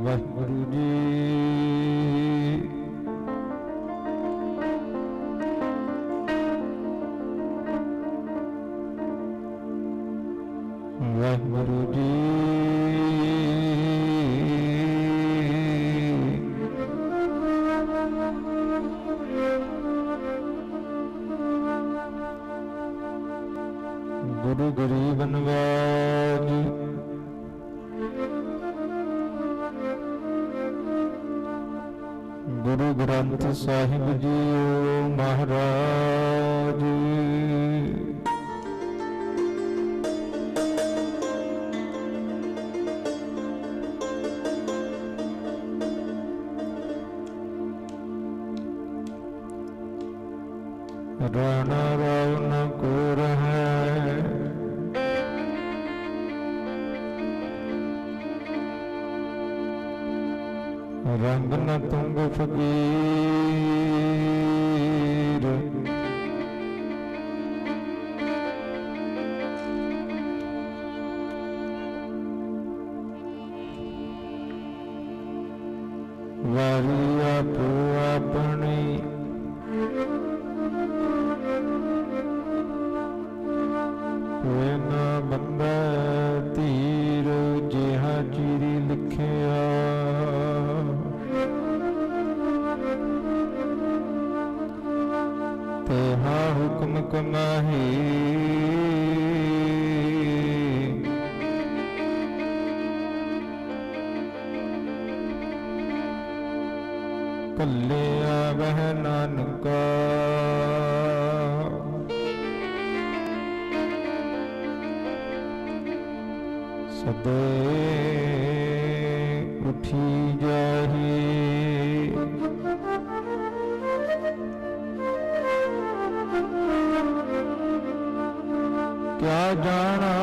वाहिगुरु जी। वाहिगुरु जी। गुरु गरीब नवाज गुरु ग्रंथ साहिब जी महाराज। राणा रावण को है रंग न तुंग फकीर। वारी आपो अपनी ना बंदा तीर जिहा चीरी लिखिया। तेहा हुक्म कमाही कल्लिया वह नानका। सदे उठी जाही क्या जाना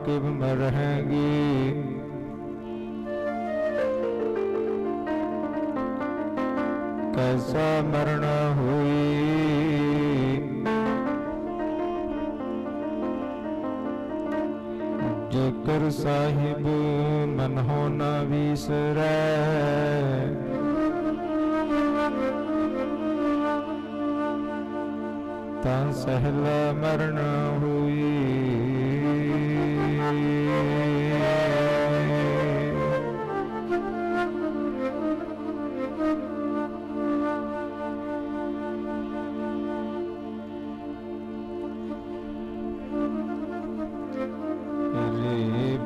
किब मरेंगी। कैसा मरना हुई जेकर साहिब मन हो न विसरै। तां सहला मरण हुई।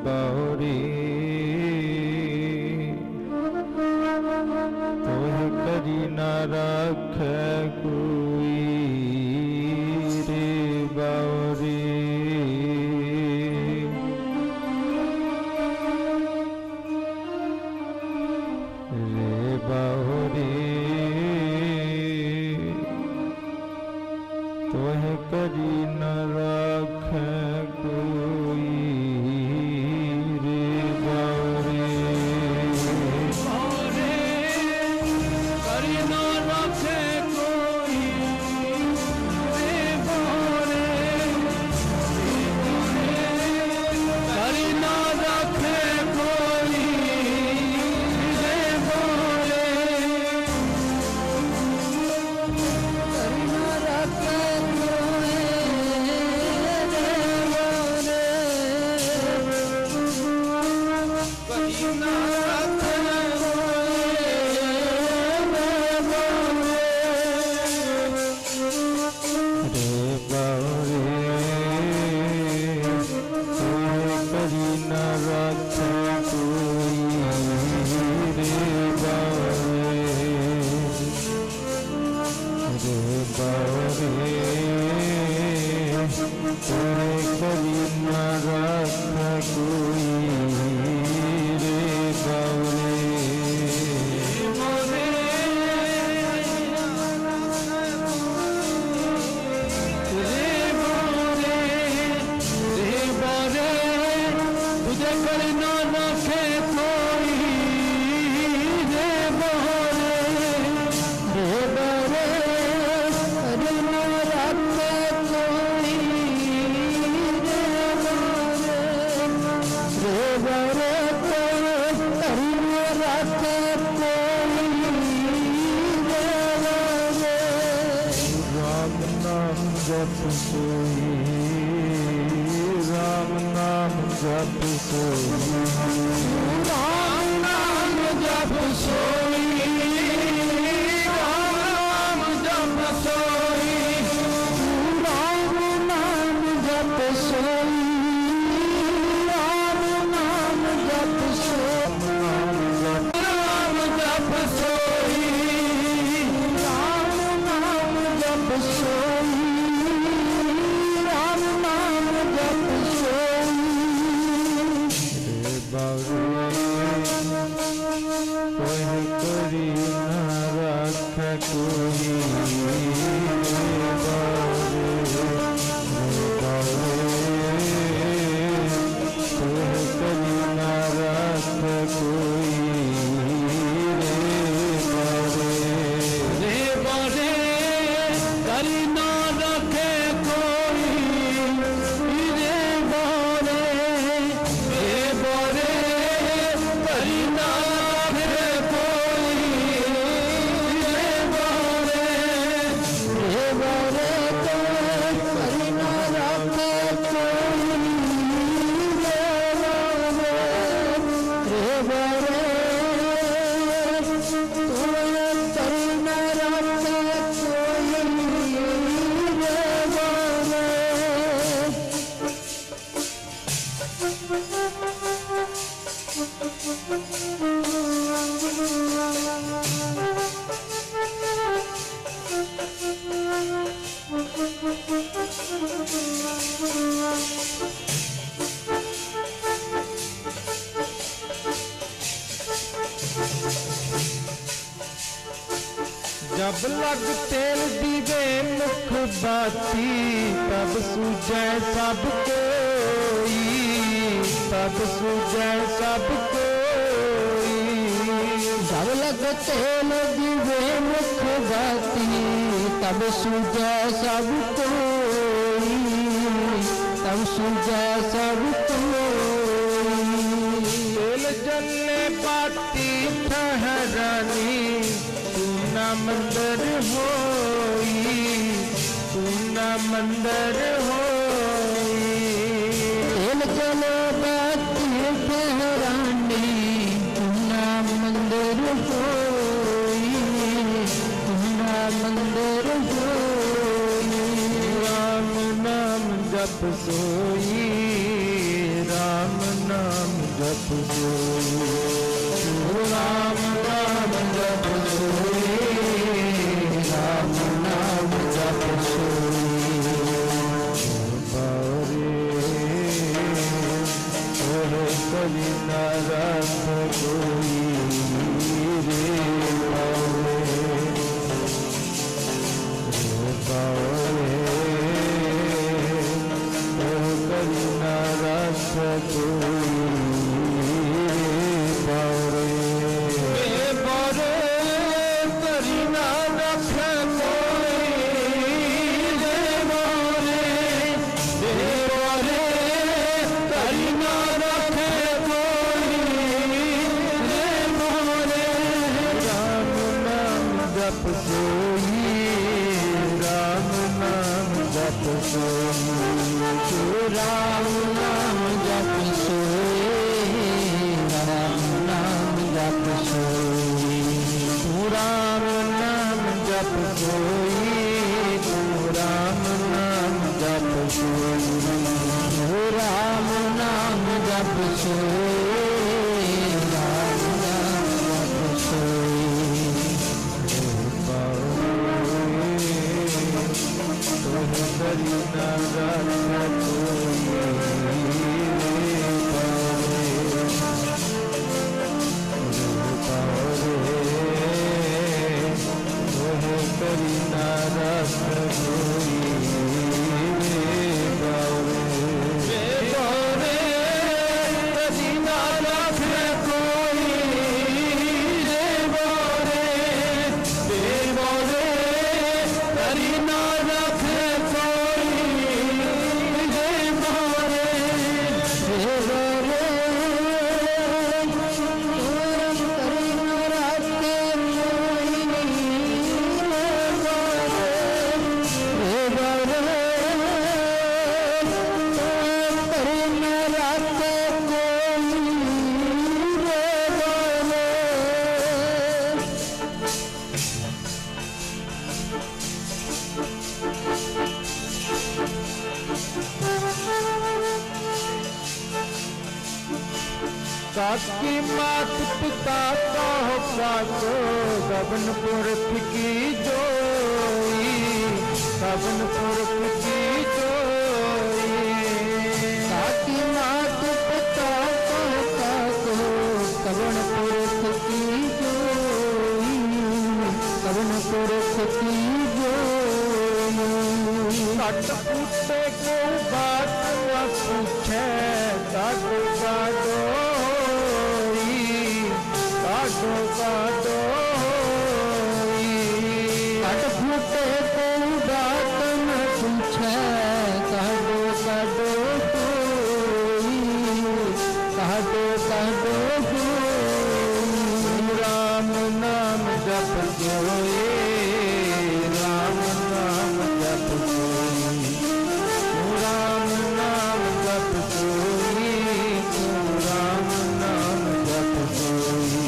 बावरी तोह करी न राखै कोई रे बावरी। रे बावरी तोह करी न राखै कोई। जप सोई। राम नाम जप सोई, राम जप सोई, राम नाम जप सोई, राम नाम जप सोई, राम जप सोई, राम नाम जप सोई, राम नाम जप सोई। रे बाबरे कोई करी न राखे कोई। रे बाबरे कोई करी न राखे कोई। रे बारे करी ना रखे कोई, रे बारे, रे बारे करी ना रखे कोई, रे बारे, रे बारे करी ना रखे कोई, रे बारे, जब लग तेल दीवे मुख बाती, तब सूझे सब कोई। तब सूझे सब कोई। जब लग तेल दीवे मुख बाती, तब सूझे सब कोई, तब सूझे सब कोई। तेल जलने पाती ठहरानी, तू न मंदिर होई। तू न मंदिर होई। तेल जलो बाती ठहरानी, तू ना मंदिर होई, तू ना मंदिर होई। राम नाम जप सोई। राम नाम जप सोई। राम नाम जप सोई, राम नाम जप सोई। बावरे ओहे करी न राख कोई। रे बावरे बावरे ओहे करी न राख कोई। रे बारे करी ना रखे कोई, रे बारे, रे बारे करी ना रखे कोई, रे बारे। राम नाम जप सोई। राम नाम जप सोई। राम नाम जप सोई, राम नाम जप सोई, राम नाम जप सोई। राम नाम जप सोई। राम नाम जप सोई, राम नाम जप सोई। तुम करी न राख करी न राख कोई। रे बारे करी काकी मात पिता कहो काको कवन पुरख की जोई कवन पुरख की जोई काकी मात पिता कहो काको कवन पुरख की जोई कवन पुरख की जोई कट फूटे को बात न पूछे काटो काटो काटो काटो कट फूटे को बात न पूछे काटो काटो काटो काटो राम नाम जप जोए राम नाम जप जोई राम नाम जप जोई राम नाम जप जोई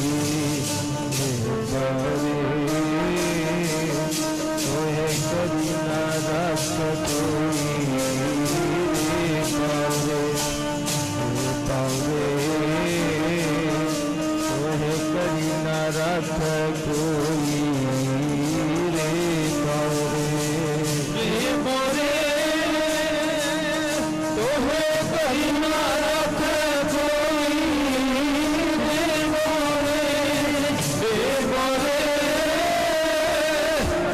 तोहे करी ना रख कोई पावे तोहे करी ना रख कोई रे पावे तोहे करी ना रख कोई रे बोरे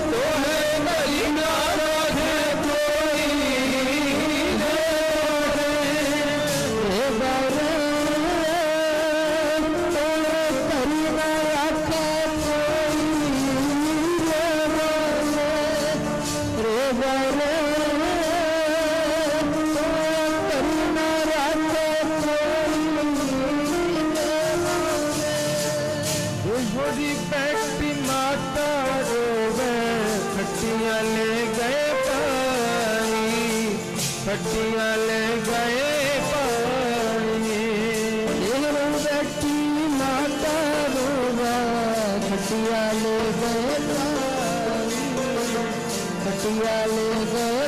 तोहे करी ना रख कोई रे बारे होरी बैठी माता रोवे खटिया ले गए पानी खटिया ले गए पानी बैठी माता रोवा खटिया ले गए खटिया ले गए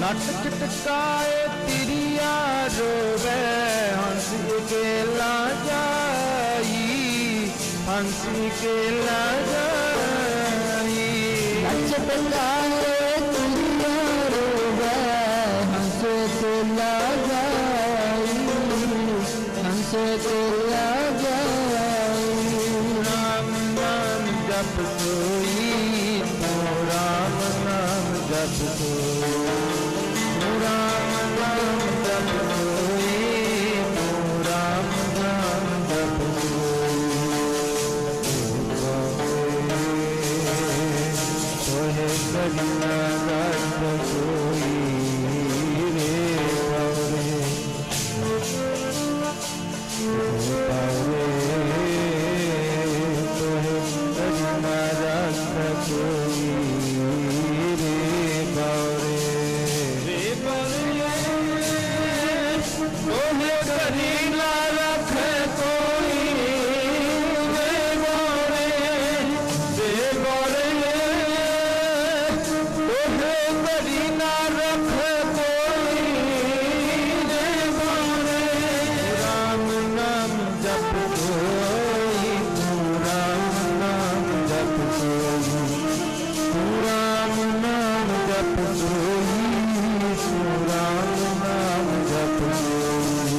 नट चटकाए तिरिया रोवे हंसी के ला जाई हंसी के ला जाई नच बंगाए तिरिया रोवे हंस के ला जाई हंस के ला जाई राम नाम जप कोई तो राम नाम जप कोई राम नाम जप कोई तो राम नाम जप तोहे करी ना रख कोई रे पावे तोहे करी ना रख कोई रे पावे तोहे करी ना रख कोई रे बोरे तोहे करी ना रख कोई रे बोरे राम नाम जप कोई तू राम नाम जप कोई तू राम नाम जप कोई तू राम नाम जप कोई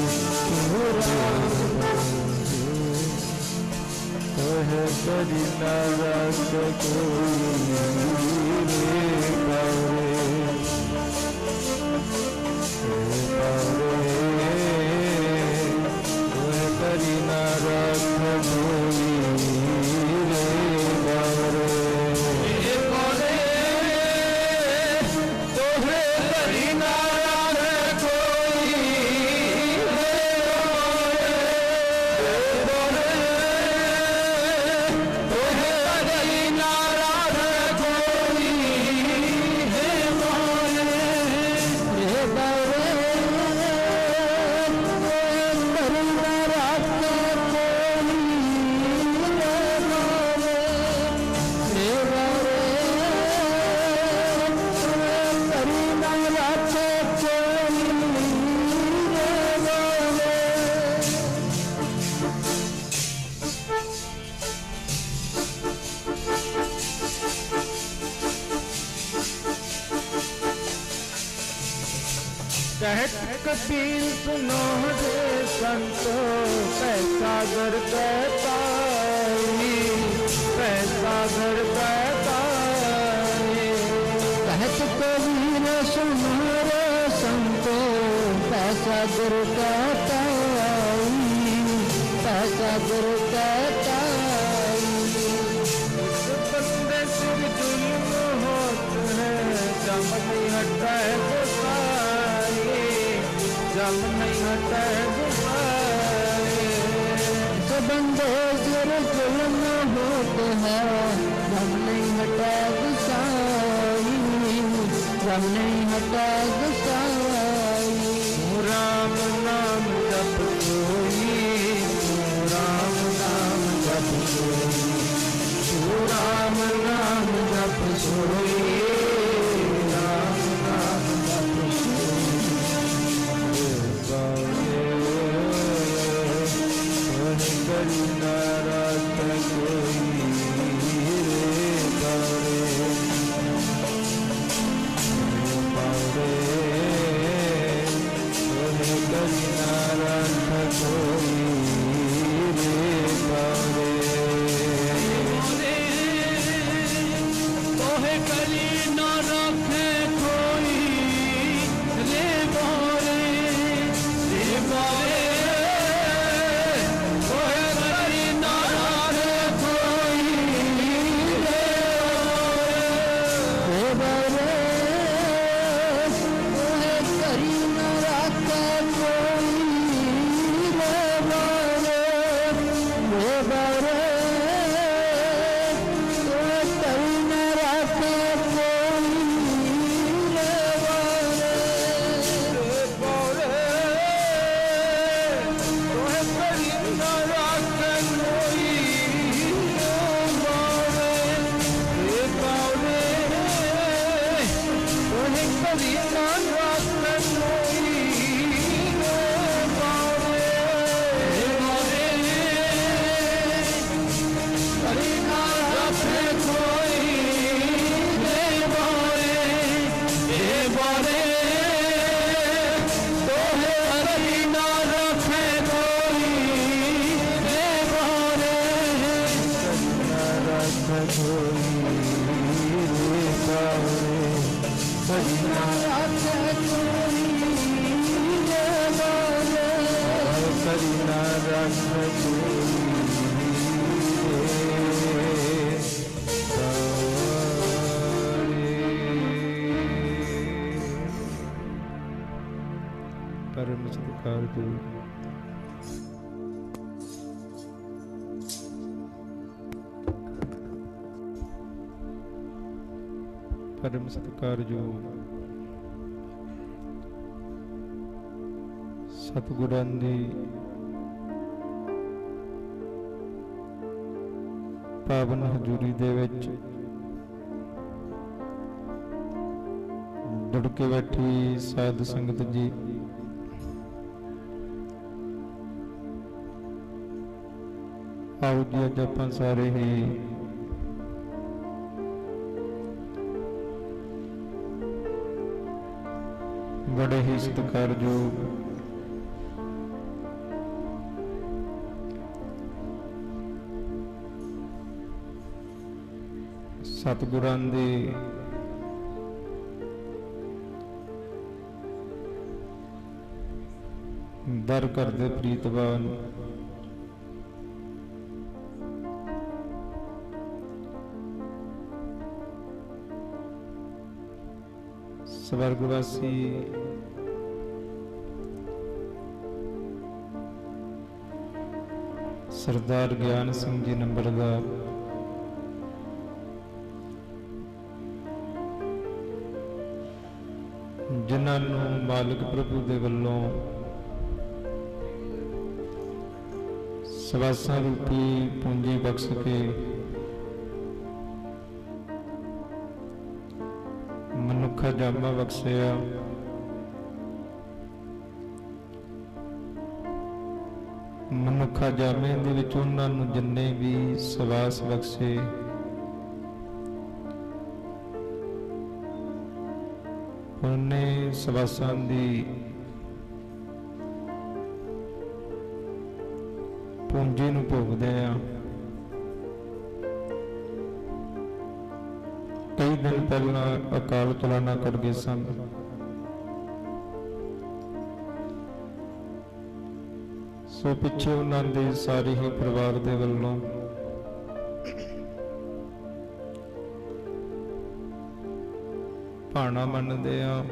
तोहे करी ना रख कोई रे पावे तोहे करी ना रख कोई रे पावे तोहे करी ना रख कोई तोहे करी ना रख कोई कहत कबीर सुनो रे संतो, पैसागर कहताई, पैसागर कहताई। कहत कबीर सुनो रे संतो, पैसागर कहताई, पैसागर कहताई। बंदे सिर जुल्म होत है, जम नहीं हटा है गुस्साए, जम नहीं हटा है गुस्साए। बंदे सिर जुल्म होत है, जम नहीं हटा गुस्साई, जम नहीं हटा गुस्साई। राम नाम जप कोई, राम नाम जप कोई, राम नाम जप सोई, राम नाम जप सोई। करी नाराज कोई रे बारे, बारे करी नाराज कोई रे बारे। तोहे कली न रखे कोई रे बारे, रे बारे तोहे कली न रखे कोई रे बारे, तोहे करी न राखे कोई रे बारे, रे बारे तोहे करी न राखे कोई रे बारे। तोहे कली न रखे कोई रे बारे, तोहे कली न रखे कोई रे बारे। कली न रखे कोई रे बारे, रे बारे तोहे कली न रखे कोई रे बारे, रखे कोई रे बारे, कली न राखे कोई रे बारे, कली न रखे कोई परम सत्कार जो परम सत्कार जो सतगुਰਾਂ ਦੀ ਪਾਵਨ ਹਜ਼ੂਰੀ ਦੇ ਵਿੱਚ ਜੁੜ ਕੇ ਬੈਠੀ ਸਾਧ ਸੰਗਤ ਜੀ, ਆਓ ਜੀ ਅੱਜ ਆਪਾਂ ਸਾਰੇ ਹੀ बड़े ही सत्कारयोग सतगुਰਾਂ ਦੇ ਦਰ ਕਰਦੇ ਪ੍ਰੀਤਵਾਨ स्वर्गवासी सरदार ज्ञान सिंह जी नंबरदार, जिन्हां नूं मालिक प्रभु दे वल्लों सवासां रूपी पूंजी बख्श के मनुखा जामा बख्शिया। मनुखा जामे दे विच उन्हां नूं जिन्ने भी सवास बख्शे उन्ने सवासां दी ਪੂੰਜੀ ਨੂੰ ਭੋਗਦੇ ਆ। ਕਈ ਦਿਨ ਪਹਿਲਾਂ ਅਕਾਲ ਚਲਾਣਾ ਕਰ ਗਏ ਸਨ। ਸੋ ਪਿੱਛੇ ਉਹਨਾਂ ਦੇ ਸਾਰੇ ਹੀ ਪਰਿਵਾਰ ਦੇ ਵੱਲੋਂ ਭਾਣਾ ਮੰਨਦੇ ਆ।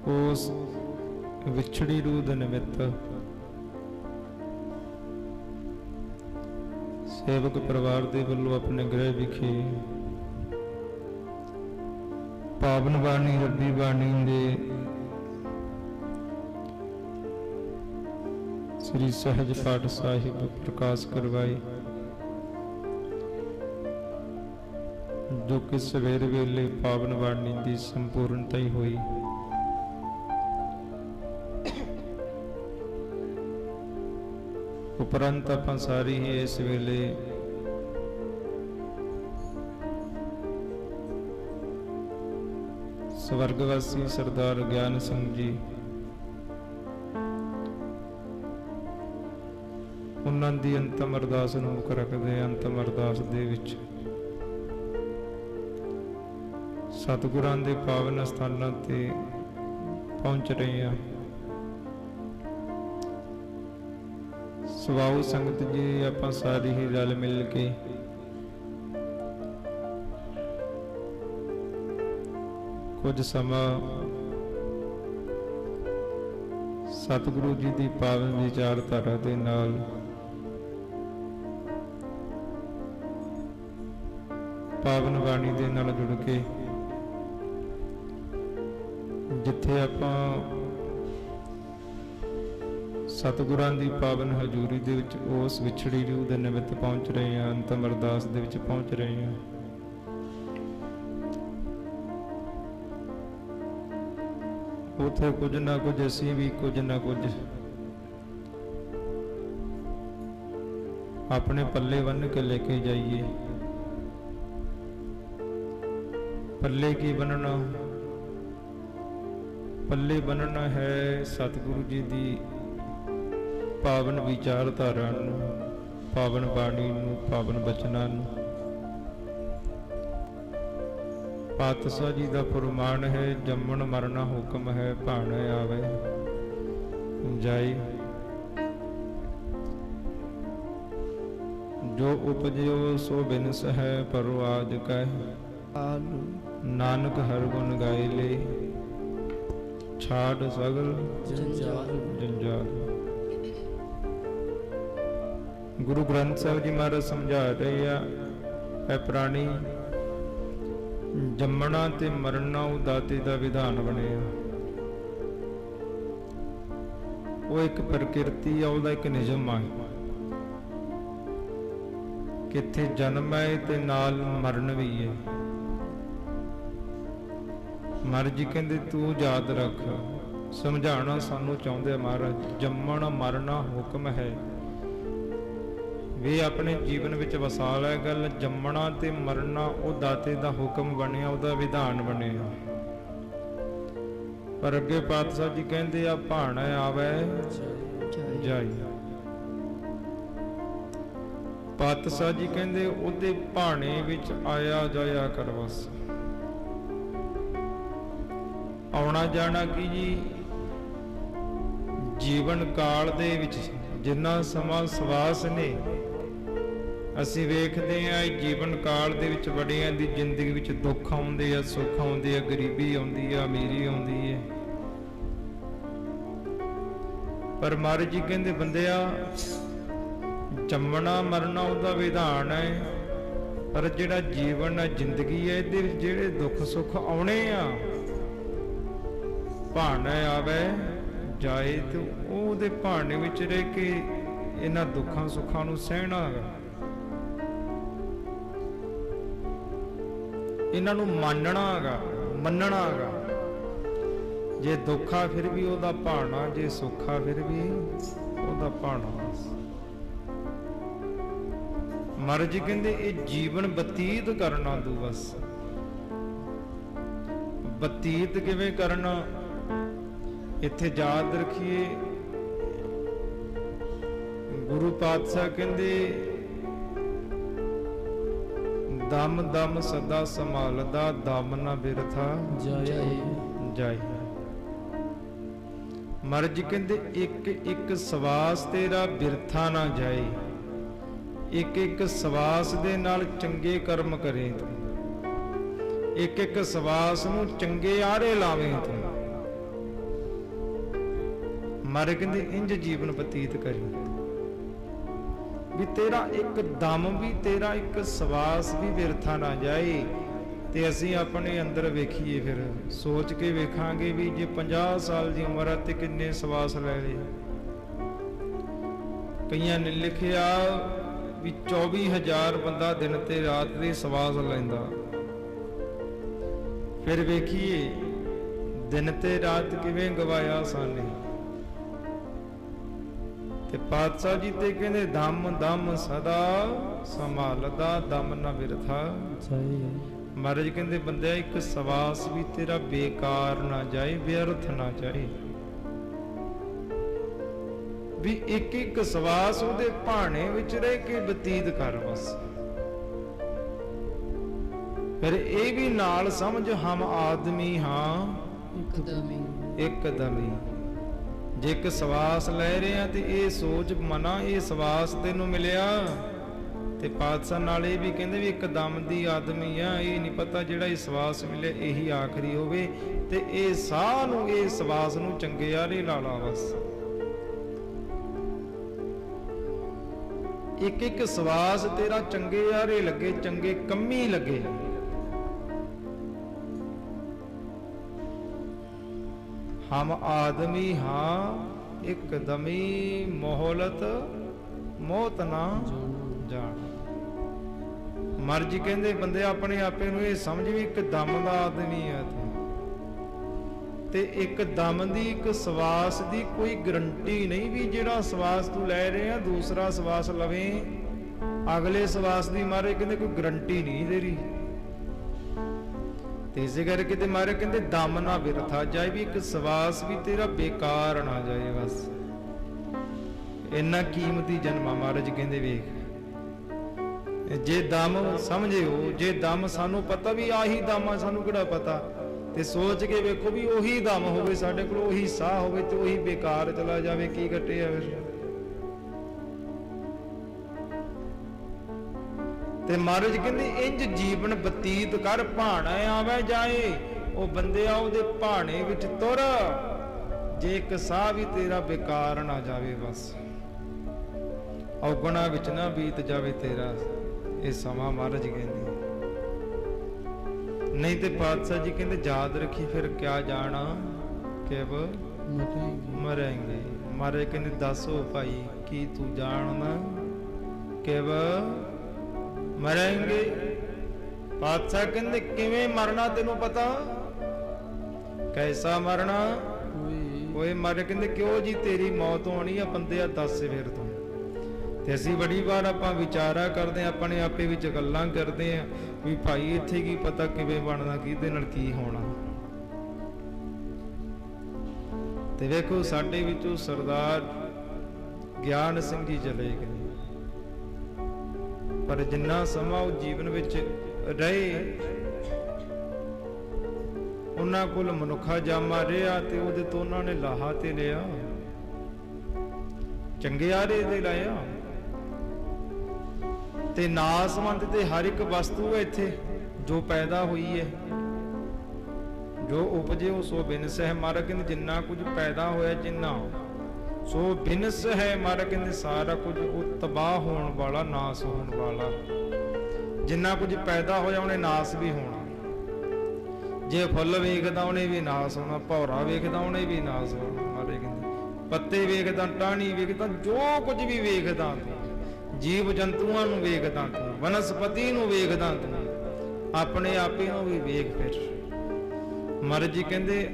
ਉਸ ਵਿਛੜੀ ਰੂਹ ਦੇ ਨਿਮਿੱਤ ਸੇਵਕ ਪਰਿਵਾਰ ਦੇ ਵੱਲੋਂ ਆਪਣੇ ਗ੍ਰਹਿ ਵਿਖੇ ਪਾਵਨ ਬਾਣੀ ਰੱਬੀ ਬਾਣੀ ਦੇ ਸ੍ਰੀ ਸਹਿਜ ਪਾਠ ਸਾਹਿਬ ਪ੍ਰਕਾਸ਼ ਕਰਵਾਏ, ਜੋ ਕਿ ਸਵੇਰ ਵੇਲੇ ਪਾਵਨ ਬਾਣੀ ਦੀ ਸੰਪੂਰਨਤਾ ਹੀ ਹੋਈ। ਉਪਰੰਤ ਆਪਾਂ ਸਾਰੀ ਹੀ ਇਸ ਵੇਲੇ ਸਵਰਗਵਾਸੀ ਸਰਦਾਰ ਗਿਆਨ ਸਿੰਘ ਜੀ, ਉਹਨਾਂ ਦੀ ਅੰਤਮ ਅਰਦਾਸ ਨੂੰ ਮੁੱਖ ਰੱਖਦੇ ਅੰਤਮ ਅਰਦਾਸ ਦੇ ਵਿੱਚ ਸਤਿਗੁਰਾਂ ਦੇ ਪਾਵਨ ਸਥਾਨਾਂ ਤੇ ਪਹੁੰਚ ਰਹੇ ਹਾਂ। ਸਵਾਉ ਸੰਗਤ ਜੀ, ਆਪਾਂ ਸਾਰੀ ਹੀ ਰਲ ਮਿਲ ਕੇ ਕੁਝ ਸਮਾਂ ਸਤਿਗੁਰੂ ਜੀ ਦੀ ਪਾਵਨ ਵਿਚਾਰਧਾਰਾ ਦੇ ਨਾਲ ਪਾਵਨ ਬਾਣੀ ਦੇ ਨਾਲ ਜੁੜ ਕੇ ਜਿੱਥੇ ਆਪਾਂ ਸਤਿਗੁਰਾਂ ਦੀ ਪਾਵਨ ਹਜ਼ੂਰੀ ਦੇ ਵਿੱਚ ਉਸ ਵਿਛੜੀ ਰੂਹ ਦੇ ਨਿਮਿੱਤ ਪਹੁੰਚ ਰਹੇ ਹਾਂ, ਅੰਤਮ ਅਰਦਾਸ ਦੇ ਵਿੱਚ ਪਹੁੰਚ ਰਹੇ ਹਾਂ। ਉੱਥੇ ਕੁਝ ਨਾ ਕੁਝ ਅਸੀਂ ਵੀ ਕੁਝ ਨਾ ਕੁਝ ਆਪਣੇ ਪੱਲੇ ਬੰਨ੍ਹ ਕੇ ਲੈ ਕੇ ਜਾਈਏ। ਪੱਲੇ ਕੀ ਬੰਨ੍ਹਣਾ? ਪੱਲੇ ਬੰਨ੍ਹਣਾ ਹੈ ਸਤਿਗੁਰੂ ਜੀ ਦੀ ਪਾਵਨ ਵਿਚਾਰਧਾਰਾ ਨੂੰ, ਪਾਵਨ ਬਾਣੀ ਨੂੰ, ਪਾਵਨ ਬਚਨਾਂ ਨੂੰ। ਪਾਤਸ਼ਾਹ ਜੀ ਦਾ ਫਰਮਾਨ ਹੈ, ਜੰਮਣ ਮਰਨਾ ਹੁਕਮ ਹੈ, ਭਾਣੇ ਆਵੇ ਜਾਈ। ਜੋ ਉਪਜਿਓ ਸੋ ਬਿਨਸ ਹੈ, ਪਰੋ ਆਜ ਕਹਿ ਨਾਨਕ ਹਰ ਗੁਣ ਗਾਏ ਲੈ, ਛਾੜ ਸਗਲ ਜੰਜਾਲ। ਗੁਰੂ ਗ੍ਰੰਥ ਸਾਹਿਬ ਜੀ ਮਹਾਰਾਜ ਸਮਝਾ ਰਹੇ ਆ, ਐ ਪ੍ਰਾਣੀ, ਜੰਮਣਾ ਤੇ ਮਰਨਾ ਉਹ ਦਾਤੇ ਦਾ ਵਿਧਾਨ ਬਣਿਆ। ਉਹ ਇੱਕ ਪ੍ਰਕਿਰਤੀ ਆ, ਉਹਦਾ ਇੱਕ ਨਿਯਮ ਆ। ਕਿੱਥੇ ਜਨਮ ਹੈ ਤੇ ਨਾਲ ਮਰਨ ਵੀ ਹੈ। ਮਹਾਰਾਜ ਜੀ ਕਹਿੰਦੇ ਤੂੰ ਯਾਦ ਰੱਖ, ਸਮਝਾਉਣਾ ਸਾਨੂੰ ਚਾਹੁੰਦੇ ਆ ਮਹਾਰਾਜ। ਜੰਮਣਾ ਮਰਨਾ ਹੁਕਮ ਹੈ, ਵੀ ਆਪਣੇ ਜੀਵਨ ਵਿੱਚ ਵਸਾ ਲੈ ਗੱਲ। ਜੰਮਣਾ ਤੇ ਮਰਨਾ ਉਹ ਦਾਤੇ ਦਾ ਹੁਕਮ ਬਣਿਆ, ਉਹਦਾ ਵਿਧਾਨ ਬਣਿਆ। ਪਰ ਅੱਗੇ ਪਾਤਸ਼ਾਹ ਜੀ ਕਹਿੰਦੇ ਆ, ਭਾਣਾ ਆਵੇ ਜਾਈ। ਪਾਤਸ਼ਾਹ ਜੀ ਕਹਿੰਦੇ ਉਹਦੇ ਭਾਣੇ ਵਿੱਚ ਆਇਆ ਜਾਇਆ ਕਰ ਬਸ। ਆਉਣਾ ਜਾਣਾ ਕੀ ਜੀ? ਜੀਵਨ ਕਾਲ ਦੇ ਵਿੱਚ ਜਿੰਨਾ ਸਮਾਂ ਸਵਾਸ ਨੇ, ਅਸੀਂ ਵੇਖਦੇ ਹਾਂ ਜੀਵਨ ਕਾਲ ਦੇ ਵਿੱਚ ਬੜਿਆਂ ਦੀ ਜ਼ਿੰਦਗੀ ਵਿੱਚ ਦੁੱਖ ਆਉਂਦੇ ਆ, ਸੁੱਖ ਆਉਂਦੇ ਆ, ਗਰੀਬੀ ਆਉਂਦੀ ਆ, ਅਮੀਰੀ ਆਉਂਦੀ ਹੈ। ਪਰ ਮਹਾਰਾਜ ਜੀ ਕਹਿੰਦੇ ਬੰਦਿਆ, ਜੰਮਣਾ ਮਰਨਾ ਉਹਦਾ ਵਿਧਾਨ ਹੈ, ਪਰ ਜਿਹੜਾ ਜੀਵਨ ਹੈ, ਜ਼ਿੰਦਗੀ ਹੈ, ਇਹਦੇ ਵਿੱਚ ਜਿਹੜੇ ਦੁੱਖ ਸੁੱਖ ਆਉਣੇ ਆ, ਭਾਣਾ ਆਵੇ ਜਾਏ, ਤੇ ਉਹਦੇ ਭਾਣੇ ਵਿੱਚ ਰਹਿ ਕੇ ਇਹਨਾਂ ਦੁੱਖਾਂ ਸੁੱਖਾਂ ਨੂੰ ਸਹਿਣਾ ਹੈਗਾ, ਇਹਨਾਂ ਨੂੰ ਮੰਨਣਾ ਹੈਗਾ, ਮੰਨਣਾ ਹੈਗਾ। ਜੇ ਦੁੱਖਾ ਫਿਰ ਵੀ ਉਹਦਾ ਭਾਣਾ, ਜੇ ਸੁੱਖਾ ਫਿਰ ਵੀ ਉਹਦਾ ਭਾਣਾ। ਮਹਾਰਾਜ ਜੀ ਕਹਿੰਦੇ ਇਹ ਜੀਵਨ ਬਤੀਤ ਕਰਨਾ ਤੂੰ ਬਸ। ਬਤੀਤ ਕਿਵੇਂ ਕਰਨਾ? ਇੱਥੇ ਯਾਦ ਰੱਖੀਏ, ਗੁਰੂ ਪਾਤਸ਼ਾਹ ਕਹਿੰਦੇ ਦਮ ਦਮ ਸਦਾ ਸੰਭਾਲਦਾ, ਦਮ ਨਾ ਬਿਰਥਾ ਜਾਏ ਜਾਏ। ਮਹਾਰਾਜ ਜੀ ਕਹਿੰਦੇ ਇੱਕ ਇੱਕ ਸਵਾਸ ਤੇਰਾ ਬਿਰਥਾ ਨਾ ਜਾਏ, ਇੱਕ ਇੱਕ ਸਵਾਸ ਦੇ ਨਾਲ ਚੰਗੇ ਕਰਮ ਕਰੇ ਤੂੰ, ਇੱਕ ਇੱਕ ਸਵਾਸ ਨੂੰ ਚੰਗੇ ਆਰੇ ਲਾਵੇਂ ਤੂੰ। ਮਹਾਰਾਜ ਕਹਿੰਦੇ ਇੰਜ ਜੀਵਨ ਬਤੀਤ ਕਰੀ ਵੀ ਤੇਰਾ ਇੱਕ ਦਮ ਵੀ, ਤੇਰਾ ਇੱਕ ਸਵਾਸ ਵੀ ਬਿਰਥਾ ਨਾ ਜਾਏ। ਤੇ ਅਸੀਂ ਆਪਣੇ ਅੰਦਰ ਵੇਖੀਏ, ਫਿਰ ਸੋਚ ਕੇ ਵੇਖਾਂਗੇ ਵੀ ਜੇ 50 ਸਾਲ ਦੀ ਉਮਰ ਹੈ ਤੇ ਕਿੰਨੇ ਸਵਾਸ ਲੈ ਲਏ। ਕਈਆਂ ਨੇ ਲਿਖਿਆ ਵੀ 24,000 ਬੰਦਾ ਦਿਨ ਤੇ ਰਾਤ ਦੇ ਸਵਾਸ ਲੈਂਦਾ। ਫਿਰ ਵੇਖੀਏ ਦਿਨ ਤੇ ਰਾਤ ਕਿਵੇਂ ਗਵਾਇਆ ਸਾਨੇ। ਤੇ ਪਾਤਸ਼ਾਹ ਜੀ ਤੇ ਕਹਿੰਦੇ ਦਮ ਦਮ ਸਦਾ ਸੰਭਾਲਦਾ, ਦਮ ਨਾ ਬਿਰਥਾ ਜਾਏ। ਮਹਾਰਾਜ ਕਹਿੰਦੇ ਬੰਦਿਆ ਇੱਕ ਸਵਾਸ ਵੀ ਤੇਰਾ ਬੇਕਾਰ ਨਾ ਜਾਏ, ਵਿਅਰਥ ਨਾ ਜਾਏ। ਵੀ ਇੱਕ ਇੱਕ ਸਵਾਸ ਉਹਦੇ ਭਾਣੇ ਵਿੱਚ ਰਹਿ ਕੇ ਬਤੀਤ ਕਰ ਬਸ। ਫਿਰ ਇਹ ਵੀ ਨਾਲ ਸਮਝ ਹਮ ਆਦਮੀ ਹਾਂ ਇੱਕਦਮ ਹੀ। ਜੇ ਇੱਕ ਸਵਾਸ ਲੈ ਰਹੇ ਆ ਤੇ ਇਹ ਸੋਚ ਮਨਾ, ਇਹ ਸਵਾਸ ਤੈਨੂੰ ਮਿਲਿਆ ਤੇ ਪਾਤਸ਼ਾਹ ਨਾਲ ਇਹ ਵੀ ਕਹਿੰਦੇ ਵੀ ਇੱਕਦਮ ਦੀ ਆਦਮੀ ਆ। ਇਹ ਨਹੀਂ ਪਤਾ ਜਿਹੜਾ ਇਹ ਸਵਾਸ ਮਿਲਿਆ ਇਹੀ ਆਖਰੀ ਹੋਵੇ, ਤੇ ਇਹ ਸਾਹ ਨੂੰ, ਇਹ ਸਵਾਸ ਨੂੰ ਚੰਗੇ ਆਰੇ ਲਾ ਲਾ ਬਸ। ਇੱਕ ਇੱਕ ਸਵਾਸ ਤੇਰਾ ਚੰਗੇ ਆਰੇ ਲੱਗੇ, ਚੰਗੇ ਕੰਮੀ ਲੱਗੇ। ਹਮ ਆਦਮੀ ਹਾਂ ਇੱਕਦਮੀ, ਮੋਹਲਤ ਮੌਤ ਨਾ ਜਾਣ। ਮਰਜੀ ਕਹਿੰਦੇ ਬੰਦੇ ਆਪਣੇ ਆਪੇ ਨੂੰ ਇਹ ਸਮਝ ਵੀ ਇੱਕ ਦਮ ਦਾ ਆਦਮੀ ਆ ਤੂੰ, ਤੇ ਇੱਕ ਦਮ ਦੀ, ਇੱਕ ਸਵਾਸ ਦੀ ਕੋਈ ਗਰੰਟੀ ਨਹੀਂ ਵੀ ਜਿਹੜਾ ਸਵਾਸ ਤੂੰ ਲੈ ਰਹੇ ਆ ਦੂਸਰਾ ਸਵਾਸ ਲਵੇਂ ਅਗਲੇ ਸਵਾਸ ਦੀ। ਮਾਰੇ ਕਹਿੰਦੇ ਕੋਈ ਗਰੰਟੀ ਨਹੀਂ ਤੇਰੀ। ਤੇ ਇਸੇ ਕਰਕੇ ਤੇ ਮਾਰੇ ਕਹਿੰਦੇ ਦਮ ਨਾ ਬਿਰਥਾ ਜਾਏ, ਵੀ ਇੱਕ ਸਵਾਸ ਵੀ ਤੇਰਾ ਬੇਕਾਰ ਨਾ ਜਾਏ ਬਸ। ਇੰਨਾ ਕੀਮਤੀ ਜਨਮ ਆ ਮਹਾਰਾਜ ਕਹਿੰਦੇ ਵੇਖ। ਜੇ ਦਮ ਸਮਝਿਓ, ਜੇ ਦਮ ਸਾਨੂੰ ਪਤਾ ਵੀ ਆਹੀ ਦਮ ਆ, ਸਾਨੂੰ ਕਿਹੜਾ ਪਤਾ, ਤੇ ਸੋਚ ਕੇ ਵੇਖੋ ਵੀ ਉਹੀ ਦਮ ਹੋਵੇ ਸਾਡੇ ਕੋਲ, ਉਹੀ ਸਾਹ ਹੋਵੇ ਤੇ ਉਹੀ ਬੇਕਾਰ ਚਲਾ ਜਾਵੇ, ਕੀ ਘਟੇ ਆ ਫਿਰ। ਤੇ ਮਹਾਰਾਜ ਕਹਿੰਦੇ ਇੰਜ ਜੀਵਨ ਬਤੀਤ ਕਰ, ਭਾਣਾ ਆਵੇ ਜਾਏ। ਉਹ ਬੰਦਿਆ ਉਹਦੇ ਭਾਣੇ ਵਿੱਚ ਤੁਰ, ਜੇ ਇੱਕ ਸਾਹ ਵੀ ਤੇਰਾ ਬੇਕਾਰ ਨਾ ਜਾਵੇ ਬਸ। ਔਗਣਾ ਵਿੱਚ ਨਾ ਬੀਤ ਜਾਵੇ ਤੇਰਾ ਇਹ ਸਮਾਂ, ਮਹਾਰਾਜ ਕਹਿੰਦੇ। ਨਹੀਂ ਤੇ ਪਾਤਸ਼ਾਹ ਜੀ ਕਹਿੰਦੇ ਯਾਦ ਰੱਖੀ ਫਿਰ ਕਿਆ ਜਾਣਾ ਕਿਵ ਮਰਾਂਗੇ। ਮਹਾਰਾਜ ਕਹਿੰਦੇ ਦੱਸੋ ਭਾਈ ਕੀ ਤੂੰ ਜਾਣਦਾ ਕਿਵ ਮਰਾਂਗੇ। ਪਾਤਸ਼ਾਹ ਕਹਿੰਦੇ ਕਿਵੇਂ ਮਰਨਾ ਤੈਨੂੰ ਪਤਾ, ਕੈਸਾ ਮਰਨਾ ਓਏ। ਮਰ ਕਹਿੰਦੇ ਕਿਉਂ ਜੀ ਤੇਰੀ ਮੌਤ ਹੋਣੀ ਆ ਬੰਦਿਆ, ਦੱਸ ਫਿਰ ਤੂੰ। ਤੇ ਅਸੀਂ ਬੜੀ ਵਾਰ ਆਪਾਂ ਵਿਚਾਰਾ ਕਰਦੇ ਆ, ਆਪਣੇ ਆਪੇ ਵਿੱਚ ਗੱਲਾਂ ਕਰਦੇ ਆ ਵੀ ਭਾਈ ਇੱਥੇ ਕੀ ਪਤਾ ਕਿਵੇਂ ਬਣਨਾ, ਕਿਹਦੇ ਨਾਲ ਕੀ ਹੋਣਾ। ਤੇ ਵੇਖੋ ਸਾਡੇ ਵਿੱਚੋਂ ਸਰਦਾਰ ਗਿਆਨ ਸਿੰਘ ਜੀ ਚਲੇ ਗਏ, ਪਰ ਜਿੰਨਾ ਸਮਾਂ ਉਹ ਜੀਵਨ ਵਿੱਚ ਰਹੇ ਉਹਨਾਂ ਕੋਲ ਮਨੁੱਖਾ ਜਾਮਾ ਰਿਹਾ, ਤੇ ਉਹਦੇ ਤੋਂ ਉਹਨਾਂ ਨੇ ਲਾਹਾ ਤੇ ਲਿਆ, ਚੰਗੇ ਆਰੇ ਦੇ ਲਾਇਆ। ਤੇ ਨਾਸਮੰਦ ਤੇ ਹਰ ਇੱਕ ਵਸਤੂ ਹੈ ਇੱਥੇ ਜੋ ਪੈਦਾ ਹੋਈ ਹੈ, ਜੋ ਉਪਜੇ ਉਹ ਸੋ ਬਿਨਸ ਹੈ। ਮਹਾਰਾਜ ਕਹਿੰਦੇ ਜਿੰਨਾ ਕੁਝ ਪੈਦਾ ਹੋਇਆ ਜਿੰਨਾ ਸੋ ਬਿਨਸ ਹੈ। ਮਹਾਰਾਜ ਕਹਿੰਦੇ ਸਾਰਾ ਕੁਝ ਉਹ ਤਬਾਹ ਹੋਣ ਵਾਲਾ, ਨਾਸ ਹੋਣ ਵਾਲਾ। ਜਿੰਨਾ ਕੁਝ ਪੈਦਾ ਹੋਇਆ ਉਹਨੇ ਨਾਸ ਵੀ ਹੋਣਾ। ਜੇ ਫੁੱਲ ਵੇਖਦਾ ਉਹਨੇ ਵੀ ਨਾਸ ਹੋਣਾ, ਭੌਰਾ ਵੇਖਦਾ ਉਹਨੇ ਵੀ ਨਾਸ ਹੋਣਾ। ਮਹਾਰਾਜ ਕਹਿੰਦੇ ਪੱਤੇ ਵੇਖਦਾ, ਟਾਹਣੀ ਵੇਖਦਾ, ਜੋ ਕੁਝ ਵੀ ਵੇਖਦਾ ਤੂੰ, ਜੀਵ ਜੰਤੂਆਂ ਨੂੰ ਵੇਖਦਾ ਤੂੰ, ਵਨਸਪਤੀ ਨੂੰ ਵੇਖਦਾ ਤੂੰ, ਆਪਣੇ ਆਪੇ ਨੂੰ ਵੀ ਵੇਖ। ਫਿਰ ਮਹਾਰਾਜ ਜੀ ਕਹਿੰਦੇ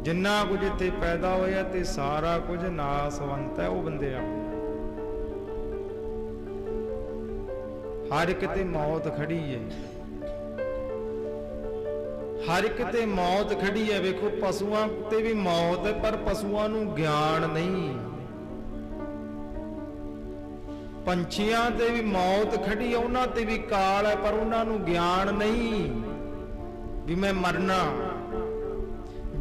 ਜਿੰਨਾ ਕੁਝ ਇੱਥੇ ਪੈਦਾ ਹੋਇਆ ਤੇ ਸਾਰਾ ਕੁਝ ਨਾਸਵੰਤ ਹੈ। ਉਹ ਬੰਦੇ ਆ ਹਰ ਇੱਕ ਤੇ ਮੌਤ ਖੜੀ ਹੈ। ਹਰ ਇੱਕ ਤੇ ਮੌਤ ਖੜੀ ਹੈ। ਵੇਖੋ ਪਸ਼ੂਆਂ ਤੇ ਵੀ ਮੌਤ ਹੈ, ਪਰ ਪਸ਼ੂਆਂ ਨੂੰ ਗਿਆਨ ਨਹੀਂ। ਪੰਛੀਆਂ ਤੇ ਵੀ ਮੌਤ ਖੜੀ ਹੈ, ਉਹਨਾਂ ਤੇ ਵੀ ਕਾਲ ਹੈ, ਪਰ ਉਹਨਾਂ ਨੂੰ ਗਿਆਨ ਨਹੀਂ ਵੀ ਮੈਂ ਮਰਨਾ।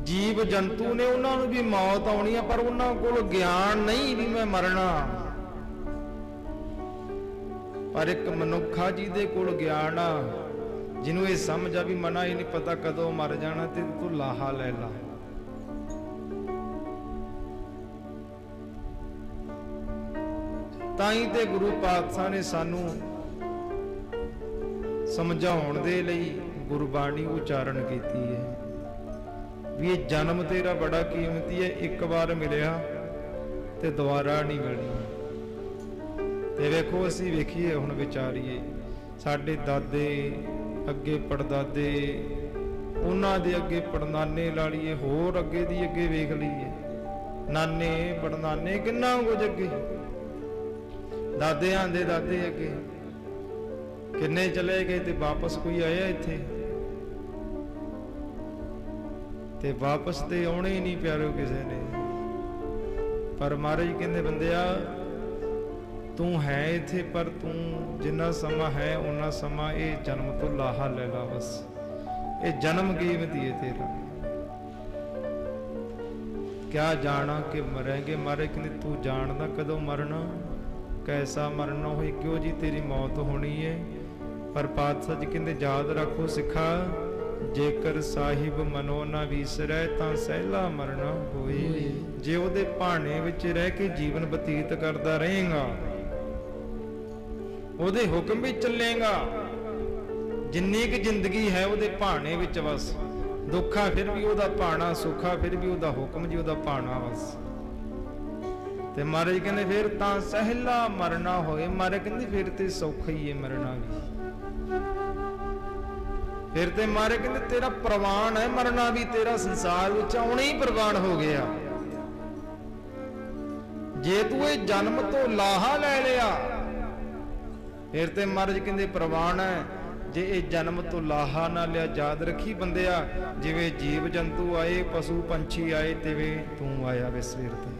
ਜੀਵ ਜੰਤੂ ਨੇ, ਉਹਨਾਂ ਨੂੰ ਵੀ ਮੌਤ ਆਉਣੀ ਹੈ, ਪਰ ਉਹਨਾਂ ਕੋਲ ਗਿਆਨ ਨਹੀਂ ਵੀ ਮੈਂ ਮਰਨਾ। ਪਰ ਇੱਕ ਮਨੁੱਖਾ ਜਿਹਦੇ ਕੋਲ ਗਿਆਨ ਆ, ਜਿਹਨੂੰ ਇਹ ਸਮਝ ਆ ਵੀ ਮਨਾ ਹੀ ਨਹੀਂ ਪਤਾ ਕਦੋਂ ਮਰ ਜਾਣਾ, ਤੇ ਤੂੰ ਲਾਹਾ ਲੈ ਲਾ। ਤਾਂ ਹੀ ਤੇ ਗੁਰੂ ਪਾਤਸ਼ਾਹ ਨੇ ਸਾਨੂੰ ਸਮਝਾਉਣ ਦੇ ਲਈ ਗੁਰਬਾਣੀ ਉਚਾਰਨ ਕੀਤੀ ਹੈ ਵੀ ਇਹ ਜਨਮ ਤੇਰਾ ਬੜਾ ਕੀਮਤੀ ਹੈ, ਇੱਕ ਵਾਰ ਮਿਲਿਆ ਤੇ ਦੁਬਾਰਾ ਨਹੀਂ ਮਿਲਣਾ। ਤੇ ਵੇਖੋ ਅਸੀਂ ਵੇਖੀਏ, ਹੁਣ ਵਿਚਾਰੀਏ, ਸਾਡੇ ਦਾਦੇ ਅੱਗੇ ਪੜਦਾਦੇ, ਉਹਨਾਂ ਦੇ ਅੱਗੇ ਪੜਨਾਨੇ ਲਾ ਲਈਏ, ਹੋਰ ਅੱਗੇ ਦੀ ਅੱਗੇ ਵੇਖ ਲਈਏ, ਨਾਨੇ ਪੜਨਾਨੇ ਕਿੰਨਾ ਕੁਝ ਅੱਗੇ, ਦਾਦਿਆਂ ਦੇ ਦਾਦੇ ਅੱਗੇ ਕਿੰਨੇ ਚਲੇ ਗਏ ਤੇ ਵਾਪਸ ਕੋਈ ਆਇਆ ਇੱਥੇ? ਤੇ ਵਾਪਸ ਤੇ ਆਉਣੇ ਹੀ ਨਹੀਂ ਪਿਆਰਿਓ ਕਿਸੇ ਨੇ। ਪਰ ਮਹਾਰਾਜ ਕਹਿੰਦੇ ਬੰਦਿਆ ਤੂੰ ਹੈ ਇੱਥੇ, ਪਰ ਤੂੰ ਜਿੰਨਾ ਸਮਾਂ ਹੈ ਉਹਨਾਂ ਸਮਾਂ ਇਹ ਜਨਮ ਤੋਂ ਲਾਹਾ ਲੈ ਲਾ ਬਸ। ਇਹ ਜਨਮ ਕੀਮਤੀ ਹੈ ਤੇਰਾ। ਕਿਆ ਜਾਣਾ ਕਿ ਮਰਾਂਗੇ। ਮਹਾਰਾਜ ਕਹਿੰਦੇ ਤੂੰ ਜਾਣਦਾ ਕਦੋਂ ਮਰਨਾ, ਕੈਸਾ ਮਰਨਾ ਹੋਈ, ਕਿਉਂ ਜੀ ਤੇਰੀ ਮੌਤ ਹੋਣੀ ਹੈ। ਪਰ ਪਾਤਸ਼ਾਹ ਜੀ ਕਹਿੰਦੇ ਯਾਦ ਰੱਖੋ ਸਿੱਖਾ, ਜੇਕਰ ਸਾਹਿਬ ਮਨੋ ਨਾ ਵੀਸਰੈ ਤਾਂ ਸਹਿਲਾ ਮਰਨਾ ਹੋਏ। ਜੇ ਉਹਦੇ ਭਾਣੇ ਵਿੱਚ ਰਹਿ ਕੇ ਜੀਵਨ ਬਤੀਤ ਕਰਦਾ ਰਹੇਗਾ, ਉਹਦੇ ਹੁਕਮ ਵਿੱਚ ਚੱਲੇਗਾ, ਜਿੰਨੀ ਕੁ ਜ਼ਿੰਦਗੀ ਹੈ ਉਹਦੇ ਭਾਣੇ ਵਿੱਚ ਬਸ। ਦੁੱਖਾ ਫਿਰ ਵੀ ਉਹਦਾ ਭਾਣਾ, ਸੁੱਖਾ ਫਿਰ ਵੀ ਉਹਦਾ ਹੁਕਮ ਜੀ ਉਹਦਾ ਭਾਣਾ ਬਸ। ਤੇ ਮਹਾਰਾਜ ਕਹਿੰਦੇ ਫਿਰ ਤਾਂ ਸਹਿਲਾ ਮਰਨਾ ਹੋਏ। ਮਹਾਰਾਜ ਕਹਿੰਦੇ ਫਿਰ ਤੇ ਸੌਖਾ ਹੀ ਹੈ ਮਰਨਾ ਵੀ। ਫਿਰ ਤੇ ਮਹਾਰਾਜ ਕਹਿੰਦੇ ਤੇਰਾ ਪ੍ਰਵਾਨ ਹੈ ਮਰਨਾ ਵੀ, ਤੇਰਾ ਸੰਸਾਰ ਵਿੱਚ ਆਉਣਾ ਹੀ ਪ੍ਰਵਾਨ ਹੋ ਗਿਆ। ਜੇ ਤੂੰ ਇਹ ਜਨਮ ਤੋਂ ਲਾਹਾ ਲੈ ਲਿਆ, ਫਿਰ ਤੇ ਮਹਾਰਾਜ ਕਹਿੰਦੇ ਪ੍ਰਵਾਨ ਹੈ। ਜੇ ਇਹ ਜਨਮ ਤੋਂ ਲਾਹਾ ਨਾ ਲਿਆ, ਯਾਦ ਰੱਖੀ ਬੰਦਿਆ, ਜਿਵੇਂ ਜੀਵ ਜੰਤੂ ਆਏ, ਪਸ਼ੂ ਪੰਛੀ ਆਏ, ਤਿਵੇਂ ਤੂੰ ਆਇਆ ਵੇ ਸਵੇਰ ਤੇ।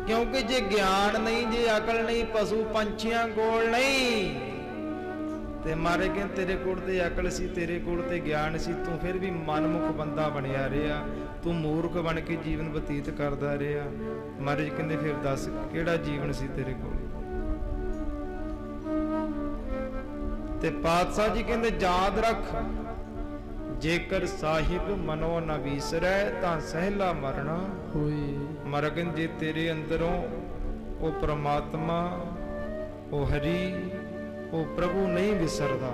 ਕਿਉਂਕਿ ਜੇ ਗਿਆਨ ਨਹੀਂ, ਜੇ ਅਕਲ ਨਹੀਂ, ਪਸ਼ੂ ਪੰਛੀਆਂ ਕੋਲ ਨਹੀਂ, ਤੇ ਮਾਰੇ ਕਿ ਤੇਰੇ ਕੋਲ ਤੇ ਅਕਲ ਸੀ, ਤੇਰੇ ਕੋਲ ਤੇ ਗਿਆਨ ਸੀ, ਤੂੰ ਫਿਰ ਵੀ ਮਨਮੁਖ ਬੰਦਾ ਬਣਿਆ ਰਿਹਾ, ਤੂੰ ਮੂਰਖ ਬਣ ਕੇ ਜੀਵਨ ਬਤੀਤ ਕਰਦਾ ਰਿਹਾ। ਮਹਾਰਾਜ ਕਹਿੰਦੇ ਫਿਰ ਦੱਸ ਕਿਹੜਾ ਜੀਵਨ ਸੀ ਤੇਰੇ ਕੋਲ। ਤੇ ਪਾਤਸ਼ਾਹ ਜੀ ਕਹਿੰਦੇ ਯਾਦ ਰੱਖ, ਜੇਕਰ ਸਾਹਿਬ ਮਨੋ ਨਾ ਵੀਸਰੈ ਤਾਂ ਸਹਿਲਾ ਮਰਨਾ ਹੋਏ। ਮਰਗਨ ਜੇ ਤੇਰੇ ਅੰਦਰੋਂ ਉਹ ਪ੍ਰਮਾਤਮਾ, ਉਹ ਹਰੀ, ਉਹ ਪ੍ਰਭੂ ਨਹੀਂ ਵਿਸਰਦਾ,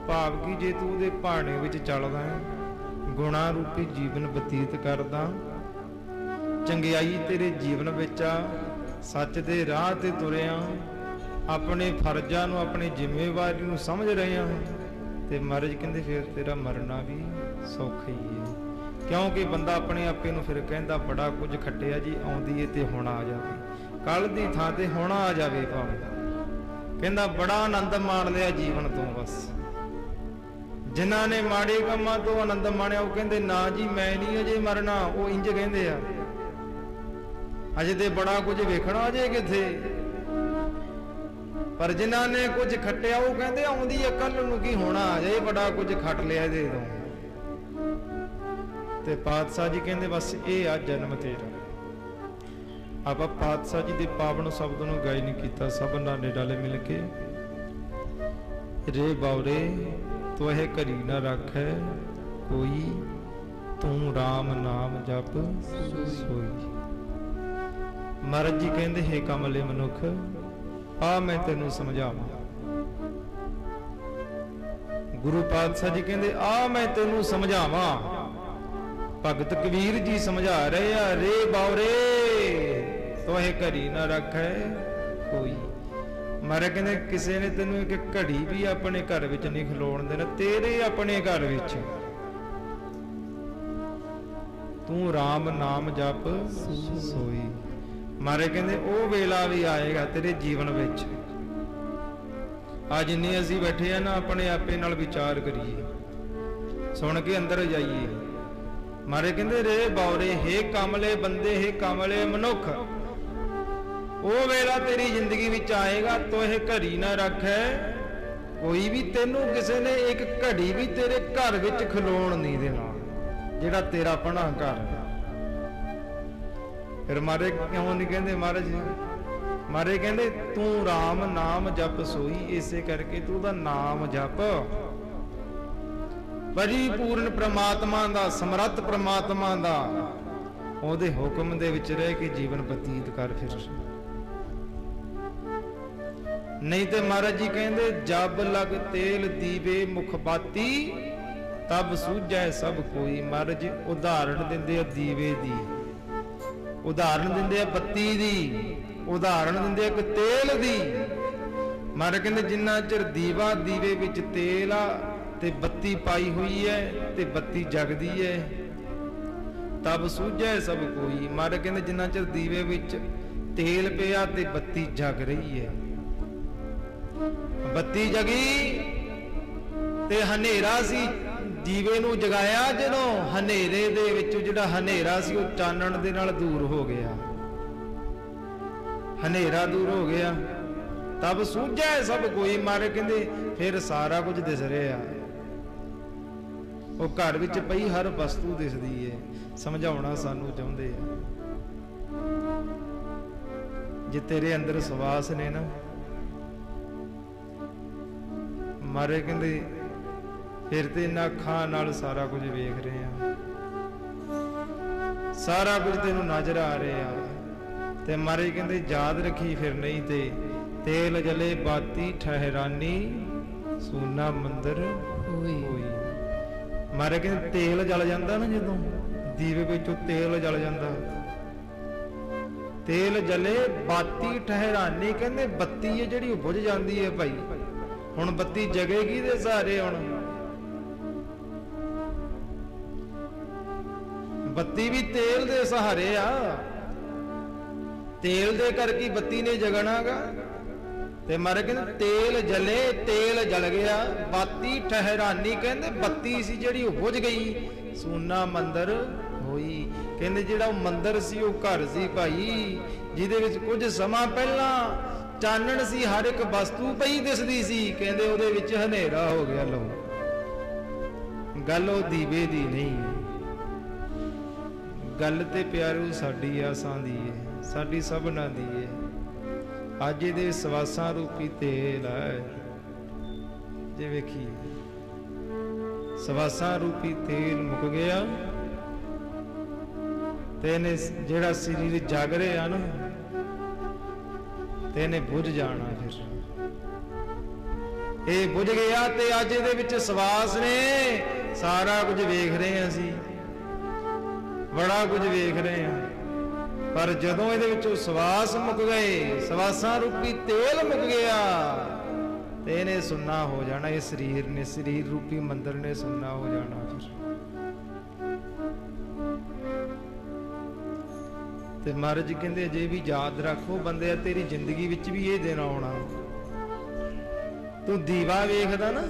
ਭਾਵ ਕਿ ਜੇ ਤੂੰ ਉਹਦੇ ਭਾਣੇ ਵਿੱਚ ਚੱਲਦਾ ਹੈ, ਗੁਣਾ ਰੂਪੀ ਜੀਵਨ ਬਤੀਤ ਕਰਦਾ, ਚੰਗਿਆਈ ਤੇਰੇ ਜੀਵਨ ਵਿੱਚ ਆ, ਸੱਚ ਦੇ ਰਾਹ ਤੇ ਤੁਰਿਆ, ਆਪਣੇ ਫਰਜ਼ਾਂ ਨੂੰ, ਆਪਣੀ ਜ਼ਿੰਮੇਵਾਰੀ ਨੂੰ ਸਮਝ ਰਹੇ ਹਾਂ, ਤੇ ਮਹਾਰਾਜ ਕਹਿੰਦੇ ਫਿਰ ਤੇਰਾ ਮਰਨਾ ਵੀ ਸੌਖਾ ਹੀ ਹੈ। ਕਿਉਂਕਿ ਬੰਦਾ ਆਪਣੇ ਆਪੇ ਨੂੰ ਫਿਰ ਕਹਿੰਦਾ ਬੜਾ ਕੁਝ ਖੱਟਿਆ ਜੀ, ਆਉਂਦੀ ਏ ਤੇ ਹੁਣ ਆ ਜਾਵੇ, ਕੱਲ ਦੀ ਥਾਂ ਤੇ ਹੁਣ ਆ ਜਾਵੇ ਭਾਵੇਂ। ਕਹਿੰਦਾ ਬੜਾ ਆਨੰਦ ਮਾਣ ਲਿਆ ਜੀਵਨ ਤੋਂ ਬਸ। ਜਿਨ੍ਹਾਂ ਨੇ ਮਾੜੇ ਕੰਮਾਂ ਤੋਂ ਆਨੰਦ ਮਾਣਿਆ ਉਹ ਕਹਿੰਦੇ ਨਾ ਜੀ ਮੈਂ ਨਹੀਂ ਅਜੇ ਮਰਨਾ, ਉਹ ਇੰਜ ਕਹਿੰਦੇ ਆ, ਅਜੇ ਤੇ ਬੜਾ ਕੁਝ ਵੇਖਣਾ, ਅਜੇ ਕਿੱਥੇ। ਪਰ ਜਿਨ੍ਹਾਂ ਨੇ ਕੁਝ ਖੱਟਿਆ ਉਹ ਕਹਿੰਦੇ ਆਉਂਦੀ ਹੈ ਕੱਲ ਨੂੰ, ਕੀ ਹੋਣਾ, ਅਜੇ ਬੜਾ ਕੁਝ ਖੱਟ ਲਿਆ ਇਹਦੇ ਤੋਂ। ਤੇ ਪਾਤਸ਼ਾਹ ਜੀ ਕਹਿੰਦੇ ਬਸ ਇਹ ਆ ਜਨਮ ਤੇਰਾ। ਆਪਾਂ ਪਾਤਸ਼ਾਹ ਜੀ ਦੇ ਪਾਵਨ ਸ਼ਬਦ ਨੂੰ ਗਾਇਨ ਨਹੀਂ ਕੀਤਾ ਸਭ ਨਾਲੇ ਡਾਲੇ ਮਿਲ ਕੇ। ਰੇ ਬਾਉਰੇ ਤੋ ਇਹ ਘਰੀ ਨਾ ਰੱਖੈ ਕੋਈ, ਤੂੰ ਰਾਮ ਨਾਮ ਜਪ ਸੋਈ। ਮਹਾਰਾਜ ਜੀ ਕਹਿੰਦੇ ਹੈ ਕਮਲੇ ਮਨੁੱਖ, ਆ ਮੈਂ ਤੈਨੂੰ ਸਮਝਾਵਾਂ। ਗੁਰੂ ਪਾਤਸ਼ਾਹ ਜੀ ਕਹਿੰਦੇ ਆ ਮੈਂ ਤੈਨੂੰ ਸਮਝਾਵਾਂ। ਭਗਤ ਕਬੀਰ ਜੀ ਸਮਝਾ ਰਹੇ ਆ, ਰੇ ਬਾਉਰੇ ਤੋਹੇ ਘੜੀ ਨਾ ਰੱਖੈ ਕੋਈ। ਮਹਾਰਾਜ ਕਹਿੰਦੇ ਕਿਸੇ ਨੇ ਤੈਨੂੰ ਇੱਕ ਘੜੀ ਵੀ ਆਪਣੇ ਘਰ ਵਿੱਚ ਨਹੀਂ ਖਲੋਣ ਦੇਣਾ, ਤੇਰੇ ਆਪਣੇ ਘਰ ਵਿੱਚ ਤੂੰ ਰਾਮ ਨਾਮ ਜਪ ਸੋਈ। ਮਹਾਰਾਜ ਕਹਿੰਦੇ ਉਹ ਵੇਲਾ ਵੀ ਆਏਗਾ ਤੇਰੇ ਜੀਵਨ ਵਿੱਚ। ਅੱਜ ਜਿੰਨੇ ਅਸੀਂ ਬੈਠੇ ਆ ਨਾ, ਆਪਣੇ ਆਪੇ ਨਾਲ ਵਿਚਾਰ ਕਰੀਏ, ਸੁਣ ਕੇ ਅੰਦਰ ਜਾਈਏ। ਮਾਰੇ ਕਹਿੰਦੇ ਰੇ ਬਾਉਰੇ, ਹੇ ਕਮਲੇ ਬੰਦੇ, ਹੇ ਕਮਲੇ ਮਨੁੱਖ, ਉਹ ਵੇਲਾ ਤੇਰੀ ਜ਼ਿੰਦਗੀ ਵਿੱਚ ਆਏਗਾ ਤੋ ਇਹ ਘੜੀ ਨਾ ਰੱਖੈ, ਕੋਈ ਵੀ ਤੈਨੂੰ ਕਿਸੇ ਨੇ ਇੱਕ ਘੜੀ ਵੀ ਤੇਰੇ ਘਰ ਵਿੱਚ ਖਲੋਣ ਨਹੀਂ ਦੇਣਾ, ਜਿਹੜਾ ਤੇਰਾ ਆਪਣਾ ਘਰ। ਫਿਰ ਮਾਰੇ ਕਿਉਂ ਨਹੀਂ ਕਹਿੰਦੇ ਮਹਾਰਾਜ ਜੀ? ਮਾਰੇ ਕਹਿੰਦੇ ਤੂੰ ਰਾਮ ਨਾਮ ਜਪ ਸੋਈ, ਇਸੇ ਕਰਕੇ ਤੂੰ ਦਾ ਨਾਮ ਜਪ। ਪਰਿਪੂਰਨ ਪ੍ਰਮਾਤਮਾ ਦਾ, ਸਮਰੱਥ ਪ੍ਰਮਾਤਮਾ ਦਾ, ਉਹਦੇ ਹੁਕਮ ਦੇ ਵਿੱਚ ਰਹਿ ਕੇ ਜੀਵਨ ਬਤੀਤ ਕਰ। ਫਿਰ ਨਹੀਂ ਤੇ ਮਹਾਰਾਜ ਜੀ ਕਹਿੰਦੇ ਜਬ ਲਗ ਤੇਲ ਦੀਵੇ ਮੁਖ ਬਾਤੀ, ਤਬ ਸੂਝੈ ਸਭ ਕੋਈ। ਮਹਾਰਾਜ ਜੀ ਉਦਾਹਰਣ ਦਿੰਦੇ ਆ ਦੀਵੇ ਦੀ, ਉਦਾਹਰਣ ਦਿੰਦੇ ਆ ਬੱਤੀ ਦੀ, ਉਦਾਹਰਣ ਦਿੰਦੇ ਆ ਇੱਕ ਤੇਲ ਦੀ। ਮਹਾਰਾਜ ਕਹਿੰਦੇ ਜਿੰਨਾ ਚਿਰ ਦੀਵਾ ਦੀਵੇ ਵਿੱਚ ਤੇਲ ਆ ਤੇ ਬੱਤੀ ਪਾਈ ਹੋਈ ਹੈ ਤੇ ਬੱਤੀ ਜਗਦੀ ਹੈ, ਤਬ ਸੂਝੈ ਸਭ ਕੋਈ। ਮਹਾਰਾਜ ਕਹਿੰਦੇ ਜਿੰਨਾ ਚਿਰ ਦੀਵੇ ਵਿੱਚ ਤੇਲ ਪਿਆ ਤੇ ਬੱਤੀ ਜਗ ਰਹੀ ਹੈ। ਬੱਤੀ ਜਗੀ ਤੇ ਹਨੇਰਾ ਸੀ, ਦੀਵੇ ਨੂੰ ਜਗਾਇਆ ਜਦੋਂ, ਹਨੇਰੇ ਦੇ ਵਿੱਚ ਜਿਹੜਾ ਹਨੇਰਾ ਸੀ ਉਹ ਚਾਨਣ ਦੇ ਨਾਲ ਦੂਰ ਹੋ ਗਿਆ, ਹਨੇਰਾ ਦੂਰ ਹੋ ਗਿਆ। ਤਬ ਸੂਝੈ ਸਭ ਕੋਈ। ਮਾਰੇ ਕਹਿੰਦੇ ਫਿਰ ਸਾਰਾ ਕੁਝ ਦਿਸ ਰਿਹਾ, ਉਹ ਘਰ ਵਿੱਚ ਪਈ ਹਰ ਵਸਤੂ ਦਿਸਦੀ ਹੈ। ਸਮਝਾਉਣਾ ਸਾਨੂੰ ਚਾਹੁੰਦੇ ਆ, ਜੇ ਤੇਰੇ ਅੰਦਰ ਸਵਾਸ ਨੇ ਨਾ, ਮਾਰੇ ਕਹਿੰਦੇ ਫਿਰ ਤੇ ਇਹਨਾਂ ਅੱਖਾਂ ਨਾਲ ਸਾਰਾ ਕੁਝ ਵੇਖ ਰਹੇ ਆ, ਸਾਰਾ ਕੁਝ ਤੈਨੂੰ ਨਜ਼ਰ ਆ ਰਿਹਾ। ਤੇ ਮਾਰੇ ਕਹਿੰਦੇ ਯਾਦ ਰੱਖੀ ਫਿਰ ਨਹੀਂ ਤੇ ਤੇਲ ਜਲੇ ਬਾਤੀ ਠਹਿਰਾਨੀ, ਸੋਨਾ ਮੰਦਰ ਹੋਈ। ਮਾਰੇ ਕਹਿੰਦੇ ਤੇਲ ਜਲ ਜਾਂਦਾ ਨਾ, ਜਦੋਂ ਦੀਵੇ ਵਿੱਚੋਂ ਤੇਲ ਜਲ ਜਾਂਦਾ, ਤੇਲ ਜਲੇ ਬਾਤੀ ਠਹਿਰਾਨੀ, ਕਹਿੰਦੇ ਬੱਤੀ ਹੈ ਜਿਹੜੀ ਉਹ ਬੁਝ ਜਾਂਦੀ ਹੈ ਭਾਈ। ਹੁਣ ਬੱਤੀ ਜਗੇਗੀ ਦੇ ਸਹਾਰੇ, ਹੁਣ ਬੱਤੀ ਵੀ ਤੇਲ ਦੇ ਸਹਾਰੇ ਆ, ਤੇਲ ਦੇ ਕਰਕੇ ਬੱਤੀ ਨੇ ਜਗਣਾਗਾ। ਤੇ ਮਾਰੇ ਕਹਿੰਦੇ ਤੇਲ ਜਲੇ, ਤੇਲ ਜਲ ਗਿਆ, ਬਾਤੀ ਠਹਿਰਾਨੀ, ਕਹਿੰਦੇ ਬੱਤੀ ਸੀ ਜਿਹੜੀ ਉਹ ਬੁਝ ਗਈ, ਸੋਨਾ ਮੰਦਰ ਹੋਈ। ਕਹਿੰਦੇ ਜਿਹੜਾ ਉਹ ਮੰਦਰ ਸੀ ਉਹ ਘਰ ਸੀ ਭਾਈ, ਜਿਹਦੇ ਵਿੱਚ ਕੁਝ ਸਮਾਂ ਪਹਿਲਾਂ ਚਾਨਣ ਸੀ, ਹਰ ਇੱਕ ਵਸਤੂ ਪਈ ਦਿਸਦੀ ਸੀ, ਕਹਿੰਦੇ ਉਹਦੇ ਵਿੱਚ ਹਨੇਰਾ ਹੋ ਗਿਆ। ਲਓ ਗੱਲ ਉਹ ਦੀਵੇ ਦੀ ਨਹੀਂ, ਗੱਲ ਤੇ ਪਿਆਰੂ ਸਾਡੀ ਆਸਾਂ ਦੀ ਏ, ਸਾਡੀ ਸਭਨਾਂ ਦੀ ਏ। ਅੱਜ ਇਹਦੇ ਸਵਾਸਾਂ ਰੂਪੀ ਤੇਲ ਹੈ, ਜੇ ਵੇਖੀ ਸਵਾਸਾਂ ਰੂਪੀ ਤੇਲ ਮੁੱਕ ਗਿਆ ਤੇ ਇਹਨੇ ਜਿਹੜਾ ਸਰੀਰ ਜਗ ਰਿਹਾ ਨਾ, ਤੇ ਇਹਨੇ ਬੁਝ ਜਾਣਾ। ਫਿਰ ਇਹ ਬੁਝ ਗਿਆ ਤੇ ਅੱਜ ਇਹਦੇ ਵਿੱਚ ਸਵਾਸ ਨੇ, ਸਾਰਾ ਕੁਝ ਵੇਖ ਰਹੇ ਹਾਂ ਅਸੀਂ, ਬੜਾ ਕੁਝ ਵੇਖ ਰਹੇ ਹਾਂ। ਪਰ ਜਦੋਂ ਇਹਦੇ ਵਿੱਚੋਂ ਸਵਾਸ ਮੁੱਕ ਗਏ, ਸਵਾਸਾਂ ਰੂਪੀ ਤੇਲ ਮੁੱਕ ਗਿਆ, ਤੇ ਇਹਨੇ ਸੁੰਨਾ ਹੋ ਜਾਣਾ। ਇਹ ਸਰੀਰ ਨੇ, ਸਰੀਰ ਰੂਪੀ ਮੰਦਰ ਨੇ ਸੁੰਨਾ ਹੋ ਜਾਣਾ। ਫਿਰ ਤੇ ਮਹਾਰਾਜ ਕਹਿੰਦੇ ਅਜੇ ਵੀ ਯਾਦ ਰੱਖੋ ਬੰਦਿਆ, ਤੇਰੀ ਜ਼ਿੰਦਗੀ ਵਿੱਚ ਵੀ ਇਹ ਦਿਨ ਆਉਣਾ। ਤੂੰ ਦੀਵਾ ਵੇਖਦਾ ਨਾ,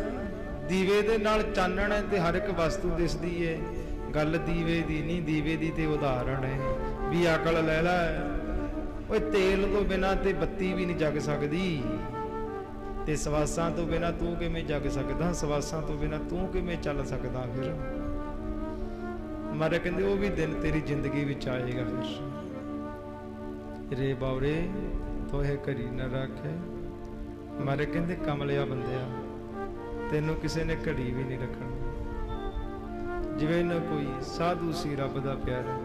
ਦੀਵੇ ਦੇ ਨਾਲ ਚਾਨਣ ਹੈ ਤੇ ਹਰ ਇੱਕ ਵਸਤੂ ਦਿਸਦੀ ਹੈ। ਗੱਲ ਦੀਵੇ ਦੀ ਨਹੀਂ, ਦੀਵੇ ਦੀ ਤੇ ਉਦਾਹਰਣ ਹੈ ਵੀ ਅਕਲ ਲੈ ਲੈ। ਓਏ ਤੇਲ ਤੋਂ ਬਿਨਾਂ ਤੇ ਬੱਤੀ ਵੀ ਨਹੀਂ ਜਗ ਸਕਦੀ, ਤੇ ਸਵਾਸਾਂ ਤੋਂ ਬਿਨਾਂ ਤੂੰ ਕਿਵੇਂ ਜਗ ਸਕਦਾ, ਸਵਾਸਾਂ ਤੋਂ ਬਿਨਾਂ ਤੂੰ ਕਿਵੇਂ ਚੱਲ ਸਕਦਾ। ਫਿਰ ਮਾਰੇ ਕਹਿੰਦੇ ਉਹ ਵੀ ਦਿਨ ਤੇਰੀ ਜ਼ਿੰਦਗੀ ਵਿੱਚ ਆਏਗਾ। ਫਿਰ ਰੇ ਬਾਵਰੇ ਤੋਹੇ ਘੜੀ ਨਾ ਰੱਖੇ। ਮਾਰੇ ਕਹਿੰਦੇ ਕਮਲਿਆ ਬੰਦਿਆ, ਤੈਨੂੰ ਕਿਸੇ ਨੇ ਘੜੀ ਵੀ ਨਹੀਂ ਰੱਖਣਾ। ਜਿਵੇਂ ਨਾ ਕੋਈ ਸਾਧੂ ਸੀ ਰੱਬ ਦਾ ਪਿਆਰਾ,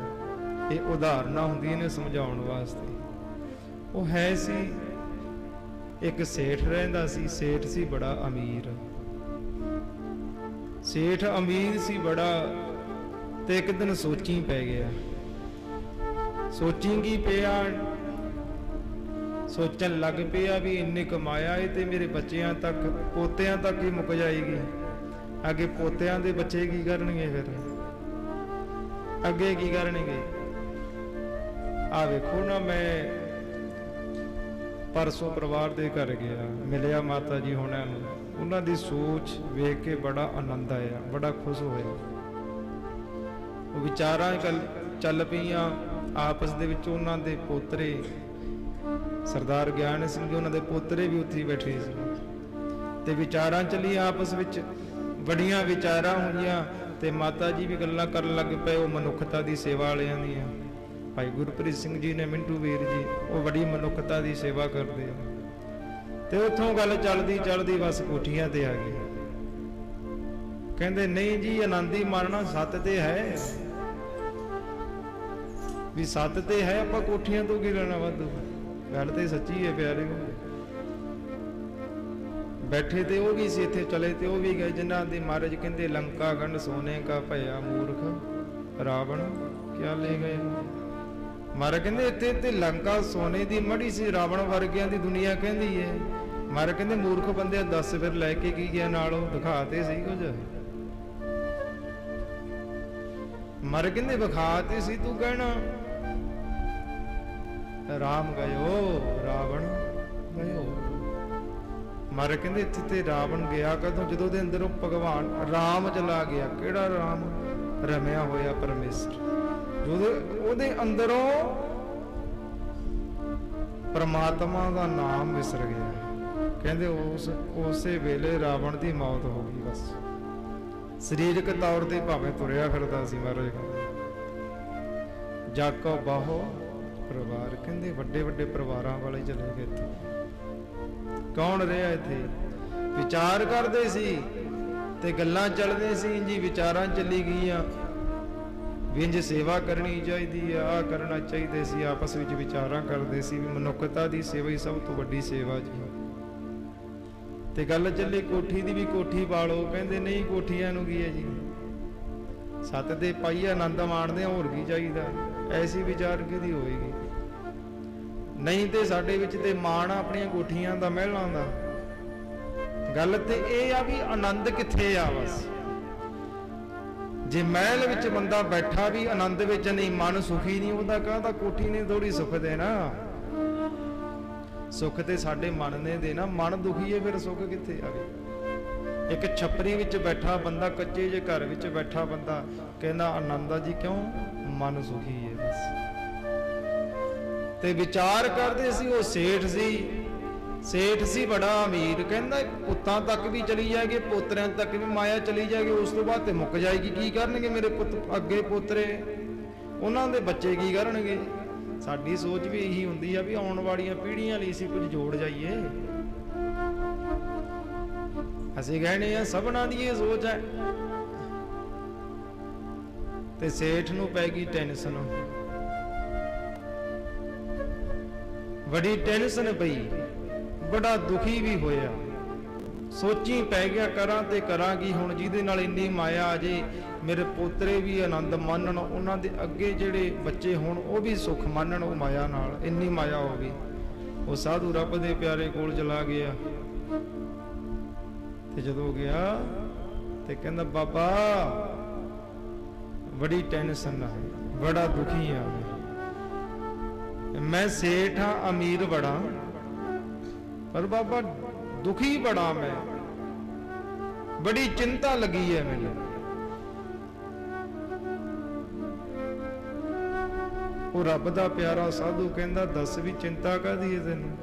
ਇਹ ਉਦਾਹਰਨਾਂ ਹੁੰਦੀਆਂ ਨੇ ਸਮਝਾਉਣ ਵਾਸਤੇ। ਉਹ ਹੈ ਸੀ ਇੱਕ ਸੇਠ ਰਹਿੰਦਾ ਸੀ, ਸੇਠ ਸੀ ਬੜਾ ਅਮੀਰ, ਸੇਠ ਅਮੀਰ ਸੀ ਬੜਾ। ਤੇ ਇੱਕ ਦਿਨ ਸੋਚੀ ਪੈ ਗਿਆ, ਸੋਚੀ ਕੀ ਪਿਆ, ਸੋਚਣ ਲੱਗ ਪਿਆ ਵੀ ਇੰਨੀ ਕਮਾਇਆ ਇਹ ਤੇ ਮੇਰੇ ਬੱਚਿਆਂ ਤੱਕ, ਪੋਤਿਆਂ ਤੱਕ ਹੀ ਮੁੱਕ ਜਾਏਗੀ, ਅੱਗੇ ਪੋਤਿਆਂ ਦੇ ਬੱਚੇ ਕੀ ਕਰਨਗੇ, ਫਿਰ ਅੱਗੇ ਕੀ ਕਰਨਗੇ। ਆ ਵੇਖੋ ਨਾ, ਮੈਂ ਪਰਸੋਂ ਪਰਿਵਾਰ ਦੇ ਘਰ ਗਿਆ, ਮਿਲਿਆ ਮਾਤਾ ਜੀ ਹੋਣਾਂ ਨੂੰ, ਉਹਨਾਂ ਦੀ ਸੋਚ ਵੇਖ ਕੇ ਬੜਾ ਆਨੰਦ ਆਇਆ, ਬੜਾ ਖੁਸ਼ ਹੋਇਆ। ਉਹ ਵਿਚਾਰਾਂ ਗੱਲ ਚੱਲ ਪਈਆਂ ਆਪਸ ਦੇ ਵਿੱਚ। ਉਹਨਾਂ ਦੇ ਪੋਤਰੇ ਸਰਦਾਰ ਗਿਆਨ ਸਿੰਘ ਜੀ, ਉਹਨਾਂ ਦੇ ਪੋਤਰੇ ਵੀ ਉੱਥੇ ਬੈਠੇ ਸੀ ਤੇ ਵਿਚਾਰਾਂ ਚੱਲੀਆਂ ਆਪਸ ਵਿੱਚ, ਬੜੀਆਂ ਵਿਚਾਰਾਂ ਹੋਈਆਂ ਤੇ ਮਾਤਾ ਜੀ ਵੀ ਗੱਲਾਂ ਕਰਨ ਲੱਗ ਪਏ ਉਹ ਮਨੁੱਖਤਾ ਦੀ ਸੇਵਾ ਵਾਲਿਆਂ ਦੀਆਂ। ਭਾਈ ਗੁਰਪ੍ਰੀਤ ਸਿੰਘ ਜੀ ਨੇ, ਮਿੰਟੂ ਵੀਰ ਜੀ, ਉਹ ਬੜੀ ਮਨੁੱਖਤਾ ਦੀ ਸੇਵਾ ਕਰਦੇ ਆ। ਤੇ ਉੱਥੋਂ ਗੱਲ ਚੱਲਦੀ ਚੱਲਦੀ ਬਸ ਕੋਠੀਆਂ ਤੇ ਆ ਗਈ। ਕਹਿੰਦੇ ਨਹੀਂ ਜੀ, ਆਨੰਦ ਹੀ ਮਾਰਨਾ ਸੱਤ ਤੇ ਹੈ, ਵੀ ਸੱਤ ਤੇ ਹੈ, ਆਪਾਂ ਕੋਠੀਆਂ ਤੋਂ ਕੀ ਲੈਣਾ ਵਾਧੂ। ਗੱਲ ਤੇ ਸੱਚੀ ਹੈ ਪਿਆਰੇ। ਬੈਠੇ ਤੇ ਉਹ ਵੀ ਸੀ ਇੱਥੇ, ਚਲੇ ਤੇ ਉਹ ਵੀ ਗਏ ਜਿਨ੍ਹਾਂ ਦੇ ਮਹਾਰਾਜ ਕਹਿੰਦੇ ਲੰਕਾ ਗੰਢ ਸੋਨੇ ਕਾ ਭਇਆ ਮੂਰਖ ਰਾਵਣ ਕਿਆ ਲੈ ਗਏ। ਮਹਾਰਾਜ ਕਹਿੰਦੇ ਇੱਥੇ ਤੇ ਲੰਕਾ ਸੋਨੇ ਦੀ ਮੜੀ ਸੀ, ਰਾਵਣ ਵਰਗਿਆਂ ਦੀ ਦੁਨੀਆ ਕਹਿੰਦੀ ਹੈ। ਮਹਾਰਾਜ ਕਹਿੰਦੇ ਮੂਰਖ ਬੰਦੇ ਦੱਸ ਫਿਰ ਲੈ ਕੇ ਕੀ ਗਿਆ ਨਾਲ, ਉਹ ਦਿਖਾਤੇ ਸੀ ਕੁਝ। ਮਹਾਰਾਜ ਕਹਿੰਦੇ ਵਿਖਾਤੇ ਸੀ, ਤੂੰ ਕਹਿਣਾ ਰਾਮ ਗਇਓ ਰਾਵਣ ਗਇਓ। ਮਹਾਰਾਜ ਕਹਿੰਦੇ ਇੱਥੇ ਤੇ ਰਾਵਣ ਗਿਆ ਕਦੋਂ, ਜਦੋਂ ਦੇ ਅੰਦਰੋਂ ਭਗਵਾਨ ਰਾਮ ਚਲਾ ਗਿਆ। ਕਿਹੜਾ ਰਾਮ? ਰਮਿਆ ਹੋਇਆ ਪਰਮੇਸ਼ਰ। ਜਦੋਂ ਉਹਦੇ ਅੰਦਰੋਂ ਪਰਮਾਤਮਾ ਦਾ ਨਾਮ ਵਿਸਰ ਗਿਆ। ਕਹਿੰਦੇ ਉਸੇ ਵੇਲੇ ਰਾਵਣ ਦੀ ਮੌਤ ਹੋ ਗਈ। ਬਸ ਸਰੀਰਕ ਤੌਰ ਤੇ ਭਾਵੇਂ ਤੁਰਿਆ ਫਿਰਦਾ ਸੀ। ਮਹਾਰਾਜ ਕਹਿੰਦੇ ਜਾਕੋ ਬਾਹੋ ਪਰਿਵਾਰ, ਕਹਿੰਦੇ ਵੱਡੇ ਵੱਡੇ ਪਰਿਵਾਰਾਂ ਵਾਲੇ ਚਲੇ ਗਏ। ਇੱਥੇ ਕੌਣ ਰਿਹਾ? ਇੱਥੇ ਵਿਚਾਰ ਕਰਦੇ ਸੀ ਤੇ ਗੱਲਾਂ ਚੱਲਦੀਆਂ ਸੀ ਜੀ, ਵਿਚਾਰਾਂ ਚੱਲੀ ਗਈਆਂ ਵੀ ਇੰਝ ਸੇਵਾ ਕਰਨੀ ਚਾਹੀਦੀ ਆ, ਆਹ ਕਰਨਾ ਚਾਹੀਦਾ ਸੀ। ਆਪਸ ਵਿੱਚ ਵਿਚਾਰਾਂ ਕਰਦੇ ਸੀ ਵੀ ਮਨੁੱਖਤਾ ਦੀ ਸੇਵਾ ਹੀ ਸਭ ਤੋਂ ਵੱਡੀ ਸੇਵਾ ਜੀ। ਤੇ ਗੱਲ ਚੱਲੀ ਕੋਠੀ ਦੀ ਵੀ, ਕੋਠੀ ਪਾਲੋ। ਕਹਿੰਦੇ ਨਹੀਂ, ਕੋਠੀਆਂ ਨੂੰ ਕੀ ਹੈ ਜੀ, ਸੱਤ ਦੇ ਪਾਈਏ ਆਨੰਦ ਮਾਣਦੇ, ਹੋਰ ਕੀ ਚਾਹੀਦਾ। ਐਸੀ ਵਿਚਾਰ ਕਿਹਦੀ ਹੋਏਗੀ? ਨਹੀਂ ਤੇ ਸਾਡੇ ਵਿੱਚ ਤੇ ਮਾਣ ਆਪਣੀਆਂ ਕੋਠੀਆਂ ਦਾ, ਮਹਿਲਾਂ ਦਾ। ਗੱਲ ਤੇ ਇਹ ਆ ਵੀ ਆਨੰਦ ਕਿੱਥੇ ਆ। ਬਸ ਜੇ ਮਹਿਲ ਵਿੱਚ ਬੰਦਾ ਬੈਠਾ ਵੀ ਆਨੰਦ ਵਿੱਚ ਨਹੀਂ, ਮਨ ਸੁਖੀ ਨਹੀਂ, ਉਹਦਾ ਕਹਿੰਦਾ ਕੋਠੀ ਨੇ ਥੋੜੀ ਸੁਖ ਦੇਣਾ। ਸੁਖ ਤੇ ਸਾਡੇ ਮਨ ਨੇ ਦੇਣਾ। ਮਨ ਦੁਖੀ ਹੈ ਫਿਰ ਸੁਖ ਕਿੱਥੇ ਆਵੇ। ਇੱਕ ਛੱਪਰੀ ਵਿੱਚ ਬੈਠਾ ਬੰਦਾ, ਕੱਚੇ ਜਿਹੇ ਘਰ ਵਿੱਚ ਬੈਠਾ ਬੰਦਾ ਕਹਿੰਦਾ ਆਨੰਦ ਆ ਜੀ, ਕਿਉਂ? ਮਨ ਸੁਖੀ ਹੈ ਬਸ। ਤੇ ਵਿਚਾਰ ਕਰਦੇ ਸੀ, ਉਹ ਸੇਠ ਸੀ ਬੜਾ ਅਮੀਰ। ਕਹਿੰਦਾ ਪੁੱਤਾਂ ਤੱਕ ਵੀ ਚਲੀ ਜਾਏਗੀ, ਪੋਤਰਿਆਂ ਤੱਕ ਵੀ ਮਾਇਆ ਚਲੀ ਜਾਏਗੀ, ਉਸ ਤੋਂ ਬਾਅਦ ਤੇ ਮੁੱਕ ਜਾਏਗੀ। ਕੀ ਕਰਨਗੇ ਮੇਰੇ ਪੁੱਤ ਅੱਗੇ ਪੋਤਰੇ, ਉਹਨਾਂ ਦੇ ਬੱਚੇ ਕੀ ਕਰਨਗੇ? ਸਾਡੀ ਸੋਚ ਵੀ ਇਹੀ ਹੁੰਦੀ ਆ ਵੀ ਆਉਣ ਵਾਲੀਆਂ ਪੀੜ੍ਹੀਆਂ ਲਈ ਅਸੀਂ ਕੁਝ ਜੋੜ ਜਾਈਏ। ਅਸੀਂ ਕਹਿੰਦੇ ਆ ਸਭਨਾਂ ਦੀ ਇਹ ਸੋਚ ਹੈ। ਤੇ ਸੇਠ ਨੂੰ ਪੈ ਗਈ ਟੈਨਸ਼ਨ, ਬੜੀ ਟੈਨਸ਼ਨ ਪਈ, ਬੜਾ ਦੁਖੀ ਵੀ ਹੋਇਆ। ਸੋਚੀ ਪੈ ਗਿਆ, ਕਰਾਂ ਤੇ ਕਰਾਂ ਕੀ ਹੁਣ, ਜਿਹਦੇ ਨਾਲ ਇੰਨੀ ਮਾਇਆ ਆ ਜੇ, ਮੇਰੇ ਪੋਤਰੇ ਵੀ ਆਨੰਦ ਮਾਣਨ, ਉਹਨਾਂ ਦੇ ਅੱਗੇ ਜਿਹੜੇ ਬੱਚੇ ਹੋਣ ਉਹ ਵੀ ਸੁੱਖ ਮਾਣਨ, ਉਹ ਮਾਇਆ ਨਾਲ ਇੰਨੀ ਮਾਇਆ ਹੋ ਗਈ। ਉਹ ਸਾਧੂ ਰੱਬ ਦੇ ਪਿਆਰੇ ਕੋਲ ਚਲਾ ਗਿਆ। ਤੇ ਜਦੋਂ ਗਿਆ ਤੇ ਕਹਿੰਦਾ ਬਾਬਾ ਬੜੀ ਟੈਨਸ਼ਨ ਆ, ਬੜਾ ਦੁਖੀ ਆ, ਮੈਂ ਸੇਠ ਹਾਂ, ਅਮੀਰ ਬੜਾ, ਪਰ ਬਾਬਾ ਦੁਖੀ ਬੜਾ, ਮੈਂ ਬੜੀ ਚਿੰਤਾ ਲੱਗੀ ਹੈ ਮੈਨੂੰ। ਉਹ ਰੱਬ ਦਾ ਪਿਆਰਾ ਸਾਧੂ ਕਹਿੰਦਾ ਦੱਸ ਵੀ ਚਿੰਤਾ ਕਾਹਦੀ ਹੈ ਤੈਨੂੰ?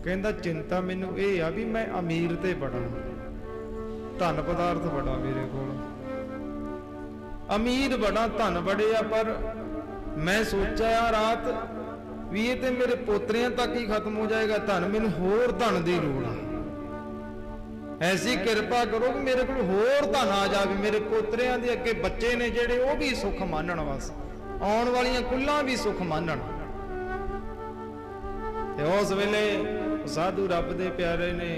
ਕਹਿੰਦਾ ਚਿੰਤਾ ਮੈਨੂੰ ਇਹ ਆ ਵੀ ਮੈਂ ਅਮੀਰ ਤੇ ਬੜਾ, ਧਨ ਪਦਾਰਥ ਬੜਾ ਮੇਰੇ ਕੋਲ, ਅਮੀਰ ਬੜਾ, ਧਨ ਬੜੇ ਆ, ਪਰ ਮੈਂ ਸੋਚਿਆ ਰਾਤ ਵੀ ਇਹ ਤੇ ਮੇਰੇ ਪੋਤਰਿਆਂ ਤੱਕ ਹੀ ਖਤਮ ਹੋ ਜਾਏਗਾ ਧਨ, ਮੈਨੂੰ ਹੋਰ ਧਨ ਦੀ ਲੋੜ ਆ। ਐਸੀ ਕਿਰਪਾ ਕਰੋ ਕਿ ਮੇਰੇ ਕੋਲ ਹੋਰ ਧਨ ਆ ਜਾਵੇ, ਮੇਰੇ ਪੋਤਰਿਆਂ ਦੇ ਅੱਗੇ ਬੱਚੇ ਨੇ ਜਿਹੜੇ ਉਹ ਵੀ ਸੁੱਖ ਮਾਣਨ, ਬਸ ਆਉਣ ਵਾਲੀਆਂ ਕੁੱਲਾਂ ਵੀ ਸੁੱਖ ਮਾਣਨ। ਤੇ ਉਸ ਵੇਲੇ ਸਾਧੂ ਰੱਬ ਦੇ ਪਿਆਰੇ ਨੇ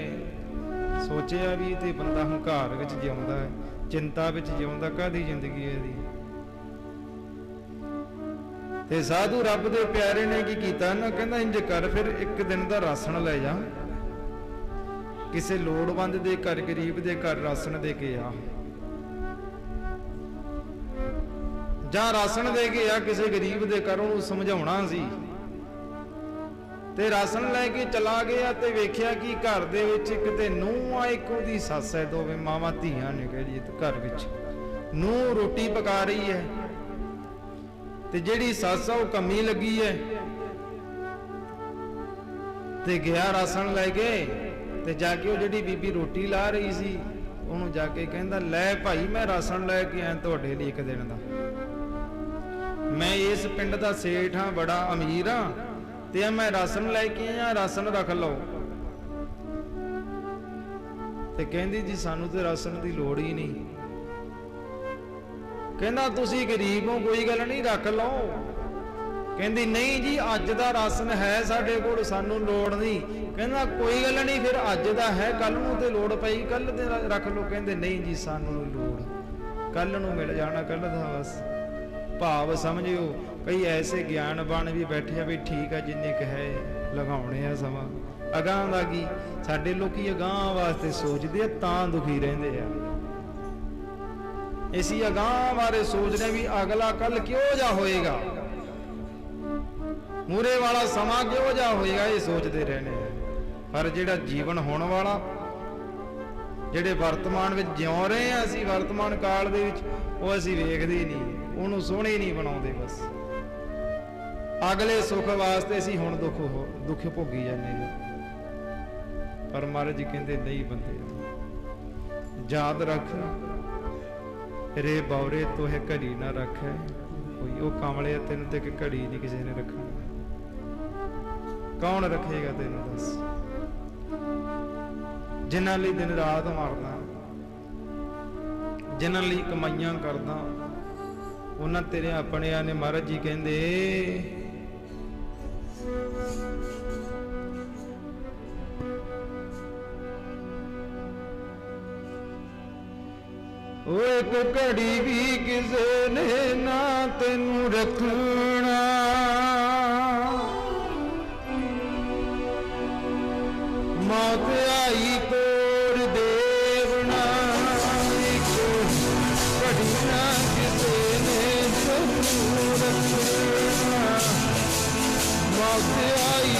ਸੋਚਿਆ ਵੀ ਤੇ ਬੰਦਾ ਹੰਕਾਰ ਵਿੱਚ ਜਿਉਂਦਾ ਹੈ, ਚਿੰਤਾ ਵਿੱਚ ਜਿਉਂਦਾ, ਕਾਹਦੀ ਜ਼ਿੰਦਗੀ ਹੈ ਇਹਦੀ। ਤੇ ਸਾਧੂ ਰੱਬ ਦੇ ਪਿਆਰੇ ਨੇ ਕੀ ਕੀਤਾ ਨਾ, ਕਹਿੰਦਾ ਇੰਜ ਕਰ ਫਿਰ ਇੱਕ ਦਿਨ ਦਾ ਰਾਸ਼ਨ ਲੈ ਜਾ, ਕਿਸੇ ਲੋੜਵੰਦ ਦੇ ਘਰ, ਗਰੀਬ ਦੇ ਘਰ ਰਾਸ਼ਨ ਦੇ ਕੇ ਆ, ਜਾਂ ਰਾਸ਼ਨ ਦੇ ਕੇ ਆ ਕਿਸੇ ਗਰੀਬ ਦੇ ਘਰ, ਉਹਨੂੰ ਸਮਝਾਉਣਾ ਸੀ ਤੇ ਰਾਸ਼ਨ ਲੈ ਕੇ ਚਲਾ ਗਿਆ ਤੇ ਵੇਖਿਆ ਕਿ ਘਰ ਦੇ ਵਿੱਚ ਇੱਕ ਤੇ ਨੂੰਹ ਆ, ਇੱਕ ਉਹਦੀ ਸੱਸ ਹੈ, ਦੋਵੇਂ ਮਾਵਾਂ ਧੀਆਂ ਨੇ ਜੀ ਘਰ ਵਿੱਚ। ਨੂੰਹ ਰੋਟੀ ਪਕਾ ਰਹੀ ਹੈ ਤੇ ਜਿਹੜੀ ਸੱਸ ਆ ਉਹ ਕੰਮੀ ਲੱਗੀ ਹੈ। ਤੇ ਗਿਆ ਰਾਸ਼ਨ ਲੈ ਕੇ ਤੇ ਜਾ ਕੇ ਉਹ ਜਿਹੜੀ ਬੀਬੀ ਰੋਟੀ ਲਾ ਰਹੀ ਸੀ ਉਹਨੂੰ ਜਾ ਕੇ ਕਹਿੰਦਾ, ਲੈ ਭਾਈ ਮੈਂ ਰਾਸ਼ਨ ਲੈ ਕੇ ਆਇਆ ਤੁਹਾਡੇ ਲਈ ਇੱਕ ਦਿਨ ਦਾ। ਮੈਂ ਇਸ ਪਿੰਡ ਦਾ ਸੇਠ ਹਾਂ, ਬੜਾ ਅਮੀਰ ਹਾਂ, ਤੇ ਮੈਂ ਰਾਸ਼ਨ ਲੈ ਕੇ ਆਇਆ, ਰਾਸ਼ਨ ਰੱਖ ਲਓ। ਤੇ ਕਹਿੰਦੀ ਜੀ ਸਾਨੂੰ ਤੇ ਰਾਸ਼ਨ ਦੀ ਲੋੜ ਹੀ ਨਹੀਂ। ਕਹਿੰਦਾ ਤੁਸੀਂ ਗਰੀਬ ਹੋ, ਕੋਈ ਗੱਲ ਨਹੀਂ, ਰੱਖ ਲਓ। ਕਹਿੰਦੀ ਨਹੀਂ ਜੀ ਅੱਜ ਦਾ ਰਾਸ਼ਨ ਹੈ ਸਾਡੇ ਕੋਲ, ਸਾਨੂੰ ਲੋੜ ਨਹੀਂ। ਕਹਿੰਦਾ ਕੋਈ ਗੱਲ ਨਹੀਂ, ਫਿਰ ਅੱਜ ਦਾ ਹੈ, ਕੱਲ ਨੂੰ ਤੇ ਲੋੜ ਪਈ ਕੱਲ ਦੇ ਰੱਖ ਲਓ। ਕਹਿੰਦੇ ਨਹੀਂ ਜੀ ਸਾਨੂੰ ਲੋੜ, ਕੱਲ ਨੂੰ ਮਿਲ ਜਾਣਾ, ਕੱਲ ਦਾ ਬਸ। ਭਾਵ ਸਮਝਿਓ, ਕਈ ਐਸੇ ਗਿਆਨਵਾਨ ਵੀ ਬੈਠੇ ਆ ਵੀ ਠੀਕ ਆ ਜਿੰਨੇ ਕੁ ਹੈ ਲਗਾਉਣੇ ਆ ਸਮਾਂ। ਅਗਾਂਹ ਦਾ ਕੀ, ਸਾਡੇ ਲੋਕੀ ਅਗਾਂਹ ਵਾਸਤੇ ਸੋਚਦੇ ਆ ਤਾਂ ਦੁਖੀ ਰਹਿੰਦੇ ਆ। ਅਸੀਂ ਅਗਾਂਹ ਬਾਰੇ ਸੋਚਦੇ ਵੀ ਅਗਲਾ ਕੱਲ ਕਿਹੋ ਜਿਹਾ ਹੋਏਗਾ, ਮੂਰੇ ਵਾਲਾ ਸਮਾਂ ਕਿਹੋ ਜਿਹਾ ਹੋਏਗਾ, ਇਹ ਸੋਚਦੇ ਰਹਿੰਦੇ ਆ। ਪਰ ਜਿਹੜਾ ਜੀਵਨ ਹੋਣ ਵਾਲਾ, ਜਿਹੜੇ ਵਰਤਮਾਨ ਵਿੱਚ ਜਿਉ ਰਹੇ ਆ ਅਸੀਂ ਵਰਤਮਾਨ ਕਾਲ ਦੇ ਵਿੱਚ, ਉਹ ਅਸੀਂ ਵੇਖਦੇ ਹੀ ਨਹੀਂ, ਉਹਨੂੰ ਸੋਹਣੇ ਨਹੀਂ ਬਣਾਉਂਦੇ। ਬਸ ਅਗਲੇ ਸੁੱਖ ਵਾਸਤੇ ਅਸੀਂ ਹੁਣ ਦੁੱਖ ਭੋਗੀ ਜਾਂਦੇ ਹਾਂ। ਪਰ ਮਹਾਰਾਜ ਜੀ ਕਹਿੰਦੇ ਨਹੀਂ ਬੰਦੇ, ਯਾਦ ਰੱਖ ਰੇ ਬੌਰੇ ਤੋਹੇ ਘੜੀ ਨਾ ਰੱਖੈ ਕੋਈ। ਉਹ ਕਮਲੇ ਤੈਨੂੰ ਤੇ ਕਿ ਘੜੀ ਨਹੀਂ ਕਿਸੇ ਨੇ ਰੱਖਣੀ, ਕੌਣ ਰੱਖੇਗਾ ਤੈਨੂੰ ਦੱਸ। ਜਿਨ੍ਹਾਂ ਲਈ ਦਿਨ ਰਾਤ ਮਾਰਦਾ, ਜਿਨ੍ਹਾਂ ਲਈ ਕਮਾਈਆਂ ਕਰਦਾ, ਉਹਨਾਂ ਤੇਰੇ ਆਪਣਿਆਂ ਨੇ। ਮਹਾਰਾਜ ਜੀ ਕਹਿੰਦੇ ਉਹ ਇੱਕ ਘੜੀ ਵੀ ਕਿਸੇ ਨੇ ਨਾ ਤੈਨੂੰ ਰੱਖਣਾ। ਮੌਤ ਆਈ ਤੋੜ ਦੇਵਣਾ, ਇੱਕ ਘੜੀ ਨਾ ਕਿਸੇ ਨੇ ਤੈਨੂੰ ਰੱਖਣਾ। ਮੌਤ ਆਈ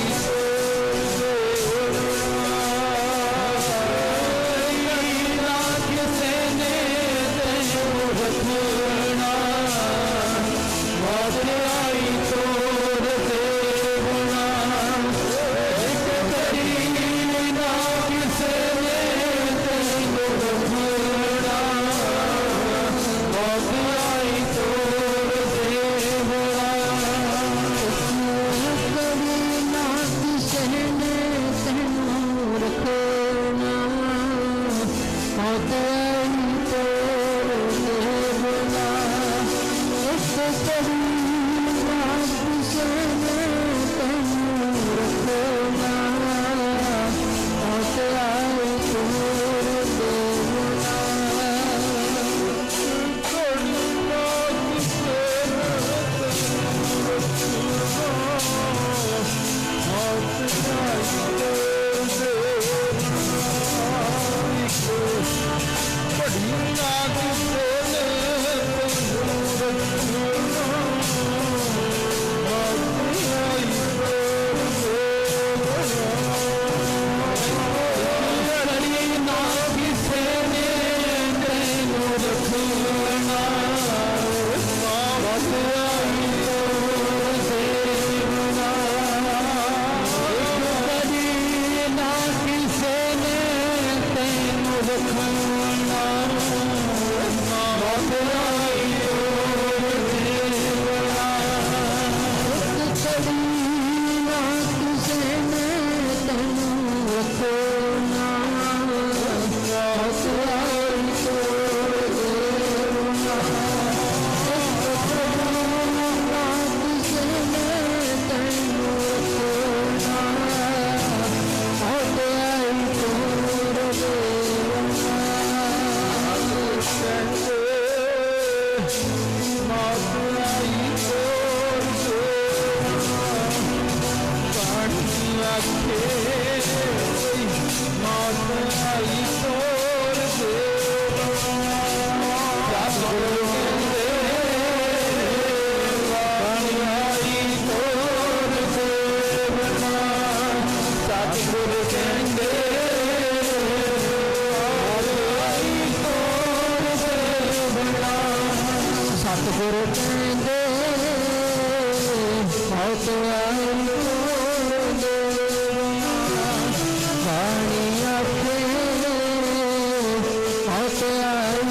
ਸਤਿਗੁਰ ਕਹਿੰਦੇ ਮੌਤ ਆਈ ਬਾਣੀ ਆਖੇ ਮੌਤ ਆਈ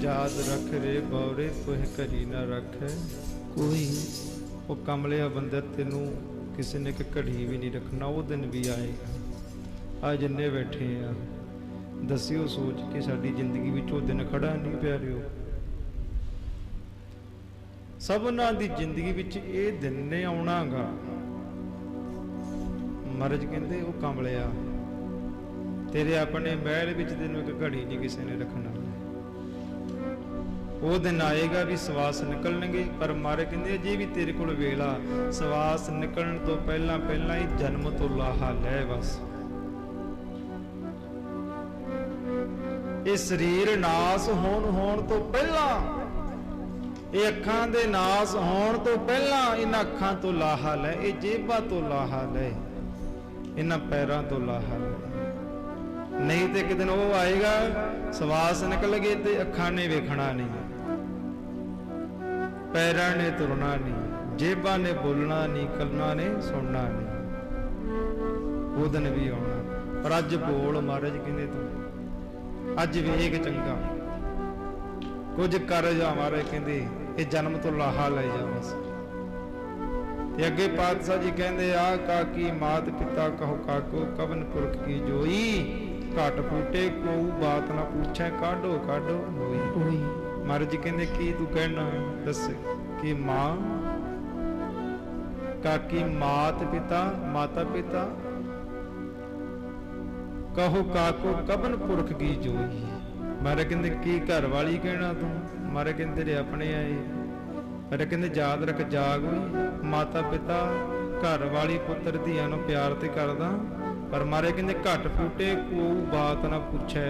ਯਾਦ ਰੱਖ ਰੇ ਬੌਰੇ ਤੋਹਿ ਘੜੀ ਨਾ ਰੱਖੈ ਕੋਈ। ਉਹ ਕਮਲਿਆ ਬੰਦੇ, ਤੈਨੂੰ ਕਿਸੇ ਨੇ ਇੱਕ ਘੜੀ ਵੀ ਨਹੀਂ ਰੱਖਣਾ, ਉਹ ਦਿਨ ਵੀ ਆਏਗਾ। ਆ ਜਿੰਨੇ ਬੈਠੇ ਆ ਦੱਸਿਓ ਸੋਚ ਕੇ ਸਾਡੀ ਜ਼ਿੰਦਗੀ ਵਿੱਚ ਉਹ ਦਿਨ ਖੜਾ ਨਹੀਂ ਪਿਆਰਿਓ। ਸਭਨਾਂ ਦੀ ਜ਼ਿੰਦਗੀ ਵਿੱਚ ਇਹ ਦਿਨ ਨੇ ਆਉਣਾਗਾ। ਮਹਾਰਾਜ ਕਹਿੰਦੇ ਉਹ ਕਮਲਿਆ, ਤੇਰੇ ਆਪਣੇ ਮਹਿਲ ਵਿੱਚ ਤੈਨੂੰ ਇੱਕ ਘੜੀ ਨਹੀਂ ਕਿਸੇ ਨੇ ਰੱਖਣਾ। ਉਹ ਦਿਨ ਆਏਗਾ ਵੀ ਸਵਾਸ ਨਿਕਲਣਗੇ, ਪਰ ਮਾਰੇ ਕਹਿੰਦੇ ਜੇ ਵੀ ਤੇਰੇ ਕੋਲ ਵੇਲਾ, ਸਵਾਸ ਨਿਕਲਣ ਤੋਂ ਪਹਿਲਾਂ ਪਹਿਲਾਂ ਹੀ ਜਨਮ ਤੋਂ ਲਾਹਾ ਲੈ। ਬਸ ਇਹ ਸਰੀਰ ਨਾਸ ਹੋਣ ਤੋਂ ਪਹਿਲਾਂ, ਇਹ ਅੱਖਾਂ ਦੇ ਨਾਸ ਹੋਣ ਤੋਂ ਪਹਿਲਾਂ ਇਹਨਾਂ ਅੱਖਾਂ ਤੋਂ ਲਾਹਾ ਲੈ, ਇਹ ਜੇਬਾਂ ਤੋਂ ਲਾਹਾ ਲੈ, ਇਹਨਾਂ ਪੈਰਾਂ ਤੋਂ ਲਾਹਾ ਲੈ। ਨਹੀਂ ਤੇ ਇੱਕ ਦਿਨ ਉਹ ਆਏਗਾ, ਸਵਾਸ ਨਿਕਲ ਗਏ ਤੇ ਅੱਖਾਂ ਨੇ ਵੇਖਣਾ ਨਹੀਂ, ਪੈਰਾਂ ਨੇ ਤੁਰਨਾ ਨਹੀਂ, ਜੇਬਾਂ ਨੇ ਬੋਲਣਾ ਨਹੀਂ, ਕੰਨਾਂ ਨੇ ਸੁਣਨਾ ਨਹੀਂ। ਉਹ ਦਿਨ ਵੀ ਆਉਣਾ, ਪਰ ਅੱਜ ਬੋਲ ਮਹਾਰਾਜ ਕਹਿੰਦੇ ਤੂੰ ਅੱਜ ਵੇਖ ਚੰਗਾ, ਕੁਝ ਕਰ ਜਾ। ਮਹਾਰਾਜ ਕਹਿੰਦੇ ਇਹ ਜਨਮ ਤੋਂ ਲਾਹਾ ਲੈ ਜਾ ਬਸ। ਤੇ ਅੱਗੇ ਪਾਤਸ਼ਾਹ ਜੀ ਕਹਿੰਦੇ ਆ ਕਾਕੀ ਮਾਤ ਪਿਤਾ ਕਹੋ ਕਾਕੋ, ਕਵਨ ਪੁਰਖ ਕੀ ਜੋਈ, ਘਟ ਫੂਟੇ ਕੋਊ ਬਾਤ ਨਾ ਪੁੱਛੈ, ਕਾਢੋ ਕਾਢੋ ਹੋਈ। ਮਹਾਰਾਜ ਜੀ ਕਹਿੰਦੇ ਕੀ ਤੂੰ ਕਹਿਣਾ ਦੱਸ। ਕਿ ਮਾਂ ਕਾਕੀ ਮਾਤ ਪਿਤਾ, ਮਾਤਾ ਪਿਤਾ ਕਹੋ ਕਾਕੋ ਕਵਨ ਪੁਰਖ ਕੀ ਜੋਈ। ਮਹਾਰਾਜ ਕਹਿੰਦੇ ਕੀ ਘਰ ਵਾਲੀ ਕਹਿਣਾ ਤੂੰ। ਮਹਾਰਾਜ ਕਹਿੰਦੇ ਤੇਰੇ ਆਪਣੇ ਆਏ। ਮਹਾਰਾਜ ਕਹਿੰਦੇ ਯਾਦ ਰੱਖ ਜਾਗ ਹੋਈ, ਮਾਤਾ ਪਿਤਾ ਘਰ ਵਾਲੀ ਪੁੱਤਰ ਧੀਆਂ ਨੂੰ ਪਿਆਰ ਤੇ ਕਰਦਾ, ਪਰ ਮਹਾਰਾਜ ਕਹਿੰਦੇ ਘਟ ਫੂਟੇ ਕੋਈ ਬਾਤ ਨਾ ਪੁੱਛੈ।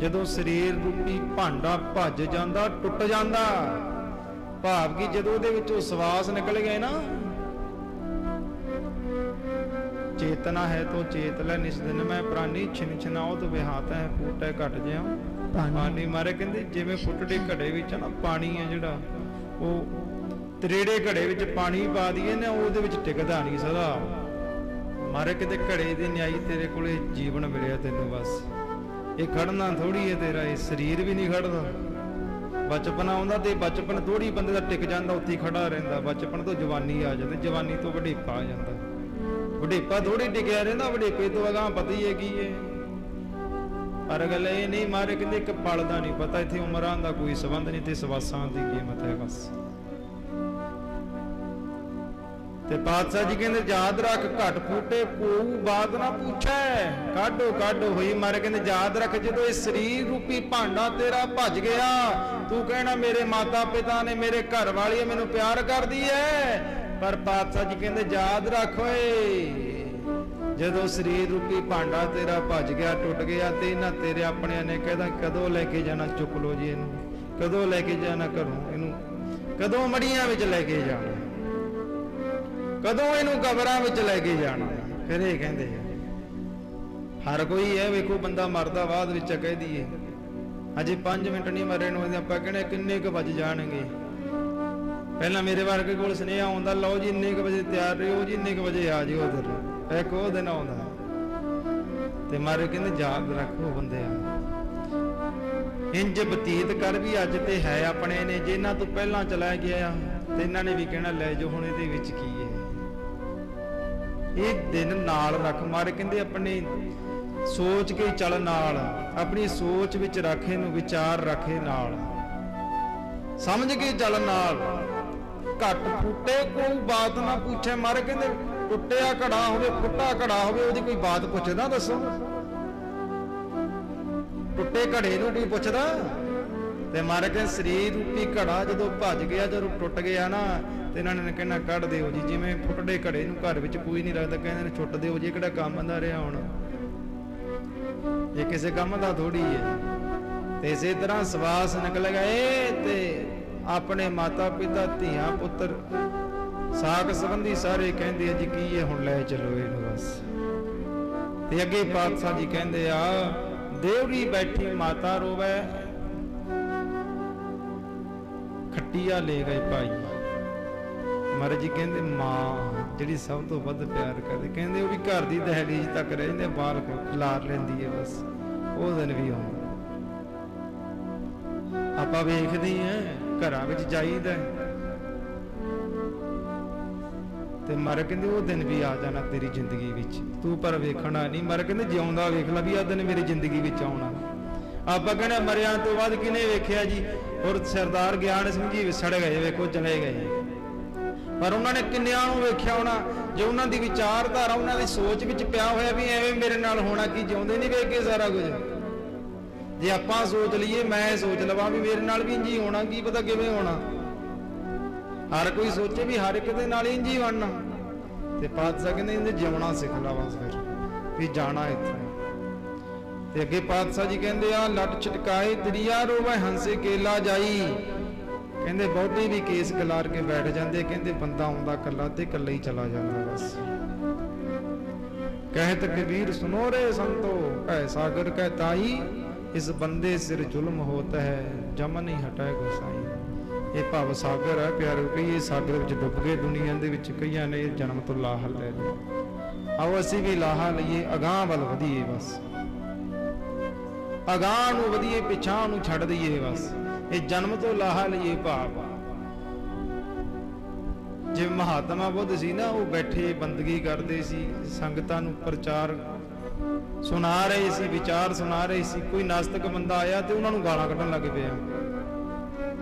ਜਦੋਂ ਸਰੀਰ ਰੂਪੀ ਭਾਂਡਾ ਭੱਜ ਜਾਂਦਾ, ਟੁੱਟ ਜਾਂਦਾ, ਭਾਵ ਕਿ ਜਦੋਂ ਉਹਦੇ ਵਿੱਚੋਂ ਸਵਾਸ ਨਿਕਲ ਗਏ ਨਾ, ਚੇਤਨਾ ਹੈ ਤੋ ਚੇਤ ਲੈ ਨਿਸ ਦਿਨ ਮੈਂ ਪ੍ਰਾਨੀ, ਛਿਨ ਛਿਨਾਉ ਤੋ ਵਿਹਾਤ ਹੈ ਫੂਟੈ ਘਟ ਜਿਉ ਪਾਣੀ। ਮਾਰੇ ਕਹਿੰਦੇ ਜਿਵੇਂ ਫੁੱਟੜੇ ਘੜੇ ਵਿੱਚ ਨਾ ਪਾਣੀ ਹੈ ਜਿਹੜਾ, ਉਹ ਤਰੇੜੇ ਘੜੇ ਵਿੱਚ ਪਾਣੀ ਪਾ ਦਈਏ ਨਾ, ਉਹਦੇ ਵਿੱਚ ਟਿਕਦਾ ਨਹੀਂ ਸਦਾ। ਮਾਰੇ ਕਿਤੇ ਘੜੇ ਦੀ ਨਿਆਈ ਤੇਰੇ ਕੋਲੇ ਜੀਵਨ ਮਿਲਿਆ ਤੈਨੂੰ, ਬਸ ਇਹ ਖੜਨਾ ਥੋੜੀ ਹੈ ਤੇਰਾ, ਇਹ ਸਰੀਰ ਵੀ ਨਹੀਂ ਖੜਦਾ। ਬਚਪਨ ਆਉਂਦਾ ਤੇ ਬਚਪਨ ਥੋੜੀ ਬੰਦੇ ਦਾ ਟਿਕ ਜਾਂਦਾ, ਉੱਥੇ ਖੜਾ ਰਹਿੰਦਾ। ਬਚਪਨ ਤੋਂ ਜਵਾਨੀ ਆ ਜਾਂਦੀ, ਜਵਾਨੀ ਤੋਂ ਵਡੇਪਾ ਆ ਜਾਂਦਾ। ਵਡੇਪਾ ਥੋੜੀ ਟਿਕਿਆ ਰਹਿੰਦਾ, ਵਡੇਪੇ ਤੋਂ ਅਗਾਂਹ ਪਤਾ ਹੀ ਹੈ ਕੀ ਹੈ। ਪਰ ਗੱਲ ਇਹ ਨਹੀਂ ਮਾਰੇ ਕਹਿੰਦੇ ਇੱਕ ਪਲ ਦਾ ਨਹੀਂ ਪਤਾ, ਇੱਥੇ ਉਮਰਾਂ ਦਾ ਕੋਈ ਸੰਬੰਧ ਨਹੀਂ ਤੇ ਸਵਾਸਾਂ ਦੀ ਕੀਮਤ ਹੈ ਬਸ। ਤੇ ਪਾਤਸ਼ਾਹ ਜੀ ਕਹਿੰਦੇ ਯਾਦ ਰੱਖ ਘਟ ਫੂਟੇ ਕੋਈ ਬਾਤ ਨਾ ਪੁੱਛੈ, ਕਾਢੋ ਕਾਢੋ ਹੋਈ ਮਾਰੇ। ਕਹਿੰਦੇ ਯਾਦ ਰੱਖ ਜਦੋਂ ਇਹ ਸਰੀਰ ਰੂਪੀ ਭਾਂਡਾ ਤੇਰਾ ਭੱਜ ਗਿਆ, ਤੂੰ ਕਹਿਣਾ ਮੇਰੇ ਮਾਤਾ ਪਿਤਾ ਨੇ, ਮੇਰੇ ਘਰ ਵਾਲੀ ਮੈਨੂੰ ਪਿਆਰ ਕਰਦੀ ਹੈ। ਪਰ ਪਾਤਸ਼ਾਹ ਜੀ ਕਹਿੰਦੇ ਯਾਦ ਰੱਖ ਓਏ, ਜਦੋਂ ਸਰੀਰ ਰੂਪੀ ਭਾਂਡਾ ਤੇਰਾ ਭੱਜ ਗਿਆ, ਟੁੱਟ ਗਿਆ, ਤੇ ਇਹਨਾਂ ਤੇਰੇ ਆਪਣਿਆਂ ਨੇ ਕਹਿੰਦਾ ਕਦੋਂ ਲੈ ਕੇ ਜਾਣਾ, ਚੁੱਕ ਲੋ ਜੀ ਇਹਨੂੰ, ਕਦੋਂ ਲੈ ਕੇ ਜਾਣਾ ਘਰੋਂ, ਇਹਨੂੰ ਕਦੋਂ ਮੜੀਆਂ ਵਿੱਚ ਲੈ ਕੇ ਜਾਣਾ, ਕਦੋਂ ਇਹਨੂੰ ਕਬਰਾਂ ਵਿੱਚ ਲੈ ਕੇ ਜਾਣਾ। ਫਿਰ ਇਹ ਕਹਿੰਦੇ ਹਰ ਕੋਈ ਹੈ ਵੇਖੋ ਬੰਦਾ ਮਰਦਾ ਬਾਅਦ ਵਿੱਚ ਕਹਿ ਦਈਏ ਅਜੇ 5 ਮਿੰਟ ਨਹੀਂ ਮਰੇ ਨੂੰ, ਆਪਾਂ ਕਹਿੰਦੇ ਕਿੰਨੇ ਕੁ ਵੱਜ ਜਾਣਗੇ। ਪਹਿਲਾਂ ਮੇਰੇ ਵਰਗੇ ਕੋਲ ਸੁਨੇਹਾ ਆਉਂਦਾ, ਲਓ ਜੀ ਇੰਨੇ ਕੁ ਵਜੇ ਤਿਆਰ ਰਹੋ ਜੀ, ਇੰਨੇ ਕੁ ਵਜੇ ਆ ਜਿਓ ਉਧਰ, ਇੱਕ ਉਹ ਦਿਨ ਆਉਂਦਾ। ਤੇ ਮਾਰੇ ਕਹਿੰਦੇ ਯਾਦ ਰੱਖੋ ਬੰਦਿਆ, ਇੰਜ ਬਤੀਤ ਕਰ ਵੀ ਅੱਜ ਤੇ ਹੈ ਆਪਣੇ ਨੇ, ਜੇ ਇਹਨਾਂ ਤੋਂ ਪਹਿਲਾਂ ਚਲਾ ਗਿਆ ਤੇ ਇਹਨਾਂ ਨੇ ਵੀ ਕਹਿਣਾ ਲੈ ਜੋ ਹੁਣ ਇਹਦੇ ਵਿੱਚ ਕੀ ਹੈ। ਇਹ ਦਿਨ ਨਾਲ ਰੱਖ ਮਾਰੇ ਕਹਿੰਦੇ ਆਪਣੇ ਸੋਚ ਕੇ ਚੱਲ ਨਾਲ, ਆਪਣੀ ਸੋਚ ਵਿੱਚ ਰੱਖ ਇਹਨੂੰ, ਵਿਚਾਰ ਰੱਖੇ ਨਾਲ, ਸਮਝ ਕੇ ਚੱਲ ਨਾਲ। ਘੱਟ ਫੁੱਟੇ ਕੋਈ ਬਾਤ ਨਾ ਪੁੱਛੇ ਮਾਰੇ ਕਹਿੰਦੇ ਟੁੱਟਿਆ ਘੜਾ ਹੋਵੇ, ਫੁੱਟਾ ਘੜਾ ਹੋਵੇ, ਉਹਦੀ ਕੋਈ ਬਾਤ ਪੁੱਛਦਾ ਦੱਸੋ? ਟੁੱਟੇ ਘੜੇ ਨੂੰ ਕੋਈ ਪੁੱਛਦਾ? ਤੇ ਮਾਰੇ ਕਹਿੰਦੇ ਸਰੀਰ ਰੂਪੀ ਘੜਾ ਜਦੋਂ ਭੱਜ ਗਿਆ, ਜਦੋਂ ਟੁੱਟ ਗਿਆ ਨਾ, ਤੇ ਇਹਨਾਂ ਨੇ ਕਹਿਣਾ ਕੱਢ ਦਿਓ ਜੀ। ਜਿਵੇਂ ਫੁੱਟੜੇ ਘੜੇ ਨੂੰ ਘਰ ਵਿੱਚ ਕੋਈ ਨਹੀਂ ਰੱਖਦਾ, ਕਹਿੰਦੇ ਨੇ ਛੁੱਟ ਦਿਓ ਜੀ, ਕਿਹੜਾ ਕੰਮ ਦਾ ਰਿਹਾ ਹੁਣ, ਇਹ ਕਿਸੇ ਕੰਮ ਦਾ ਥੋੜੀ ਹੈ। ਤੇ ਇਸੇ ਤਰ੍ਹਾਂ ਸਵਾਸ ਨਿਕਲ ਗਏ ਤੇ ਆਪਣੇ ਮਾਤਾ ਪਿਤਾ ਧੀਆਂ ਪੁੱਤਰ ਸਾਕ ਸੰਬੰਧੀ ਸਾਰੇ ਕਹਿੰਦੇ ਆ ਜੀ ਕੀ ਹੈ ਹੁਣ ਲੈ ਚਲੋ ਇਹਨੂੰ ਬਸ। ਤੇ ਅੱਗੇ ਪਾਤਸ਼ਾਹ ਜੀ ਕਹਿੰਦੇ ਆ ਦੇਵਰੀ ਬੈਠੀ ਮਾਤਾ ਰੋਵੇ, ਖੱਟੀਆ ਲੈ ਗਏ ਭਾਈ। ਮਹਾਰਾਜ ਜੀ ਕਹਿੰਦੇ ਮਾਂ ਜਿਹੜੀ ਸਭ ਤੋਂ ਵੱਧ ਪਿਆਰ ਕਰਦੀ, ਕਹਿੰਦੇ ਉਹ ਵੀ ਘਰ ਦੀ ਦਹਲੀਜ਼ ਤੱਕ ਰਹਿੰਦੇ, ਬਾਹਰ ਖਿਲਾਰ ਲੈਂਦੀ ਹੈ ਬਸ। ਉਹ ਦਿਨ ਵੀ ਆਉਂਦਾ, ਆਪਾਂ ਵੇਖਦੇ ਆਂ ਘਰਾਂ ਵਿੱਚ ਜਾਈਦਾ ਤੇ ਮਰ ਕਹਿੰਦੇ ਉਹ ਦਿਨ ਵੀ ਆ ਜਾਣਾ ਤੇਰੀ ਜ਼ਿੰਦਗੀ ਵਿੱਚ, ਤੂੰ ਪਰ ਵੇਖਣਾ ਨਹੀਂ। ਮਰ ਕਹਿੰਦੇ ਜਿਉਂਦਾ ਵੇਖ ਲੈ ਵੀ ਆਹ ਦਿਨ ਮੇਰੀ ਜ਼ਿੰਦਗੀ ਵਿੱਚ ਆਉਣਾ। ਆਪਾਂ ਕਹਿੰਦੇ ਮਰਿਆਂ ਤੋਂ ਬਾਅਦ ਕਿਹਨੇ ਵੇਖਿਆ ਜੀ? ਔਰ ਸਰਦਾਰ ਗਿਆਨ ਸਿੰਘ ਜੀ ਵਿਛੜ ਗਏ, ਵੇਖੋ ਚਲੇ ਗਏ, ਪਰ ਉਹਨਾਂ ਨੇ ਕਿੰਨਿਆਂ ਨੂੰ ਵੇਖਿਆ ਹੋਣਾ ਜੇ ਉਹਨਾਂ ਦੀ ਵਿਚਾਰਧਾਰਾ ਉਹਨਾਂ ਦੀ ਸੋਚ ਵਿੱਚ ਪਿਆ ਹੋਇਆ ਵੀ ਐਵੇਂ ਮੇਰੇ ਨਾਲ ਹੋਣਾ, ਕੀ ਜਿਉਂਦੇ ਨਹੀਂ ਵੇਖ ਕੇ ਸਾਰਾ ਕੁਝ। ਜੇ ਆਪਾਂ ਸੋਚ ਲਈਏ, ਮੈਂ ਸੋਚ ਲਵਾਂ ਵੀ ਮੇਰੇ ਨਾਲ ਵੀ ਇੰਝ ਹੀ ਹੋਣਾ, ਕੀ ਪਤਾ ਕਿਵੇਂ ਹੋਣਾ। ਹਰ ਕੋਈ ਸੋਚੇ ਵੀ ਹਰ ਇੱਕ ਦੇ ਨਾਲ ਇੰਝ ਹੀ ਬਣਨਾ। ਤੇ ਪਾਤਸ਼ਾਹ ਕਹਿੰਦੇ ਇੰਝ ਜਿਉਣਾ ਸਿੱਖ ਲਾ ਬਸ, ਫਿਰ ਵੀ ਜਾਣਾ ਇੱਥੇ। ਤੇ ਅੱਗੇ ਪਾਤਸ਼ਾਹ ਜੀ ਕਹਿੰਦੇ ਆ ਲੱਟ ਛਟਕਾਏ ਦਰਿਆ ਰੋਵੇ ਹੰਸੇ ਕੇਲਾ ਜਾਈ। ਕਹਿੰਦੇ ਬਹੁਤੇ ਵੀ ਕੇਸ ਗਲਾਰ ਕੇ ਬੈਠ ਜਾਂਦੇ, ਕਹਿੰਦੇ ਬੰਦਾ ਆਉਂਦਾ ਕੱਲਾ ਤੇ ਕੱਲਾ ਹੀ ਚਲਾ ਜਾਂਦਾ ਬਸ। ਕਹਿਤ ਕਬੀਰ ਸੁਨੋ ਰੇ ਸੰਤੋ ਕਹਿ ਸਾਗਰ ਕਹਿ ਤਾਈ, ਇਸ ਬੰਦੇ ਸਿਰ ਜ਼ੁਲਮ ਹੋਤਾ ਹੈ ਜਮ ਨਹੀਂ ਹਟਾਏ ਗੁਸਾਈ। ਇਹ ਭਵ ਸਾਗਰ ਹੈ ਪਿਆਰੋ, ਕਈ ਇਹ ਸਾਗਰ ਵਿੱਚ ਡੁੱਬ ਗਏ ਦੁਨੀਆ ਦੇ ਵਿੱਚ, ਕਈਆਂ ਨੇ ਜਨਮ ਤੋਂ ਲਾਹਾ ਲੈ ਲਿਆ। ਆਓ ਅਸੀਂ ਵੀ ਲਾਹਾ ਲਈਏ, ਅਗਾਂਹ ਵੱਲ ਵਧੀਏ ਬਸ, ਅਗਾਂਹ ਨੂੰ ਵਧੀਏ, ਪਿਛਾਂ ਨੂੰ ਛੱਡ ਦਈਏ ਬਸ। ਇਹ ਜਨਮ ਤੋਂ ਲਾਹਾ ਲਈਏ ਭਾਵ। ਜਿਵੇਂ ਮਹਾਤਮਾ ਬੁੱਧ ਸੀ ਨਾ, ਉਹ ਬੈਠੇ ਬੰਦਗੀ ਕਰਦੇ ਸੀ, ਸੰਗਤਾਂ ਨੂੰ ਪ੍ਰਚਾਰ ਸੁਣਾ ਰਹੇ ਸੀ, ਵਿਚਾਰ ਸੁਣਾ ਰਹੇ ਸੀ। ਕੋਈ ਨਾਸਤਿਕ ਬੰਦਾ ਆਇਆ ਤੇ ਉਹਨਾਂ ਨੂੰ ਗਾਲਾਂ ਕੱਢਣ ਲੱਗ ਪਿਆ।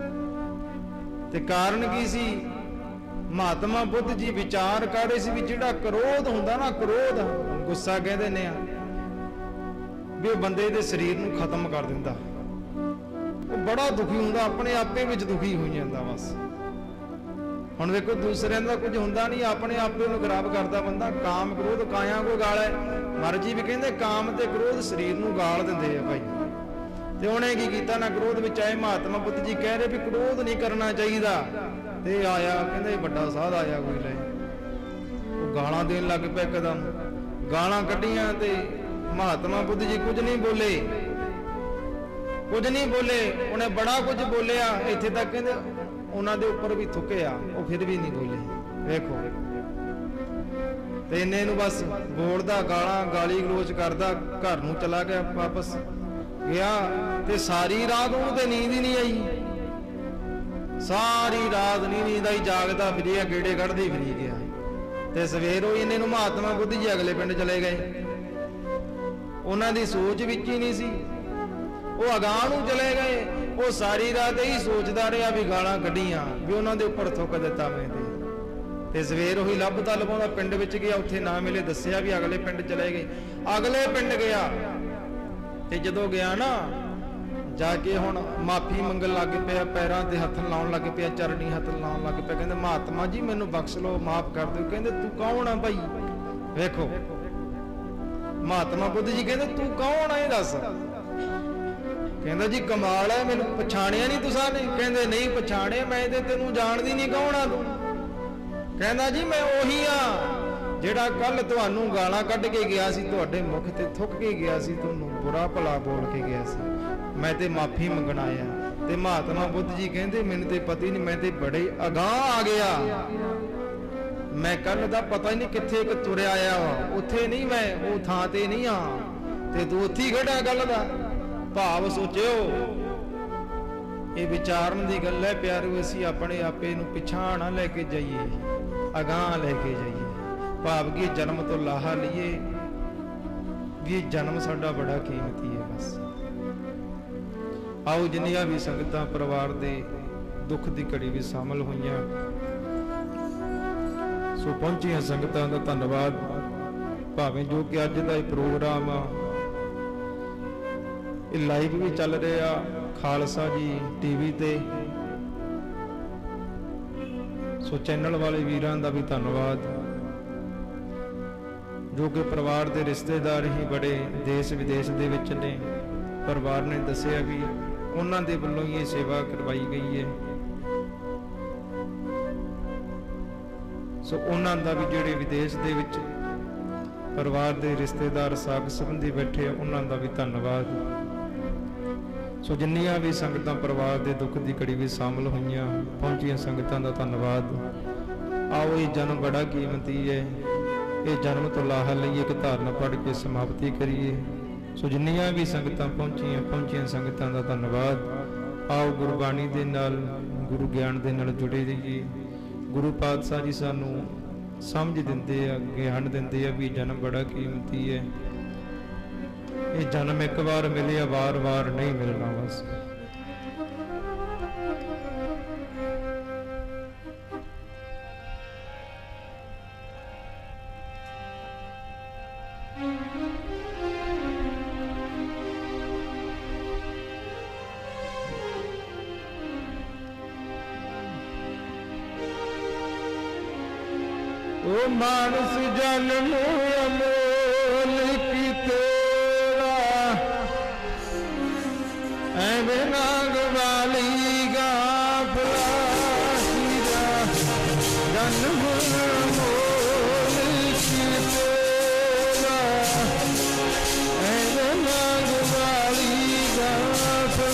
ਤੇ ਕਾਰਨ ਕੀ ਸੀ? ਮਹਾਤਮਾ ਬੁੱਧ ਜੀ ਵਿਚਾਰ ਕਰ ਰਹੇ ਸੀ ਵੀ ਜਿਹੜਾ ਕ੍ਰੋਧ ਹੁੰਦਾ ਨਾ, ਕ੍ਰੋਧ ਗੁੱਸਾ ਕਹਿੰਦੇ ਨੇ ਆ, ਵੀ ਉਹ ਬੰਦੇ ਦੇ ਸਰੀਰ ਨੂੰ ਖਤਮ ਕਰ ਦਿੰਦਾ। ਉਹ ਬੜਾ ਦੁਖੀ ਹੁੰਦਾ, ਆਪਣੇ ਆਪੇ ਵਿੱਚ ਦੁਖੀ ਹੋ ਜਾਂਦਾ ਬਸ। ਹੁਣ ਵੇਖੋ ਦੂਸਰਿਆਂ ਦਾ ਕੁਝ ਹੁੰਦਾ ਨਹੀਂ, ਆਪਣੇ ਆਪੇ ਨੂੰ ਖਰਾਬ ਕਰਦਾ ਬੰਦਾ। ਕਾਮ ਕ੍ਰੋਧ ਕਾਇਆ ਕੋ ਗਾਲ ਹੈ। ਮਰਜੀ ਵੀ ਕਹਿੰਦੇ ਕਾਮ ਤੇ ਕ੍ਰੋਧ ਸਰੀਰ ਨੂੰ ਗਾਲ ਦਿੰਦੇ ਆ ਭਾਈ। ਤੇ ਉਹਨੇ ਕੀ ਕੀਤਾ ਨਾ, ਕ੍ਰੋਧ ਵਿੱਚ ਆਏ। ਮਹਾਤਮਾ ਬੁੱਧ ਜੀ ਕਹਿ ਰਹੇ ਵੀ ਕ੍ਰੋਧ ਨਹੀਂ ਕਰਨਾ ਚਾਹੀਦਾ। ਤੇ ਆਇਆ ਕਹਿੰਦੇ ਵੱਡਾ ਸਾਧ ਆਇਆ ਕੋਈ ਲੈ, ਉਹ ਗਾਲਾਂ ਦੇਣ ਲੱਗ ਪਿਆ ਇੱਕਦਮ। ਗਾਲਾਂ ਕੱਢੀਆਂ ਤੇ ਮਹਾਤਮਾ ਬੁੱਧ ਜੀ ਕੁਝ ਨਹੀਂ ਬੋਲੇ, ਕੁਝ ਨਹੀਂ ਬੋਲੇ। ਉਹਨੇ ਬੜਾ ਕੁਝ ਬੋਲਿਆ, ਇੱਥੇ ਤੱਕ ਕਹਿੰਦੇ ਉਹਨਾਂ ਦੇ ਉੱਪਰ ਵੀ ਥੁੱਕਿਆ, ਉਹ ਫਿਰ ਵੀ ਨਹੀਂ ਬੋਲੇ। ਵੇਖੋ ਤੇ ਇੰਨੇ ਨੂੰ ਬਸ ਬੋਲਦਾ, ਗਾਲਾਂ ਗਾਲੀ ਗਲੋਚ ਕਰਦਾ, ਘਰ ਨੂੰ ਚਲਾ ਗਿਆ, ਵਾਪਸ ਗਿਆ। ਤੇ ਸਾਰੀ ਰਾਤ ਉਹਨੂੰ ਤੇ ਨੀਂਦ ਹੀ ਨਹੀਂ ਆਈ, ਸਾਰੀ ਰਾਤ ਨੀਂਦ ਆਈ, ਜਾਗਦਾ ਫਿਰਿਆ, ਗੇੜੇ ਕੱਢਦੇ ਫਿਰੀ ਗਿਆ। ਤੇ ਸਵੇਰ ਹੋਈ, ਇੰਨੇ ਨੂੰ ਮਹਾਤਮਾ ਬੁੱਧ ਜੀ ਅਗਲੇ ਪਿੰਡ ਚਲੇ ਗਏ। ਉਹਨਾਂ ਦੀ ਸੋਚ ਵਿੱਚ ਹੀ ਨਹੀਂ ਸੀ ਉਹ ਅਗਾਂਹ ਨੂੰ ਚਲੇ ਗਏ। ਉਹ ਸਾਰੀ ਰਾਤ ਇਹੀ ਸੋਚਦਾ ਰਿਹਾ ਵੀ ਗਾਲਾਂ ਕੱਢੀਆਂ ਵੀ ਉਹਨਾਂ ਦੇ ਉੱਪਰ ਥੁੱਕ ਦਿੱਤਾ ਮੈਂ ਤੇ ਸਵੇਰ ਉਹੀ ਲੱਭਦਾ ਲਵਾਉਂਦਾ ਪਿੰਡ ਵਿੱਚ ਗਿਆ, ਉੱਥੇ ਨਾ ਮਿਲੇ, ਦੱਸਿਆ ਵੀ ਅਗਲੇ ਪਿੰਡ ਚਲੇ ਗਏ। ਅਗਲੇ ਪਿੰਡ ਗਿਆ ਤੇ ਜਦੋਂ ਗਿਆ ਨਾ ਜਾ ਕੇ ਹੁਣ ਮਾਫੀ ਮੰਗਣ ਲੱਗ ਪਿਆ, ਪੈਰਾਂ ਤੇ ਹੱਥ ਲਾਉਣ ਲੱਗ ਪਿਆ, ਚਰਣੀ ਹੱਥ ਲਾਉਣ ਲੱਗ ਪਿਆ। ਕਹਿੰਦੇ ਮਹਾਤਮਾ ਜੀ ਮੈਨੂੰ ਬਖਸ਼ ਲਓ, ਮਾਫ ਕਰ ਦਿਓ। ਕਹਿੰਦੇ ਤੂੰ ਕੌਣ ਆ ਭਾਈ? ਵੇਖੋ ਮਹਾਤਮਾ ਬੁੱਧ ਜੀ ਕਹਿੰਦੇ ਤੂੰ ਕੌਣ ਆ ਇਹ ਦੱਸ। ਕਹਿੰਦਾ ਜੀ ਕਮਾਲ ਹੈ, ਮੈਨੂੰ ਪਛਾਣਿਆ ਨਹੀਂ ਤੁਸਾਂ ਨੇ? ਕਹਿੰਦੇ ਨਹੀਂ ਪਛਾਣਿਆ, ਮੈਂ ਤੇ ਤੈਨੂੰ ਜਾਣਦੀ ਨਹੀਂ, ਕੌਣ ਆ ਤੂੰ? ਕਹਿੰਦਾ ਜੀ ਮੈਂ ਉਹੀ ਆ ਜਿਹੜਾ ਕੱਲ ਤੁਹਾਨੂੰ ਗਾਲਾਂ ਕੱਢ ਕੇ ਗਿਆ ਸੀ, ਤੁਹਾਡੇ ਮੁਖ ਤੇ ਥੁੱਕ ਕੇ ਗਿਆ ਸੀ, ਤੁਹਾਨੂੰ ਬੁਰਾ ਭਲਾ ਬੋਲ ਕੇ ਗਿਆ ਸੀ, ਮੈਂ ਤੇ ਮਾਫੀ ਮੰਗਣ ਆਇਆ। ਤੇ ਮਹਾਤਮਾ ਬੁੱਧ ਜੀ ਕਹਿੰਦੇ ਮੈਨੂੰ ਤੇ ਪਤਾ ਹੀ ਨਹੀਂ, ਮੈਂ ਤੇ ਬੜੇ ਅਗਾਂਹ ਆ ਗਿਆ, ਮੈਂ ਕੱਲ ਦਾ ਪਤਾ ਹੀ ਨਹੀਂ ਕਿੱਥੇ ਇੱਕ ਤੁਰਿਆ ਆਇਆ ਵਾ, ਉੱਥੇ ਨਹੀਂ, ਮੈਂ ਉਹ ਥਾਂ ਤੇ ਨਹੀਂ ਆ, ਤੇ ਤੂੰ ਉੱਥੇ ਹੀ ਖੜਾ। ਗੱਲ ਦਾ ਭਾਵ ਸੋਚਿਓ, ਇਹ ਵਿਚਾਰਨ ਦੀ ਗੱਲ ਹੈ ਪਿਆਰਿਓ। ਅਸੀਂ ਆਪਣੇ ਆਪੇ ਨੂੰ ਪਿਛਾਂਹ ਨਾ ਲੈ ਕੇ ਜਾਈਏ, ਅਗਾਂਹ ਲੈ ਕੇ ਜਾਈਏ। ਭਾਵ ਕਿ ਜਨਮ ਤੋਂ ਲਾਹਾ ਲਈਏ ਵੀ ਇਹ ਜਨਮ ਸਾਡਾ ਬੜਾ ਕੀਮਤੀ ਹੈ। ਬਸ ਆਓ ਜਿੰਨੀਆਂ ਵੀ ਸੰਗਤਾਂ ਪਰਿਵਾਰ ਦੇ ਦੁੱਖ ਦੀ ਘੜੀ ਵਿੱਚ ਸ਼ਾਮਲ ਹੋਈਆਂ, ਸੋ ਪਹੁੰਚੀਆਂ ਸੰਗਤਾਂ ਦਾ ਧੰਨਵਾਦ। ਭਾਵੇਂ ਜੋ ਕਿ ਅੱਜ ਦਾ ਇਹ ਪ੍ਰੋਗਰਾਮ ਆ ਇਹ ਲਾਈਵ ਵੀ ਚੱਲ ਰਿਹਾ ਖਾਲਸਾ ਜੀ ਟੀਵੀ ਤੇ, ਸੋ ਚੈਨਲ ਵਾਲੇ ਵੀਰਾਂ ਦਾ ਵੀ ਧੰਨਵਾਦ, ਜੋ ਕਿ ਪਰਿਵਾਰ ਦੇ ਰਿਸ਼ਤੇਦਾਰ ਹੀ ਬੜੇ ਦੇਸ਼ ਵਿਦੇਸ਼ ਦੇ ਵਿੱਚ ਨੇ। ਪਰਿਵਾਰ ਨੇ ਦੱਸਿਆ ਵੀ ਉਹਨਾਂ ਦੇ ਵੱਲੋਂ ਹੀ ਇਹ ਸੇਵਾ ਕਰਵਾਈ ਗਈ ਹੈ। ਸੋ ਉਹਨਾਂ ਦਾ ਵੀ ਜਿਹੜੇ ਵਿਦੇਸ਼ ਦੇ ਵਿੱਚ ਪਰਿਵਾਰ ਦੇ ਰਿਸ਼ਤੇਦਾਰ ਸਾਕ ਸੰਬੰਧੀ ਬੈਠੇ ਆ, ਉਹਨਾਂ ਦਾ ਵੀ ਧੰਨਵਾਦ। ਸੋ ਜਿੰਨੀਆਂ ਵੀ ਸੰਗਤਾਂ ਪਰਿਵਾਰ ਦੇ ਦੁੱਖ ਦੀ ਘੜੀ ਵਿੱਚ ਸ਼ਾਮਲ ਹੋਈਆਂ, ਪਹੁੰਚੀਆਂ ਸੰਗਤਾਂ ਦਾ ਧੰਨਵਾਦ। ਆਓ ਇਹ ਜਨਮ ਬੜਾ ਕੀਮਤੀ ਹੈ, ਇਹ ਜਨਮ ਤੋਂ ਲਾਹਾ ਲਈਏ, ਇੱਕ ਧਾਰਨਾ ਪੜ੍ਹ ਕੇ ਸਮਾਪਤੀ ਕਰੀਏ। ਸੋ ਜਿੰਨੀਆਂ ਵੀ ਸੰਗਤਾਂ ਪਹੁੰਚੀਆਂ ਸੰਗਤਾਂ ਦਾ ਧੰਨਵਾਦ। ਆਓ ਗੁਰਬਾਣੀ ਦੇ ਨਾਲ, ਗੁਰੂ ਗਿਆਨ ਦੇ ਨਾਲ ਜੁੜੇ ਰਹੀਏ। ਗੁਰੂ ਪਾਤਸ਼ਾਹ ਜੀ ਸਾਨੂੰ ਸਮਝ ਦਿੰਦੇ ਆ, ਗਿਆਨ ਦਿੰਦੇ ਆ ਵੀ ਜਨਮ ਬੜਾ ਕੀਮਤੀ ਹੈ। ਇਹ ਜਨਮ ਇੱਕ ਵਾਰ ਮਿਲਿਆ, ਵਾਰ-ਵਾਰ ਨਹੀਂ ਮਿਲਣਾ। ਬਸ ओ मानस जन्म अमोल की तेरा, ऐवे नाग वाली गाफला हीरा, जन्म अमोल की तेरा, ऐवे नाग वाली गाफला,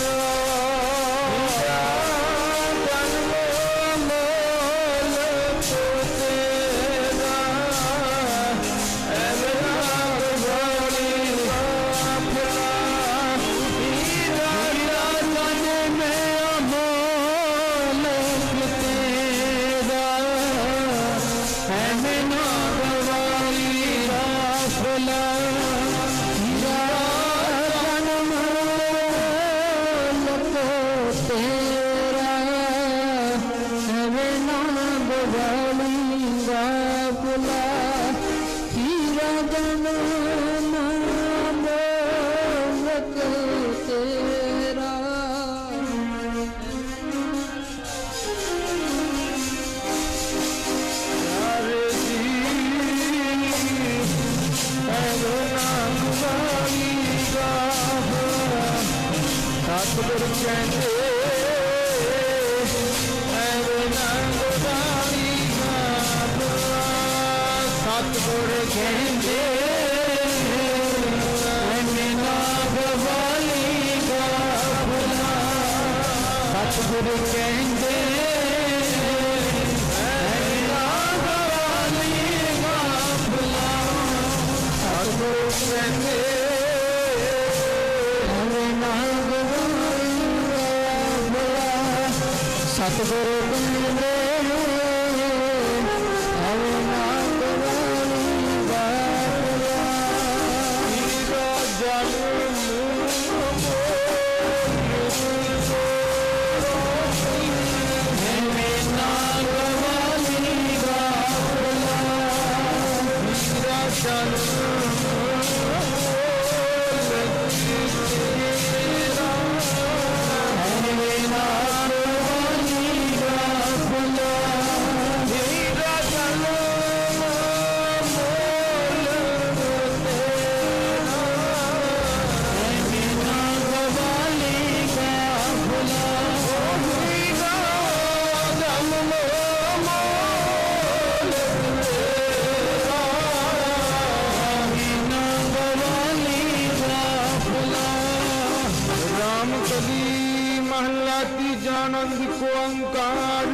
महला तीजा आनंद को अंकार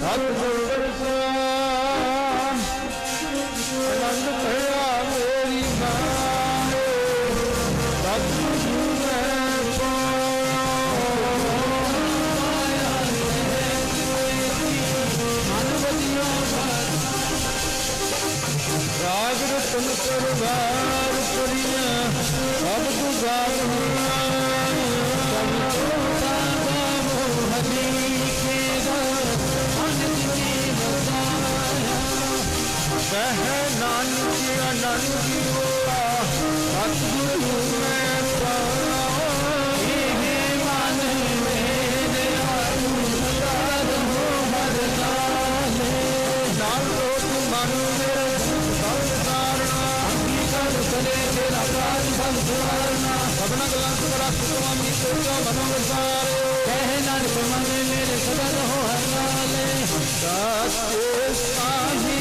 सतगुर आनंद भया मेरी माए सतगुरु राग रतन सरवार करिया अब गुजार कह नानक आनंद होआ सतगुरु मैं पाया मन मेरे आधार हो हर नाले नाल रोज मन मेरे संसारना अंगीकार करे तेरा प्राण संसारना सबना गलत करा स्वामी सोचो मनो विचार कह नानक मन मेरे सदा हो हर नाले सत्य साही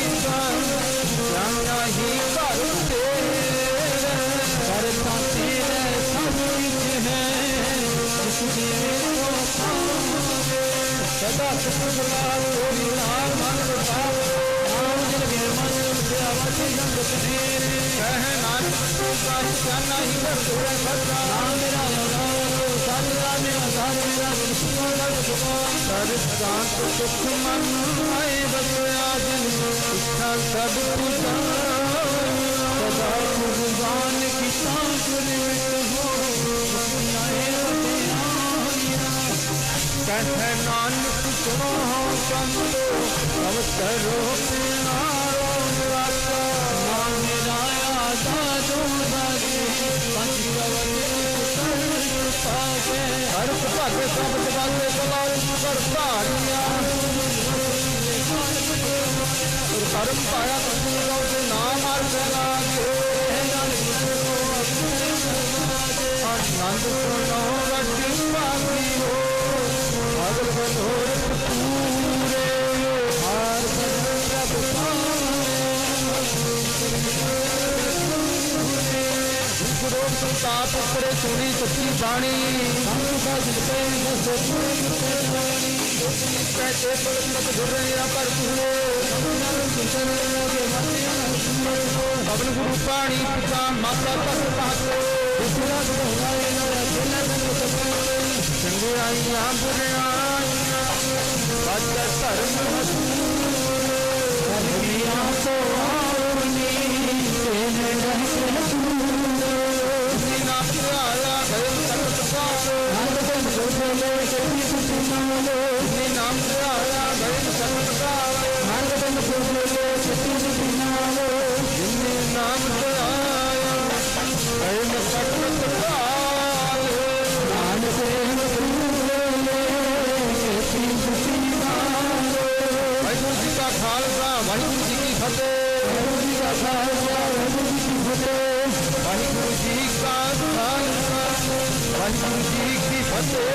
जाना ही कर तेरे करता तेरे सब कुछ है सदा सुखलाल होरी नाम मन बताओ नाम जन के मन से आवाज संग तेरे कह नानक का जाना ही कर तेरे सदा नाम मेरा नाम सदा मेरा घर मेरा सुखलाल कर शांत सुख मन आए बसया जन इच्छा सब कुछ सदा भगवान की सांस निमित्त हो कह नानक सुनो संतो अवसरो प्यारो राता मेरा आदा जो दागे पंचवत पाके हर भागे सब जगाते कलाल कर धारिया धर्म पाया पंचलों से नाम अर्थ लागे आनंद सुनो वटी पापी हो अगल बनोर पूरे हार सब गुरु संताप करे सुनी सच्ची बाणी कहते पलक गुरैया पर पवन गुरु पाणी पिता माता तक पाते चंगे आईया बुरे आईया बच्चा धर्म तो नाम आया गए नाम से आया गए नाम से आया वाहिगुरु जी का खालसा वाहिगुरु जी की फतेह वाहिगुरु जी का खालसा वाहिगुरु जी की फतेह वाहिगुरु जी का खालसा वाहिगुरु जी की फतेह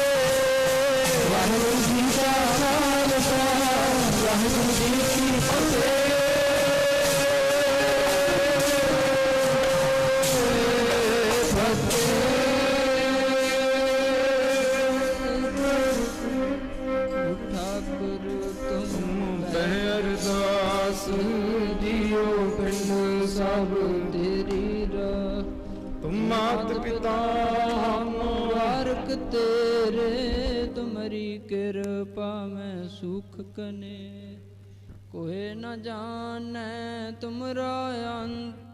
वाहिगुरु जी का खालसा वाहिगुरु जी की फतेह अरदास जियो पिंड सब तेरी राह तुम मात पिता हम वारक तेरे तुम्हारी कृपा में सुख कने कोई न जाने तुमरा अंत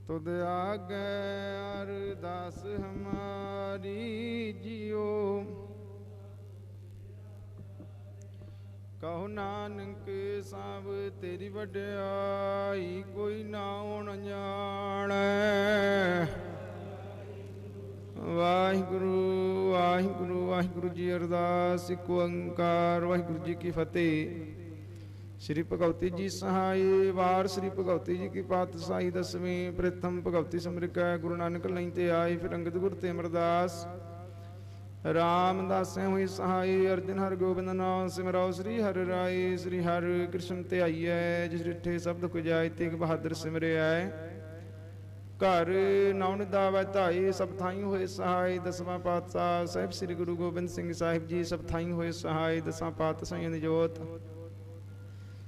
तुद आगे अरदास हमारी जियो कहो नानक सब तेरी वड्याई कोई ना होण जाणे वाहिगुरु वाहिगुरु वाहिगुरु जी अरदास एक ओंकार वाहिगुरु जी की फतेह। श्री भगवती जी सहाय वार श्री भगवती जी की पातशाही दसवीं प्रथम भगवती समृक गुरु नानक लई ते आए फिर अंगद गुर ते अमरदास रामदास हुई सहाय अर्जुन हर गोबिंद नाम सिमराओ श्री हर राय श्री हर कृष्ण ते आइए जिस रिठे सब दुख जाय तेग बहादुर सिमरे आए घर नौन दावै धाई सब थाई होए सहाय दसवां पातशाह साहिब श्री गुरु गोबिंद सिंह साहिब जी सब थाई होए सहाय दसां पातशाहियां दी जोत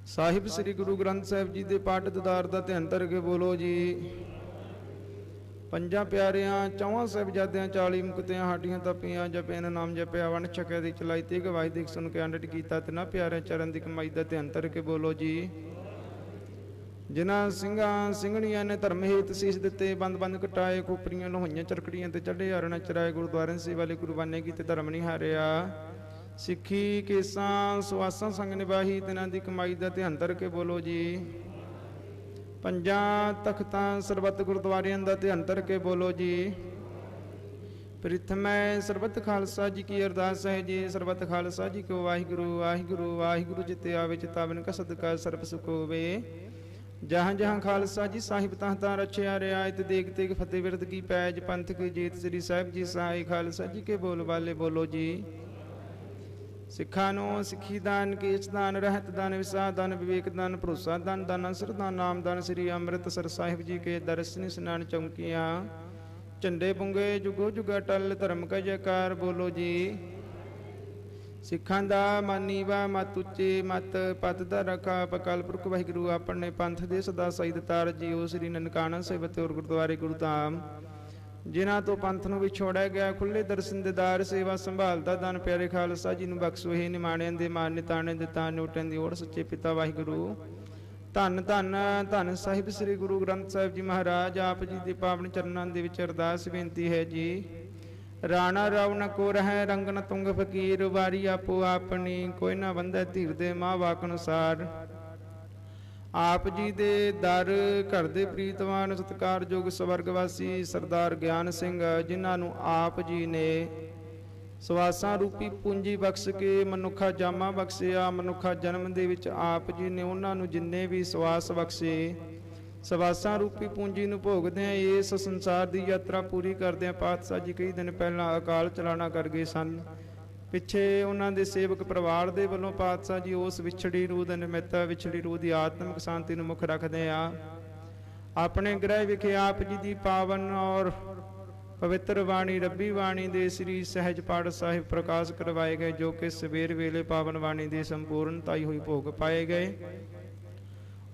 ਸਾਹਿਬ ਸ੍ਰੀ ਗੁਰੂ ਗ੍ਰੰਥ ਸਾਹਿਬ ਜੀ ਦੇ ਪਾਠ ਦਦਾਰ ਦਾ ਧਿਆਨ ਧਰ ਕੇ ਬੋਲੋ ਜੀ। ਪੰਜਾਂ ਪਿਆਰਿਆਂ ਚੌਹਾਂ ਸਾਹਿਬਜ਼ਾਦਿਆਂ 40 ਮੁਕਤਿਆਂ ਹਾਡੀਆਂ ਤਪੀਆਂ ਜਪਿਆ ਨਾਮ ਜਪਿਆ ਵੰਡ ਛਕਿਆ ਦੀ ਚਲਾਈ ਤੇ ਗਵਾਈ ਦੇਖ ਸੁਣ ਕੇ ਅੰਡਟ ਕੀਤਾ ਤਿਨਾਂ ਪਿਆਰਿਆਂ ਚਰਨ ਦੀ ਕਮਾਈ ਦਾ ਧਿਆਨ ਧਰ ਕੇ ਬੋਲੋ ਜੀ। ਜਿਨ੍ਹਾਂ ਸਿੰਘਾਂ ਸਿੰਘਣੀਆਂ ਨੇ ਧਰਮ ਹੇਤ ਸੀਸ ਦਿੱਤੇ ਬੰਦ ਬੰਦ ਕਟਾਏ ਖੋਪਰੀਆਂ ਲੋਹੀਆਂ ਚਰਕੜੀਆਂ ਤੇ ਚੜ੍ਹੇ ਹਰਣਾ ਚਰਾਏ ਗੁਰਦੁਆਰੇ ਸੇਵਾ ਵਾਲੇ ਕੁਰਬਾਨੇ ਕੀਤੇ ਧਰਮ ਨਹੀਂ ਹਾਰਿਆ ਸਿੱਖੀ ਕੇਸਾਂ ਸੁਆਸਾਂ ਸੰਗ ਨਿਭਾਹੀ ਤਿਨਾਂ ਦੀ ਕਮਾਈ ਦਾ ਧਿਆਨ ਧਰ ਕੇ ਬੋਲੋ ਜੀ। ਪੰਜਾਂ ਤਖਤਾਂ ਸਰਬੱਤ ਗੁਰਦੁਆਰਿਆਂ ਦਾ ਧਿਆਨ ਧਰ ਕੇ ਬੋਲੋ ਜੀ। ਪ੍ਰਿਥਮੈ ਸਰਬੱਤ ਖਾਲਸਾ ਜੀ ਕੀ ਅਰਦਾਸ ਹੈ ਜੀ ਸਰਬੱਤ ਖਾਲਸਾ ਜੀ ਕੋ ਵਾਹਿਗੁਰੂ ਵਾਹਿਗੁਰੂ ਵਾਹਿਗੁਰੂ ਜਿਤੇ ਆਵੇ ਚਿਤਾਵਨ ਕਾ ਸਦਕਾ ਸਰਬ ਸੁਖ ਹੋਵੇ ਜਹਾਂ ਜਹਾਂ ਖਾਲਸਾ ਜੀ ਸਾਹਿਬ ਤਾਂ ਰਚਿਆ ਰਿਆਇਤ ਦੇਖ ਤੇਗ ਫਤਿਹ ਵਿਰਦ ਕੀ ਪੈਜ ਪੰਥ ਕੀ ਜੀਤ ਸ੍ਰੀ ਸਾਹਿਬ ਜੀ ਸਹਾਈ ਖਾਲਸਾ ਜੀ ਕੇ ਬੋਲ ਵਾਲੇ ਬੋਲੋ ਜੀ। ਸਿੱਖਾਂ ਨੂੰ ਸਿੱਖੀ ਦਾਨ ਕੇਸ ਦਾਨ ਰਹਿਤ ਦਾਨ ਵਿਸਾਹ ਦਾਨ ਵਿਵੇਕ ਦਾਨ ਭਰੋਸਾ ਦਾਨ ਦਾਨਾ ਸਰਦਾਨ ਨਾਮ ਦਾਨ ਸ੍ਰੀ ਅੰਮ੍ਰਿਤਸਰ ਸਾਹਿਬ ਜੀ ਕੇ ਦਰਸ਼ਨ ਇਸ਼ਨਾਨ ਚੌਂਕੀਆਂ ਝੰਡੇ ਪੁੰਗੇ ਜੁਗੋ ਜੁਗਾ ਟਲ ਧਰਮ ਕਾ ਜੈਕਾਰ ਬੋਲੋ ਜੀ। ਸਿੱਖਾਂ ਦਾ ਮਾਨੀਵਾ ਮਤ ਉੱਚੇ ਮਤ ਪਤ ਦਾ ਰਖਾ ਪਕਲ ਪੁਰਖ ਵਾਹਿਗੁਰੂ ਆਪਣੇ ਪੰਥ ਦੇ ਸਦਾ ਸਾਈ ਦਤਾਰ ਜੀਓ ਸ੍ਰੀ ਨਨਕਾਣਾ ਸਾਹਿਬ ਤੇ ਹੋਰ ਗੁਰਦੁਆਰੇ ਗੁਰੂ ਧਾਮ ਜਿਨ੍ਹਾਂ ਤੋਂ ਪੰਥ ਨੂੰ ਵਿਛੋੜਿਆ ਗਿਆ ਖੁੱਲੇ ਦਰਸ਼ਨ ਦੇਦਾਰ ਸੇਵਾ ਸੰਭਾਲਦਾ ਦਾਨ ਪਿਆਰੇ ਖਾਲਸਾ ਜੀ ਨੂੰ ਬਖਸ਼ੋ ਇਹ ਨਿਮਾਣਿਆਂ ਦੇ ਮਾਨ ਨਿਤਾਣੇ ਦੇ ਤਾਂ ਨੋਟਾਂ ਦੀ ਓੜ ਸੱਚੇ ਪਿਤਾ ਵਾਹਿਗੁਰੂ ਧੰਨ ਧੰਨ ਧੰਨ ਸਾਹਿਬ ਸ੍ਰੀ ਗੁਰੂ ਗ੍ਰੰਥ ਸਾਹਿਬ ਜੀ ਮਹਾਰਾਜ ਆਪ ਜੀ ਦੇ ਪਾਵਨ ਚਰਨਾਂ ਦੇ ਵਿੱਚ ਅਰਦਾਸ ਬੇਨਤੀ ਹੈ ਜੀ। ਰਾਣਾ ਰਾਵ ਨ ਕੋ ਰਹਿ ਰੰਗ ਨ ਤੁੰਗ ਫਕੀਰ ਵਾਰੀ ਆਪੋ ਆਪਣੀ ਕੋਈ ਨਾ ਬੰਧੈ ਧੀਰ ਦੇ ਮਾਂ ਵਾਕ ਅਨੁਸਾਰ ਆਪ ਜੀ ਦੇ ਦਰ ਘਰ ਦੇ ਪ੍ਰੀਤਵਾਨ ਸਤਿਕਾਰਯੋਗ ਸਵਰਗਵਾਸੀ ਸਰਦਾਰ ਗਿਆਨ ਸਿੰਘ ਜਿਨ੍ਹਾਂ ਨੂੰ ਆਪ ਜੀ ਨੇ ਸਵਾਸਾਂ ਰੂਪੀ ਪੂੰਜੀ ਬਖਸ਼ ਕੇ ਮਨੁੱਖਾ ਜਾਮਾ ਬਖਸ਼ਿਆ ਮਨੁੱਖਾ ਜਨਮ ਦੇ ਵਿੱਚ ਆਪ ਜੀ ਨੇ ਉਹਨਾਂ ਨੂੰ ਜਿੰਨੇ ਵੀ ਸਵਾਸ ਬਖਸ਼ੇ ਸਵਾਸਾਂ ਰੂਪੀ ਪੂੰਜੀ ਨੂੰ ਭੋਗਦੇ ਆ ਇਸ ਸੰਸਾਰ ਦੀ ਯਾਤਰਾ ਪੂਰੀ ਕਰਦੇ ਆ ਪਾਤਸ਼ਾਹ ਜੀ ਕਈ ਦਿਨ ਪਹਿਲਾਂ ਅਕਾਲ ਚਲਾਣਾ ਕਰ ਗਏ ਸਨ ਪਿੱਛੇ ਉਹਨਾਂ ਦੇ ਸੇਵਕ ਪਰਿਵਾਰ ਦੇ ਵੱਲੋਂ ਪਾਤਸ਼ਾਹ ਜੀ ਉਸ ਵਿਛੜੀ ਰੂਹ ਦੇ ਨਿਮਿਤ ਵਿਛੜੀ ਰੂਹ ਦੀ ਆਤਮਿਕ ਸ਼ਾਂਤੀ ਨੂੰ ਮੁੱਖ ਰੱਖਦੇ ਆ ਆਪਣੇ ਗ੍ਰਹਿ ਵਿਖੇ ਆਪ ਜੀ ਦੀ ਪਾਵਨ ਔਰ ਪਵਿੱਤਰ ਬਾਣੀ ਰੱਬੀ ਬਾਣੀ ਦੇ ਸ੍ਰੀ ਸਹਿਜ ਪਾਠ ਸਾਹਿਬ ਪ੍ਰਕਾਸ਼ ਕਰਵਾਏ ਗਏ ਜੋ ਕਿ ਸਵੇਰ ਵੇਲੇ ਪਾਵਨ ਬਾਣੀ ਦੀ ਸੰਪੂਰਨਤਾਈ ਹੋਈ ਭੋਗ ਪਾਏ ਗਏ।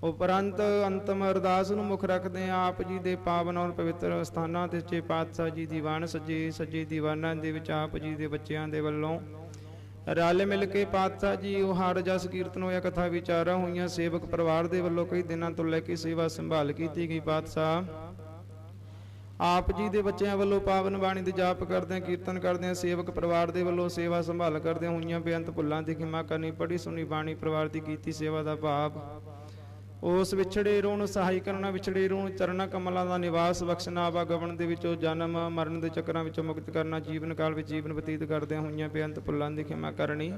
ਉਪਰੰਤ ਅੰਤਮ ਅਰਦਾਸ ਨੂੰ ਮੁੱਖ ਰੱਖਦੇ ਆ ਆਪ ਜੀ ਦੇ ਪਾਵਨ ਔਰ ਪਵਿੱਤਰ ਸਥਾਨਾਂ ਤੇ ਸੱਚੇ ਪਾਤਸ਼ਾਹ ਜੀ ਦੀਵਾਨ ਸੱਜੇ ਦੀਵਾਨਾਂ ਦੇ ਵਿੱਚ ਆਪ ਜੀ ਦੇ ਬੱਚਿਆਂ ਦੇ ਵੱਲੋਂ ਰਲ ਮਿਲ ਕੇ ਪਾਤਸ਼ਾਹ ਜੀ ਉਹ ਹਰ ਜਸ ਕੀਰਤਨ ਹੋਇਆ ਕਥਾ ਵਿਚਾਰਾਂ ਹੋਈਆਂ ਸੇਵਕ ਪਰਿਵਾਰ ਦੇ ਵੱਲੋਂ ਕਈ ਦਿਨਾਂ ਤੋਂ ਲੈ ਕੇ ਸੇਵਾ ਸੰਭਾਲ ਕੀਤੀ ਗਈ। ਪਾਤਸ਼ਾਹ ਆਪ ਜੀ ਦੇ ਬੱਚਿਆਂ ਵੱਲੋਂ ਪਾਵਨ ਬਾਣੀ ਦੇ ਜਾਪ ਕਰਦੇ ਕੀਰਤਨ ਕਰਦੇ ਸੇਵਕ ਪਰਿਵਾਰ ਦੇ ਵੱਲੋਂ ਸੇਵਾ ਸੰਭਾਲ ਕਰਦੇ ਹੋਈਆਂ ਬੇਅੰਤ ਭੁੱਲਾਂ ਦੀ ਖਿਮਾ ਕਰਨੀ ਪੜੀ ਸੁਣੀ ਬਾਣੀ ਪਰਿਵਾਰ ਦੀ ਕੀਤੀ ਸੇਵਾ ਦਾ ਭਾਵ ਉਸ ਵਿਛੜੇ ਰੂਹ ਨੂੰ ਸਹਾਈ ਕਰਨਾ ਵਿਛੜੇ ਰੂਹ ਨੂੰ ਚਰਨਾਂ ਕਮਲਾਂ ਦਾ ਨਿਵਾਸ ਬਖਸ਼ਣਾ ਆਵਾਗਮਨ ਦੇ ਵਿੱਚੋਂ ਜਨਮ ਮਰਨ ਦੇ ਚੱਕਰਾਂ ਵਿੱਚੋਂ ਮੁਕਤ ਕਰਨਾ ਜੀਵਨ ਕਾਲ ਵਿੱਚ ਜੀਵਨ ਬਤੀਤ ਕਰਦਿਆਂ ਹੋਈਆਂ ਬੇਅੰਤ ਭੁੱਲਾਂ ਦੀ ਖਿਮਾ ਕਰਨੀ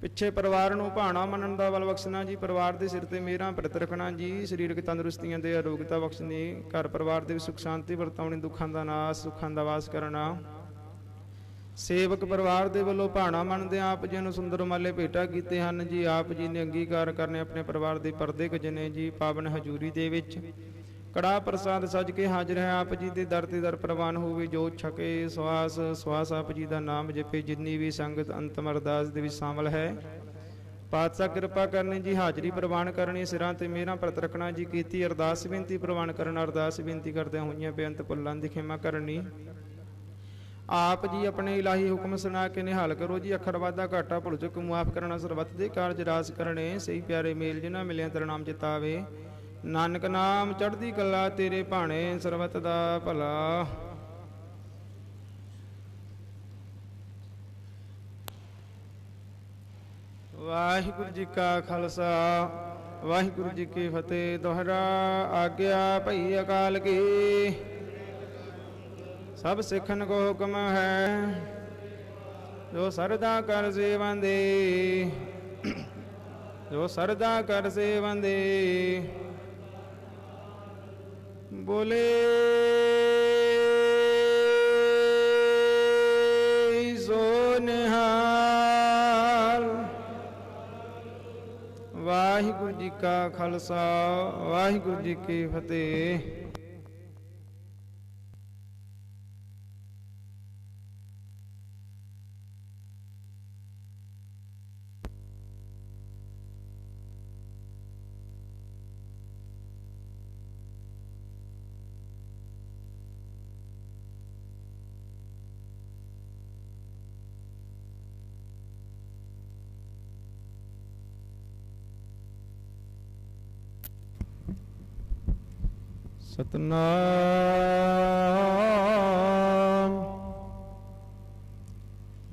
ਪਿੱਛੇ ਪਰਿਵਾਰ ਨੂੰ ਭਾਣਾ ਮੰਨਣ ਦਾ ਬਲ ਬਖਸ਼ਣਾ ਜੀ ਪਰਿਵਾਰ ਦੇ ਸਿਰ ਤੇ ਮਿਹਰਾਂ ਭਰਤ ਰੱਖਣਾ ਜੀ ਸਰੀਰਕ ਤੰਦਰੁਸਤੀਆਂ ਦੇ ਅਰੋਗਤਾ ਬਖਸ਼ਣੀ ਘਰ ਪਰਿਵਾਰ ਦੇ ਵਿੱਚ ਸੁਖ ਸ਼ਾਂਤੀ ਵਰਤਾਉਣੀ ਦੁੱਖਾਂ ਦਾ ਨਾਸ ਸੁੱਖਾਂ ਦਾ ਵਾਸ ਕਰਨਾ ਸੇਵਕ ਪਰਿਵਾਰ ਦੇ ਵੱਲੋਂ ਭਾਣਾ ਮੰਨਦੇ ਆਪ ਜੀ ਨੂੰ ਸੁੰਦਰ ਮਾਲੇ ਭੇਟਾ ਕੀਤੇ ਹਨ ਜੀ ਆਪ ਜੀ ਨੇ ਅੰਗੀਕਾਰ ਕਰਨੇ ਆਪਣੇ ਪਰਿਵਾਰ ਦੇ ਪਰਦੇ ਗਜਨੇ ਜੀ ਪਾਵਨ ਹਜ਼ੂਰੀ ਦੇ ਵਿੱਚ ਕੜਾ ਪ੍ਰਸਾਦ ਸੱਜ ਕੇ ਹਾਜ਼ਰ ਹੈ ਆਪ ਜੀ ਦੇ ਦਰ ਤੇ ਦਰ ਪ੍ਰਵਾਨ ਹੋਵੇ ਜੋ ਛਕੇ ਸਵਾਸ ਆਪ ਜੀ ਦਾ ਨਾਮ ਜਪੇ ਜਿੰਨੀ ਵੀ ਸੰਗਤ ਅੰਤਮ ਅਰਦਾਸ ਦੇ ਵਿੱਚ ਸ਼ਾਮਲ ਹੈ ਪਾਤਸ਼ਾਹ ਕਿਰਪਾ ਕਰਨੀ ਜੀ ਹਾਜ਼ਰੀ ਪ੍ਰਵਾਨ ਕਰਨੀ ਸਿਰਾਂ ਤੇ ਮੇਰਾ ਪ੍ਰਤ ਰੱਖਣਾ ਜੀ ਕੀਤੀ ਅਰਦਾਸ ਬੇਨਤੀ ਪ੍ਰਵਾਨ ਕਰਨਾ ਅਰਦਾਸ ਬੇਨਤੀ ਕਰਦਿਆਂ ਹੋਈਆਂ ਬੇਅੰਤ ਭੁੱਲਾਂ ਦੀ ਖਿਮਾ ਕਰਨੀ ਆਪ ਜੀ ਆਪਣੇ ਇਲਾਹੀ ਹੁਕਮ ਸੁਣਾ ਕੇ ਨਿਹਾਲ ਕਰੋ ਜੀ ਅੱਖਰ ਵਾਧਾ ਘਾਟਾ ਭੁੱਲ ਚੁੱਕ ਮੁਆਫ ਕਰਨਾ ਸਰਬੱਤ ਦੇ ਕਾਰਜ ਰਾਸ ਕਰਨੇ ਸਹੀ ਪਿਆਰੇ ਮੇਲ ਜਿਨ੍ਹਾਂ ਮਿਲਿਆ ਤੇਰਾ ਨਾਮ ਚਿਤਾਵੇ ਨਾਨਕ ਨਾਮ ਚੜ੍ਹਦੀ ਕਲਾ ਤੇਰੇ ਭਾਣੇ ਸਰਬੱਤ ਦਾ ਭਲਾ। ਵਾਹਿਗੁਰੂ ਜੀ ਕਾ ਖਾਲਸਾ ਵਾਹਿਗੁਰੂ ਜੀ ਕੀ ਫਤਿਹ। ਦੁਹਰਾ ਆਗਿਆ ਭਈ ਅਕਾਲ ਕੀ ਸਭ ਸਿੱਖਨ ਕੋ ਹੁਕਮ ਹੈ ਜੋ ਸਰਦਾ ਕਰ ਸੇਵੰਦੇ ਜੋ ਸਰਦਾ ਕਰ ਸੇਵੰਦੇ ਬੋਲੇ ਸੋ ਨਿਹਾਲ। ਵਾਹਿਗੁਰੂ ਜੀ ਕਾ ਖਾਲਸਾ ਵਾਹਿਗੁਰੂ ਜੀ ਕੀ ਫਤਿਹ। ਸਤਨਾਮ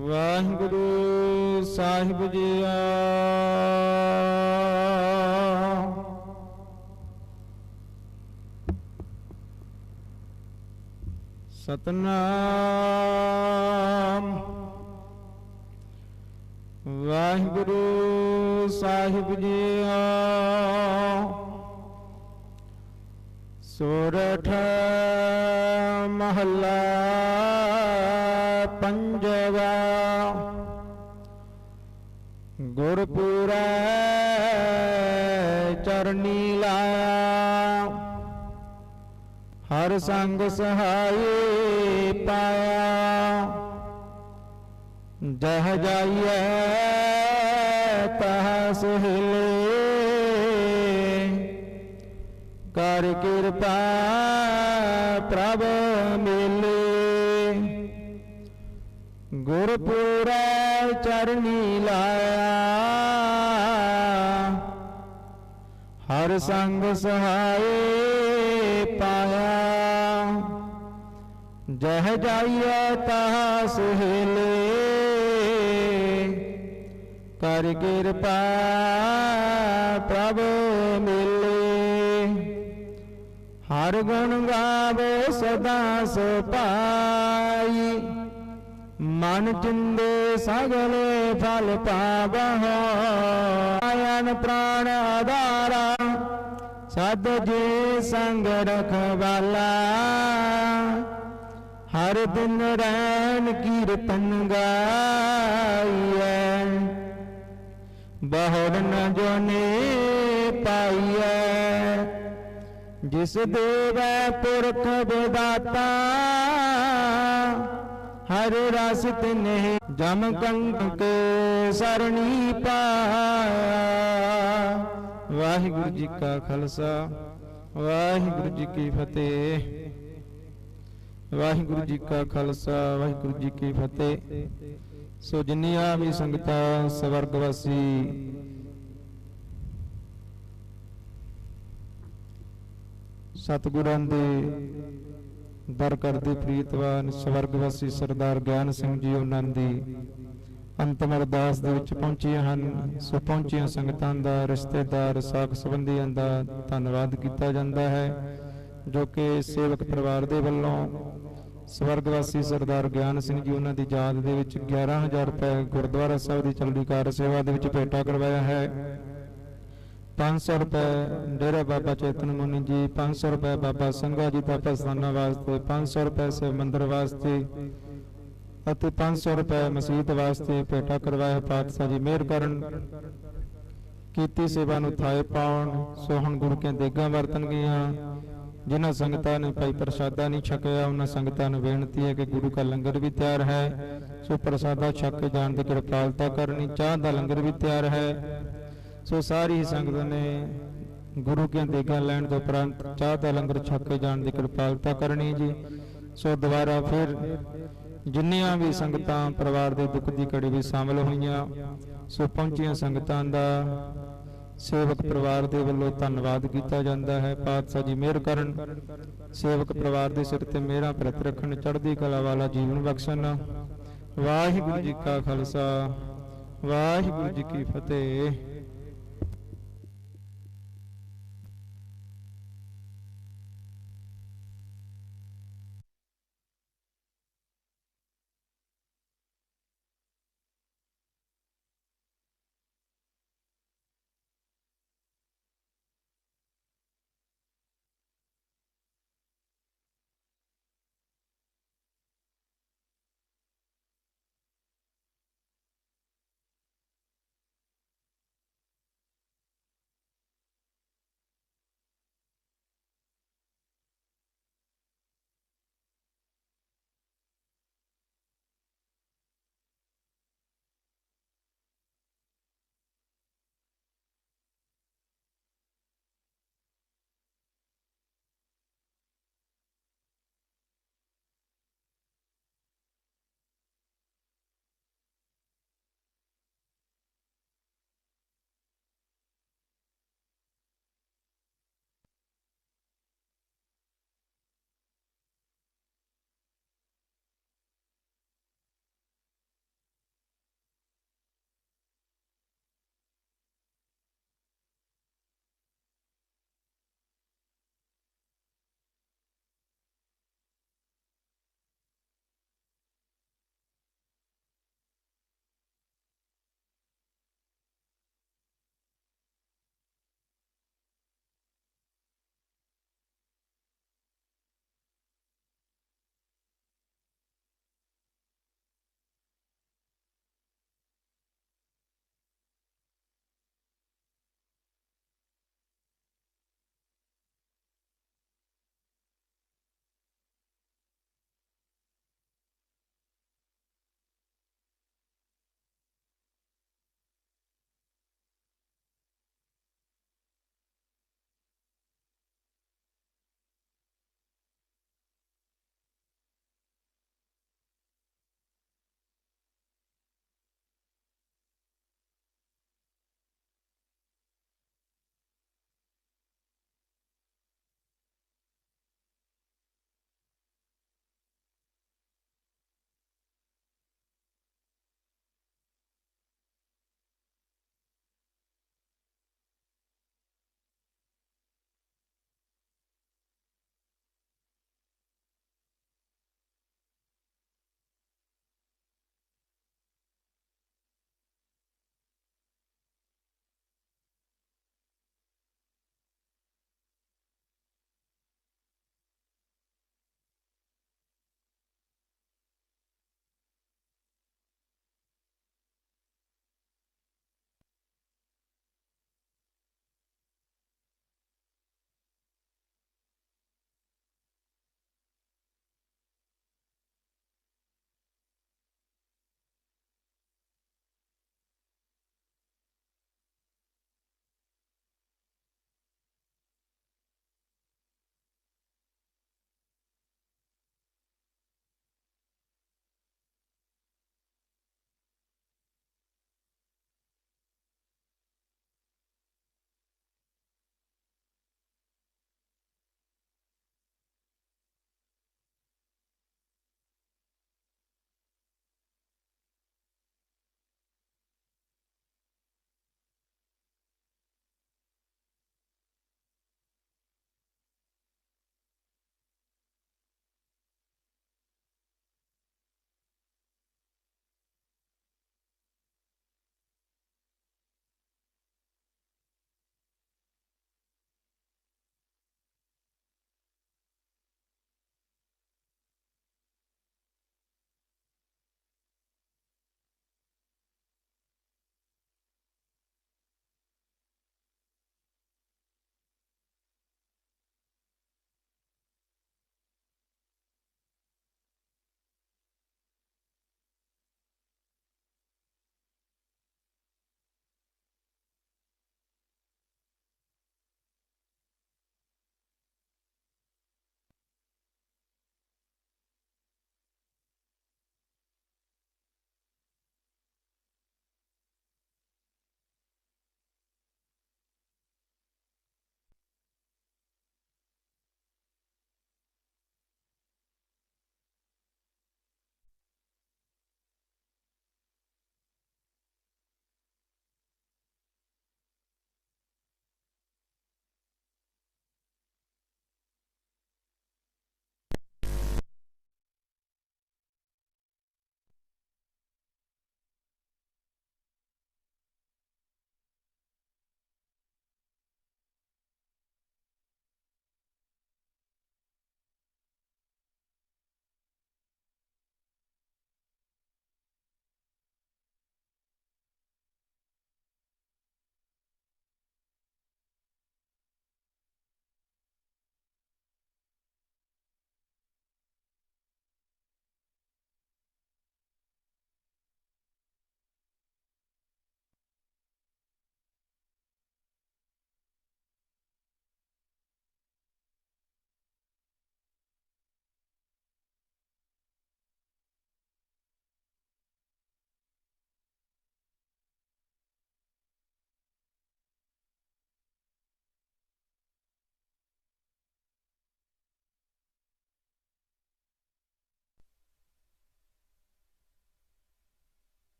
ਵਾਹਿਗੁਰੂ ਸਾਹਿਬ ਜੀਆ। ਸਤਨਾਮ ਵਾਹਿਗੁਰੂ ਸਾਹਿਬ ਜੀਆ। ਸੋਰਠ ਮਹੱਲਾ ਪੰਜਵਾ। ਗੁਰਪੁਰੈ ਚਰਨੀ ਲਾਇਆ, ਹਰ ਸੰਗ ਸਹਾਈ ਪਾਇਆ। ਜਹ ਜਾਈਐ ਤਹ ਸਹਿਲੇ, ਕਰ ਕਿਰਪਾ ਪ੍ਰਭ ਮਿਲੇ। ਗੁਰਪੁਰੈ ਚਰਨੀ ਲਾਇਆ, ਹਰ ਸੰਗ ਸਹਾਈ ਪਾਇਆ। ਜਹ ਜਾਈਐ ਤਹ ਸਹਿਲੇ, ਕਰ ਕਿਰਪਾ ਪ੍ਰਭ ਮਿਲੇ। ਹਰ ਗੁਣ ਗਾਵੋ ਸਦਾ ਸੁਭਾਈ, ਮਨ ਚਿੰਦੇ ਸਗਲੇ ਫਲ ਪਾਵਹੁ। ਆਇਨ ਪ੍ਰਾਣ ਆਧਾਰਾ, ਸਦ ਜੀ ਸੰਗ ਰਖਵਾਲਾ। ਹਰ ਦਿਨ ਰੈਣ ਕੀਰਤਨ ਗਾਈਐ, ਬਹੁੜ ਨ ਜੋਨੀ ਪਾਈਐ। ਜਿਸ ਦੇਵੈ ਪੁਰਖ ਵਿਦਾਤਾ, ਹਰ ਰਸ ਤਿਨਹਿ ਜਮ ਕੰਕ ਸਰਣੀ ਪਾਇਆ। ਵਾਹਿਗੁਰੂ ਜੀ ਕਾ ਖਾਲਸਾ ਵਾਹਿਗੁਰੂ ਜੀ ਕੀ ਫਤਿਹ। ਵਾਹਿਗੁਰੂ ਜੀ ਕਾ ਖਾਲਸਾ ਵਾਹਿਗੁਰੂ ਜੀ ਕੀ ਫਤਿਹ। ਸੋ ਜਿੰਨੀਆਂ ਵੀ ਸੰਗਤਾਂ ਸਵਰਗਵਾਸੀ ਸਤਿਗੁਰਾਂ ਦੇ ਦਰ ਕਰਦੇ ਪ੍ਰੀਤਵਾਨ ਸਵਰਗਵਾਸੀ ਸਰਦਾਰ ਗਿਆਨ ਸਿੰਘ ਜੀ ਉਹਨਾਂ ਦੀ ਅੰਤਮ ਅਰਦਾਸ ਦੇ ਵਿੱਚ ਪਹੁੰਚੀਆਂ ਹਨ। ਸੋ ਪਹੁੰਚੀਆਂ ਸੰਗਤਾਂ ਦਾ, ਰਿਸ਼ਤੇਦਾਰ, ਸਾਕ ਸੰਬੰਧੀਆਂ ਦਾ ਧੰਨਵਾਦ ਕੀਤਾ ਜਾਂਦਾ ਹੈ, ਜੋ ਕਿ ਸੇਵਕ ਪਰਿਵਾਰ ਦੇ ਵੱਲੋਂ ਸਵਰਗਵਾਸੀ ਸਰਦਾਰ ਗਿਆਨ ਸਿੰਘ ਜੀ ਉਹਨਾਂ ਦੀ ਯਾਦ ਦੇ ਵਿੱਚ 11,000 ਰੁਪਏ ਗੁਰਦੁਆਰਾ ਸਾਹਿਬ ਦੀ ਚਲਦੀ ਕਾਰ ਸੇਵਾ ਦੇ ਵਿੱਚ ਭੇਟਾ ਕਰਵਾਇਆ ਹੈ। 500 ਰੁਪਏ ਡੇਰਾ ਬਾਬਾ ਚੇਤਨ ਮੁਨੀ ਜੀ, 500 ਰੁਪਏ ਬਾਬਾ ਸੰਘਾ ਜੀ ਦਾ ਪਸਤਾਨਾ ਵਾਸਤੇ, 500 ਰੁਪਏ ਸੇ ਮੰਦਰ ਵਾਸਤੇ ਅਤੇ 500 ਰੁਪਏ ਮਸਜਿਦ ਵਾਸਤੇ ਭੇਟਾ ਕਰਵਾਇਆ। ਪਾਤਸ਼ਾਹ ਜੀ ਮਿਹਰ ਕਰਨ, ਕੀਤੀ ਸੇਵਾ ਨੂੰ ਥਾਏ ਪਾਉਣ। ਸੋ ਹੁਣ ਗੁਰੂ ਕੇ ਦੇਗਾਂ ਵਰਤਣਗੀਆਂ। ਜਿਨ੍ਹਾਂ ਸੰਗਤਾਂ ਨੇ ਭਾਈ ਪ੍ਰਸ਼ਾਦਾ ਨਹੀਂ ਛਕਿਆ, ਉਹਨਾਂ ਸੰਗਤਾਂ ਨੂੰ ਬੇਨਤੀ ਹੈ ਕਿ ਗੁਰੂ ਦਾ ਲੰਗਰ ਵੀ ਤਿਆਰ ਹੈ, ਸੋ ਪ੍ਰਸ਼ਾਦਾ ਛਕ ਕੇ ਜਾਣ ਦੀ ਕਿਰਪਾਲਤਾ ਕਰਨੀ। ਚਾਹ ਦਾ ਲੰਗਰ ਵੀ ਤਿਆਰ ਹੈ। ਸੋ ਸਾਰੀ ਸੰਗਤ ਨੇ ਗੁਰੂ ਦੀਆਂ ਦੇਗਾਂ ਲੈਣ ਤੋਂ ਉਪਰੰਤ ਚਾਹ ਦਾ ਲੰਗਰ ਛਕ ਕੇ ਜਾਣ ਦੀ ਕਿਰਪਾਲਤਾ ਕਰਨੀ ਜੀ। ਸੋ ਦੁਬਾਰਾ ਫਿਰ ਜਿੰਨੀਆਂ ਵੀ ਸੰਗਤਾਂ ਪਰਿਵਾਰ ਦੇ ਦੁੱਖ ਦੀ ਘੜੀ ਵਿੱਚ ਸ਼ਾਮਲ ਹੋਈਆਂ, ਸੋ ਪਹੁੰਚੀਆਂ ਸੰਗਤਾਂ ਦਾ ਸੇਵਕ ਪਰਿਵਾਰ ਦੇ ਵੱਲੋਂ ਧੰਨਵਾਦ ਕੀਤਾ ਜਾਂਦਾ ਹੈ। ਪਾਤਸ਼ਾਹ ਜੀ ਮਿਹਰ ਕਰਨ, ਸੇਵਕ ਪਰਿਵਾਰ ਦੇ ਸਿਰ ਤੇ ਮਿਹਰਾਂ ਪ੍ਰਤ ਰੱਖਣ, ਚੜ੍ਹਦੀ ਕਲਾ ਵਾਲਾ ਜੀਵਨ ਬਖਸ਼ਣ। ਵਾਹਿਗੁਰੂ ਜੀ ਕਾ ਖਾਲਸਾ ਵਾਹਿਗੁਰੂ ਜੀ ਕੀ ਫਤਿਹ।